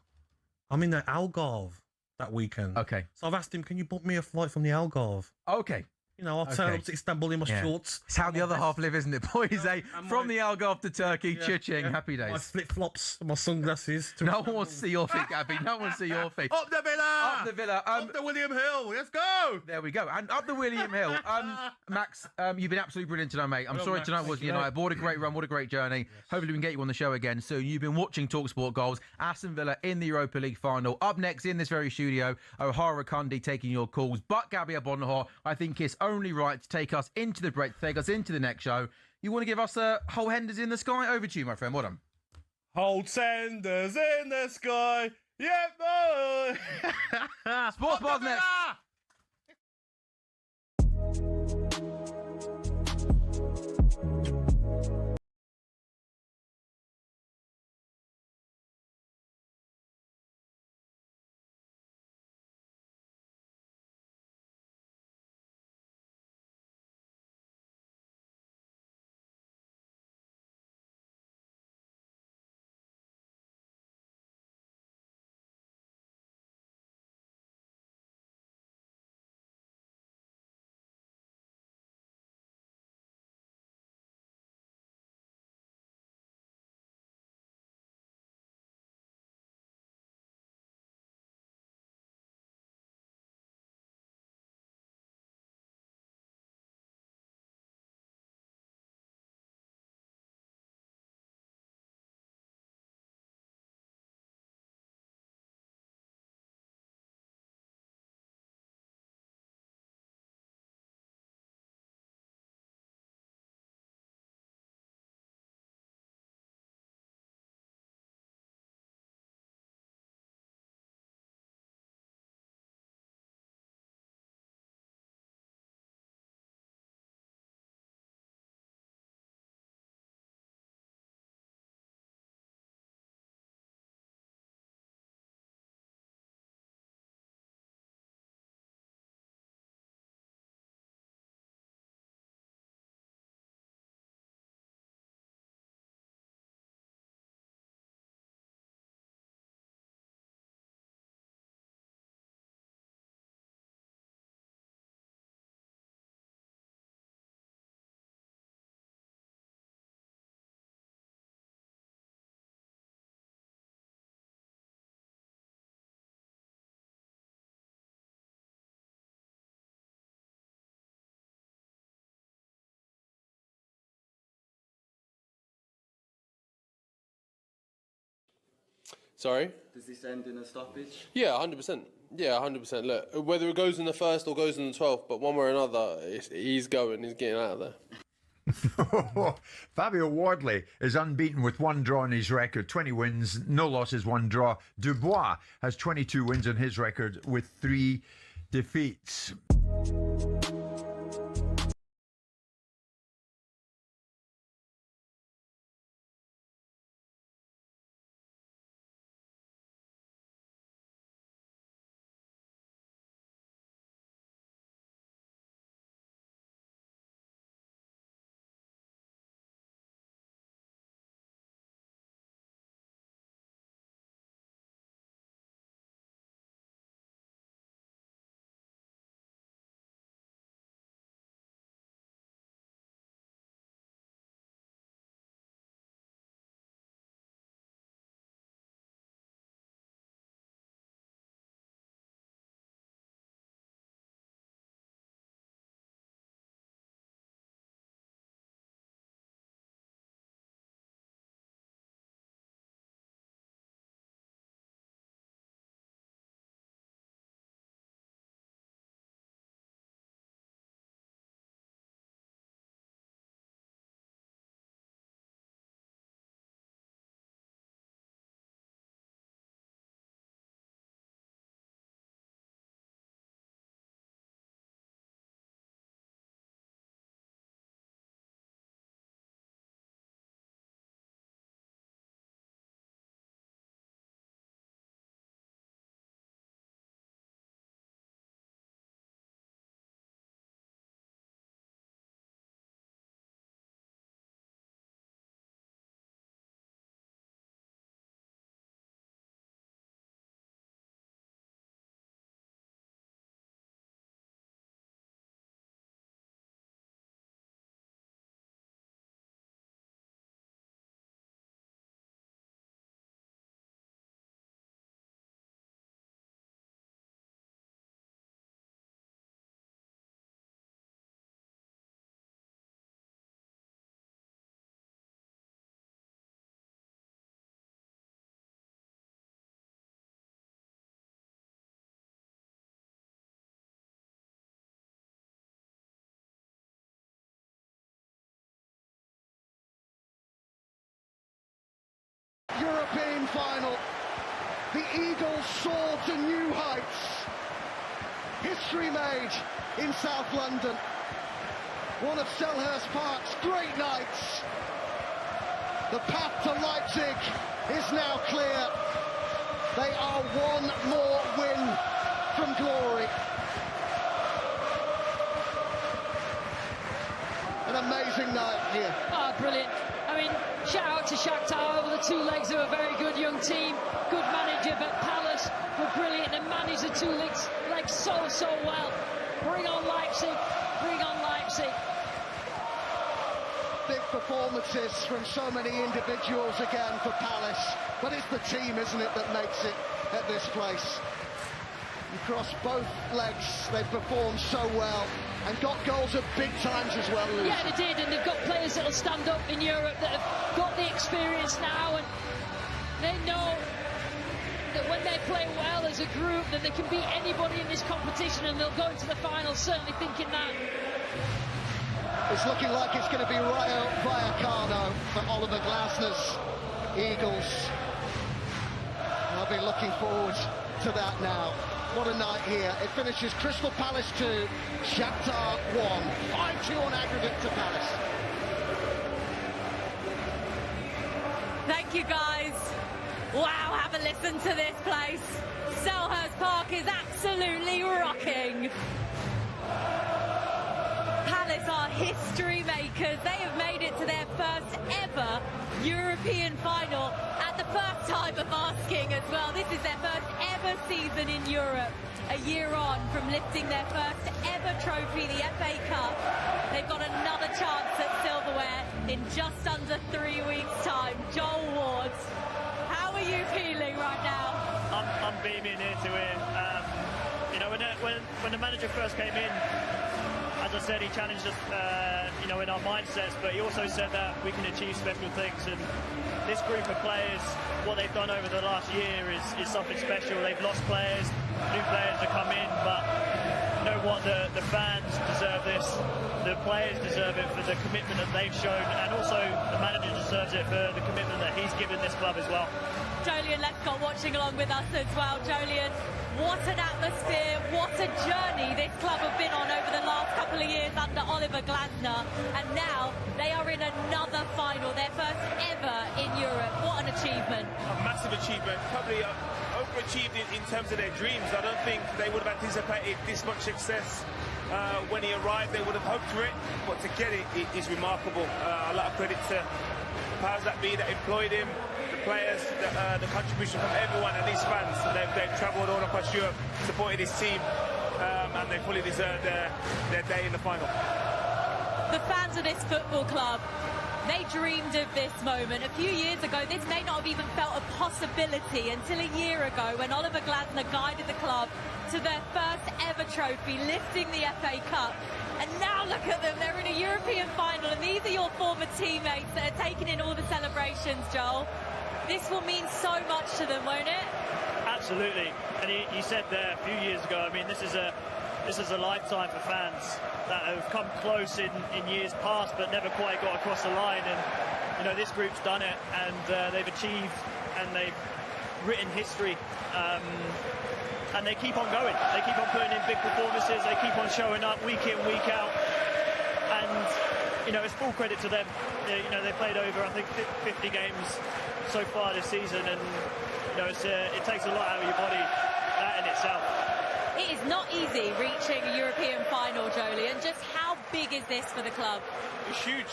Speaker 10: I'm in the Algarve that weekend.
Speaker 9: Okay.
Speaker 10: So I've asked him, can you book me a flight from the Algarve?
Speaker 9: Okay.
Speaker 10: I'll turn up to Istanbul in my shorts.
Speaker 9: It's how the other half live, isn't it, boys? From the Algarve to Turkey, cha-ching, happy days.
Speaker 10: My flip-flops, my sunglasses.
Speaker 9: No one wants to see your feet, Gabby. No one wants to see your feet.
Speaker 10: Up the Villa!
Speaker 9: Up the Villa.
Speaker 10: Up the William Hill. Let's go!
Speaker 9: There we go. And up the William Hill. Max, you've been absolutely brilliant tonight, mate. I'm sorry tonight wasn't your night. What a great run. What a great journey. Yes. Hopefully we can get you on the show again soon. You've been watching TalkSport Goals. Aston Villa in the Europa League final. Up next in this very studio, O'Hara Kundi taking your calls. But Gabby Abonhor, I think it's only right to take us into the break, take us into the next show. You want to give us a whole Henders in the Sky? Over to you, my friend. What on?
Speaker 10: Hold senders in the sky. Yeah, boy.
Speaker 9: Sports Bars next.
Speaker 11: Sorry?
Speaker 12: Does this end in a stoppage?
Speaker 11: Yeah, 100%. Yeah, 100%. Look, whether it goes in the first or goes in the 12th, but one way or another, he's going, he's getting out of there.
Speaker 13: Fabio Wardley is unbeaten with 1 draw in his record, 20 wins, no losses, 1 draw. Dubois has 22 wins in his record with 3 defeats.
Speaker 14: European final. The Eagles soar to new heights. History made in South London. One of Selhurst Park's great nights. The path to Leipzig is now clear. They are one more win from glory. An amazing night here.
Speaker 1: Ah, brilliant. I mean, shout out to Shakhtar over the two legs of a very good young team. Good manager, but Palace were brilliant and managed the two legs so well. Bring on Leipzig, bring on Leipzig.
Speaker 14: Big performances from so many individuals again for Palace, but it's the team, isn't it, that makes it at this place. Across both legs, they performed so well and got goals at big times as well, Lucy.
Speaker 1: Yeah, they did, and they've got players that will stand up in Europe that have got the experience now, and they know that when they play well as a group, that they can beat anybody in this competition, and they'll go into the final certainly thinking that.
Speaker 14: It's looking like it's going to be Rayo Vallecano for Oliver Glasner's Eagles. I'll be looking forward to that now. What a night here. It finishes Crystal Palace 2, Shakhtar 1. 5-2 on aggregate to Palace.
Speaker 5: Thank you, guys. Wow, have a listen to this place. Selhurst Park is absolutely rocking. Palace are history makers. They have made it to their first ever European final at the first time of asking as well. This is their first ever season in Europe, a year on from lifting their first ever trophy, the FA Cup. They've got another chance at silverware in just under 3 weeks' time. Joel Ward, how are you feeling right now?
Speaker 15: I'm beaming here to win. You know, when the manager first came in, as I said, he challenged us, you know, in our mindsets, but he also said that we can achieve special things. And this group of players, what they've done over the last year is something special. They've lost players, new players have come in, but you know what? The fans deserve this. The players deserve it for the commitment that they've shown, and also the manager deserves it for the commitment that he's given this club as well.
Speaker 5: Jolyon Lescott watching along with us as well. Jolyon, what an atmosphere, what a journey this club have been on over the last couple of years under Oliver Glasner, and now they are in another final, their first ever in Europe. What an achievement.
Speaker 16: A massive achievement, probably overachieved in terms of their dreams. I don't think they would have anticipated this much success when he arrived. They would have hoped for it, but to get it is remarkable. A lot of credit to the powers that be that employed him, the players, the contribution from everyone and these fans. They've travelled all across Europe, supported his team, and they fully deserve their day in the final.
Speaker 5: The fans of this football club, they dreamed of this moment. A few years ago, this may not have even felt a possibility until a year ago when Oliver Glasner guided the club to their first ever trophy, lifting the FA Cup. And now look at them, they're in a European final, and these are your former teammates that are taking in all the celebrations, Joel. This will mean so much to them, won't it?
Speaker 15: Absolutely. And he said there a few years ago, I mean, this is a lifetime for fans that have come close in years past but never quite got across the line. And you know, this group's done it, and they've achieved and they've written history, and they keep on going. They keep on putting in big performances. They keep on showing up week in, week out, and you know, it's full credit to them. You know, they played over, I think, 50 games so far this season, and you know, it takes a lot out of your body, that in itself.
Speaker 5: It is not easy reaching a European final, Jolyon. Just how big is this for the club?
Speaker 16: It's huge,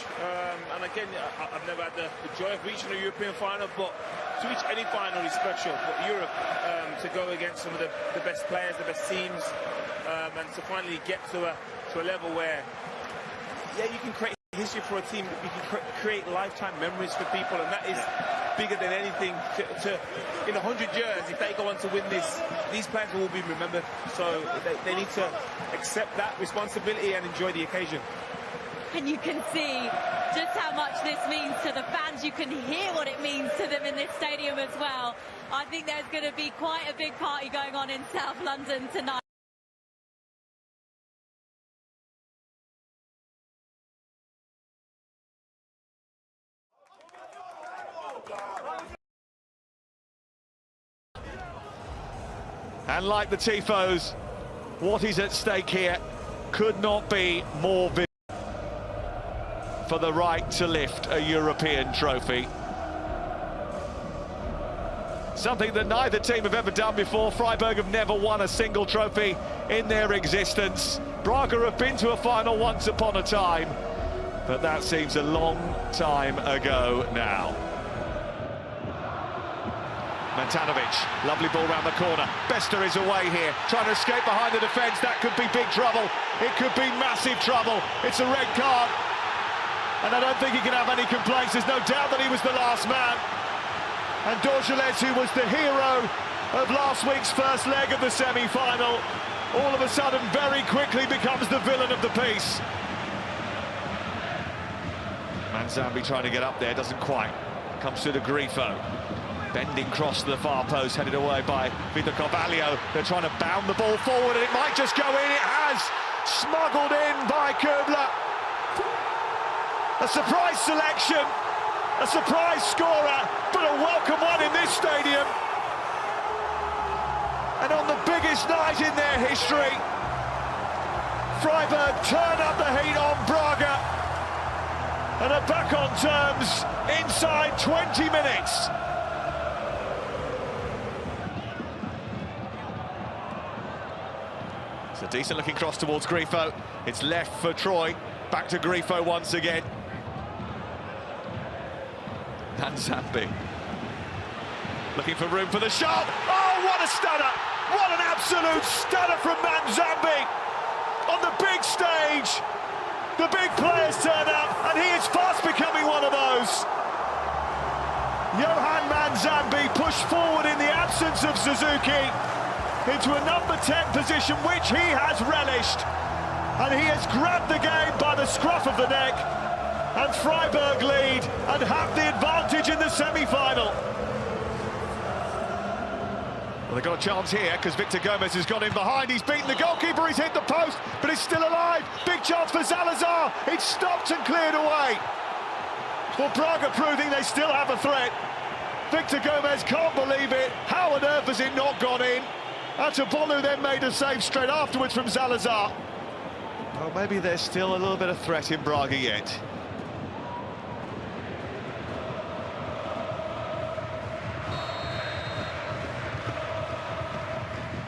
Speaker 16: and again, I've never had the joy of reaching a European final, but to reach any final is special. But Europe, to go against some of the best players, the best teams, and to finally get to a level where, yeah, you can create history for a team, you can create lifetime memories for people, and that is bigger than anything. In 100 years, if they go on to win this, these players will be remembered. So they need to accept that responsibility and enjoy the occasion.
Speaker 5: And you can see just how much this means to the fans. You can hear what it means to them in this stadium as well. I think there's going to be quite a big party going on in South London tonight.
Speaker 17: And like the Tifos, what is at stake here could not be more visible for the right to lift a European trophy. Something that neither team have ever done before. Freiburg have never won a single trophy in their existence. Braga have been to a final once upon a time, but that seems a long time ago now. Mantanovic, lovely ball round the corner. Bester is away here, trying to escape behind the defence. That could be big trouble. It could be massive trouble. It's a red card. And I don't think he can have any complaints. There's no doubt that he was the last man. And Dorgeles, who was the hero of last week's first leg of the semi-final, all of a sudden very quickly becomes the villain of the piece. Manzambi trying to get up there, doesn't quite. Comes through to Grifo. Bending cross to the far post, headed away by Vitor Carvalho. They're trying to bound the ball forward, and it might just go in. It has. Smuggled in by Kubler. A surprise selection, a surprise scorer, but a welcome one in this stadium. And on the biggest night in their history, Freiburg turn up the heat on Braga and are back on terms inside 20 minutes. It's a decent looking cross towards Grifo. It's left for Troy. Back to Grifo once again. Manzambi looking for room for the shot. Oh, what a stunner! What an absolute stunner from Manzambi! On the big stage, the big players turn up, and he is fast becoming one of those. Johan Manzambi pushed forward in the absence of Suzuki into a number 10 position, which he has relished, and he has grabbed the game by the scruff of the neck, and Freiburg lead and have the advantage in the semi-final. Well, they've got a chance here because Victor Gomez has got in behind. He's beaten the goalkeeper, he's hit the post, but he's still alive. Big chance for Salazar. It's stopped and cleared away. Well, Braga proving they still have a threat. Victor Gomez can't believe it. How on earth has it not gone in? Atobolu then made a save straight afterwards from Salazar. Well, maybe there's still a little bit of threat in Braga yet.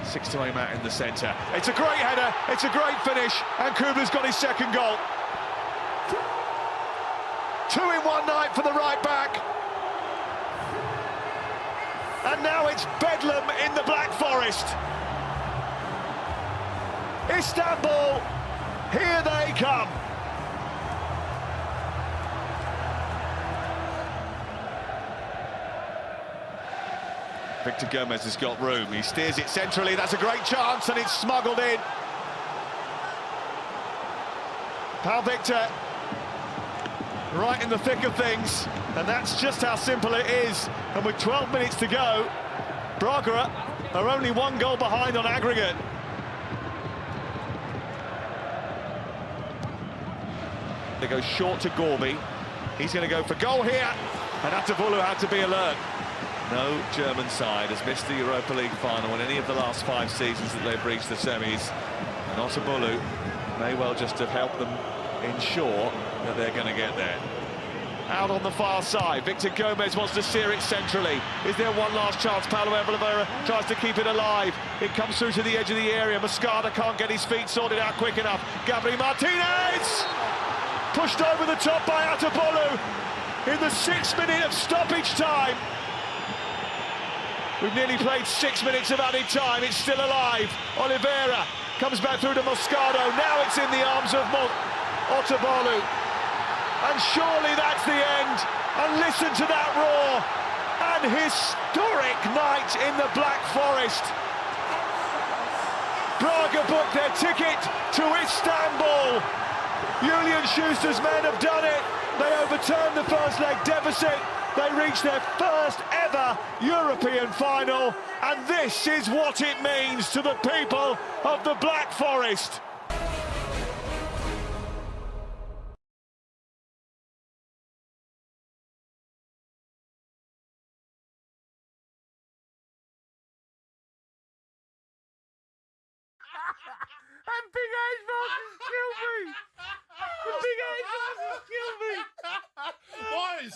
Speaker 17: Six to aim at in the centre. It's a great header, it's a great finish, and Kubler's got his second goal. 2 in one night for the right back. And now it's bedlam in the Black Forest. Istanbul, here they come. Victor Gomez has got room, he steers it centrally, that's a great chance, and it's smuggled in. Pal Victor, right in the thick of things, and that's just how simple it is. And with 12 minutes to go, Braga are only 1 goal behind on aggregate. They go short to Gorby, he's going to go for goal here, and Atobolu had to be alert. No German side has missed the Europa League final in any of the last 5 seasons that they've reached the semis, and Atobolu may well just have helped them ensure that they're going to get there. Out on the far side, Victor Gomez wants to steer it centrally. Is there one last chance? Paulo Oliveira tries to keep it alive. It comes through to the edge of the area. Moscada can't get his feet sorted out quick enough. Gabriel Martinez! Pushed over the top by Atobolu in the 6th minute of stoppage time. We've nearly played 6 minutes of added time. It's still alive. Oliveira comes back through to Moscado. Now it's in the arms of Atobolu. And surely that's the end. And listen to that roar. An historic night in the Black Forest. Braga booked their ticket to Istanbul. Julian Schuster's men have done it. They overturned the first leg deficit. They reached their first ever European final. And this is what it means to the people of the Black Forest.
Speaker 9: That big age Marcus killed me. The big age Marcus killed me.
Speaker 10: Boys.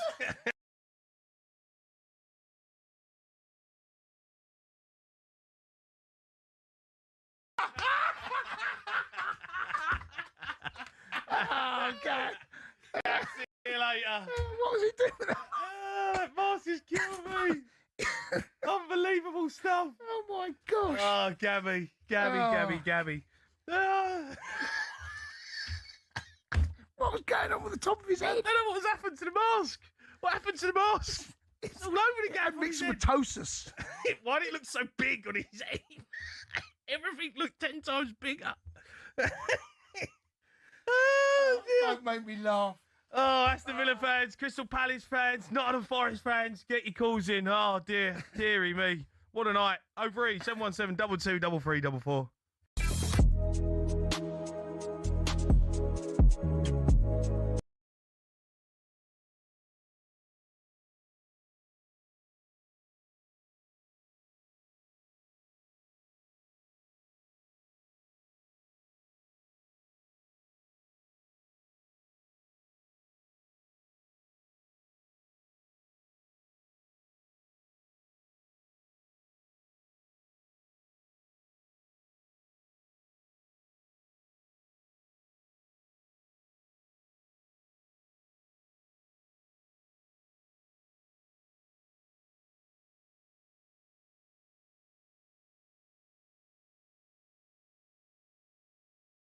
Speaker 9: Oh, God.
Speaker 10: See you later.
Speaker 9: What was he doing? Marcus killed me. Unbelievable stuff.
Speaker 3: Oh, my gosh.
Speaker 9: Oh, Gabby. Gabby.
Speaker 3: What was going on with the top of his
Speaker 9: I
Speaker 3: head?
Speaker 9: don't know what has happened to the mask. What happened to the mask? It's all over the game.
Speaker 3: Myxomatosis.
Speaker 9: Why did it look so big on his head? Everything looked 10 times bigger.
Speaker 3: Don't make me laugh.
Speaker 9: Oh, Aston Villa fans, Crystal Palace fans, Nottingham Forest fans, get your calls in. Oh, dearie me. What a night. 03 717 22 33 44.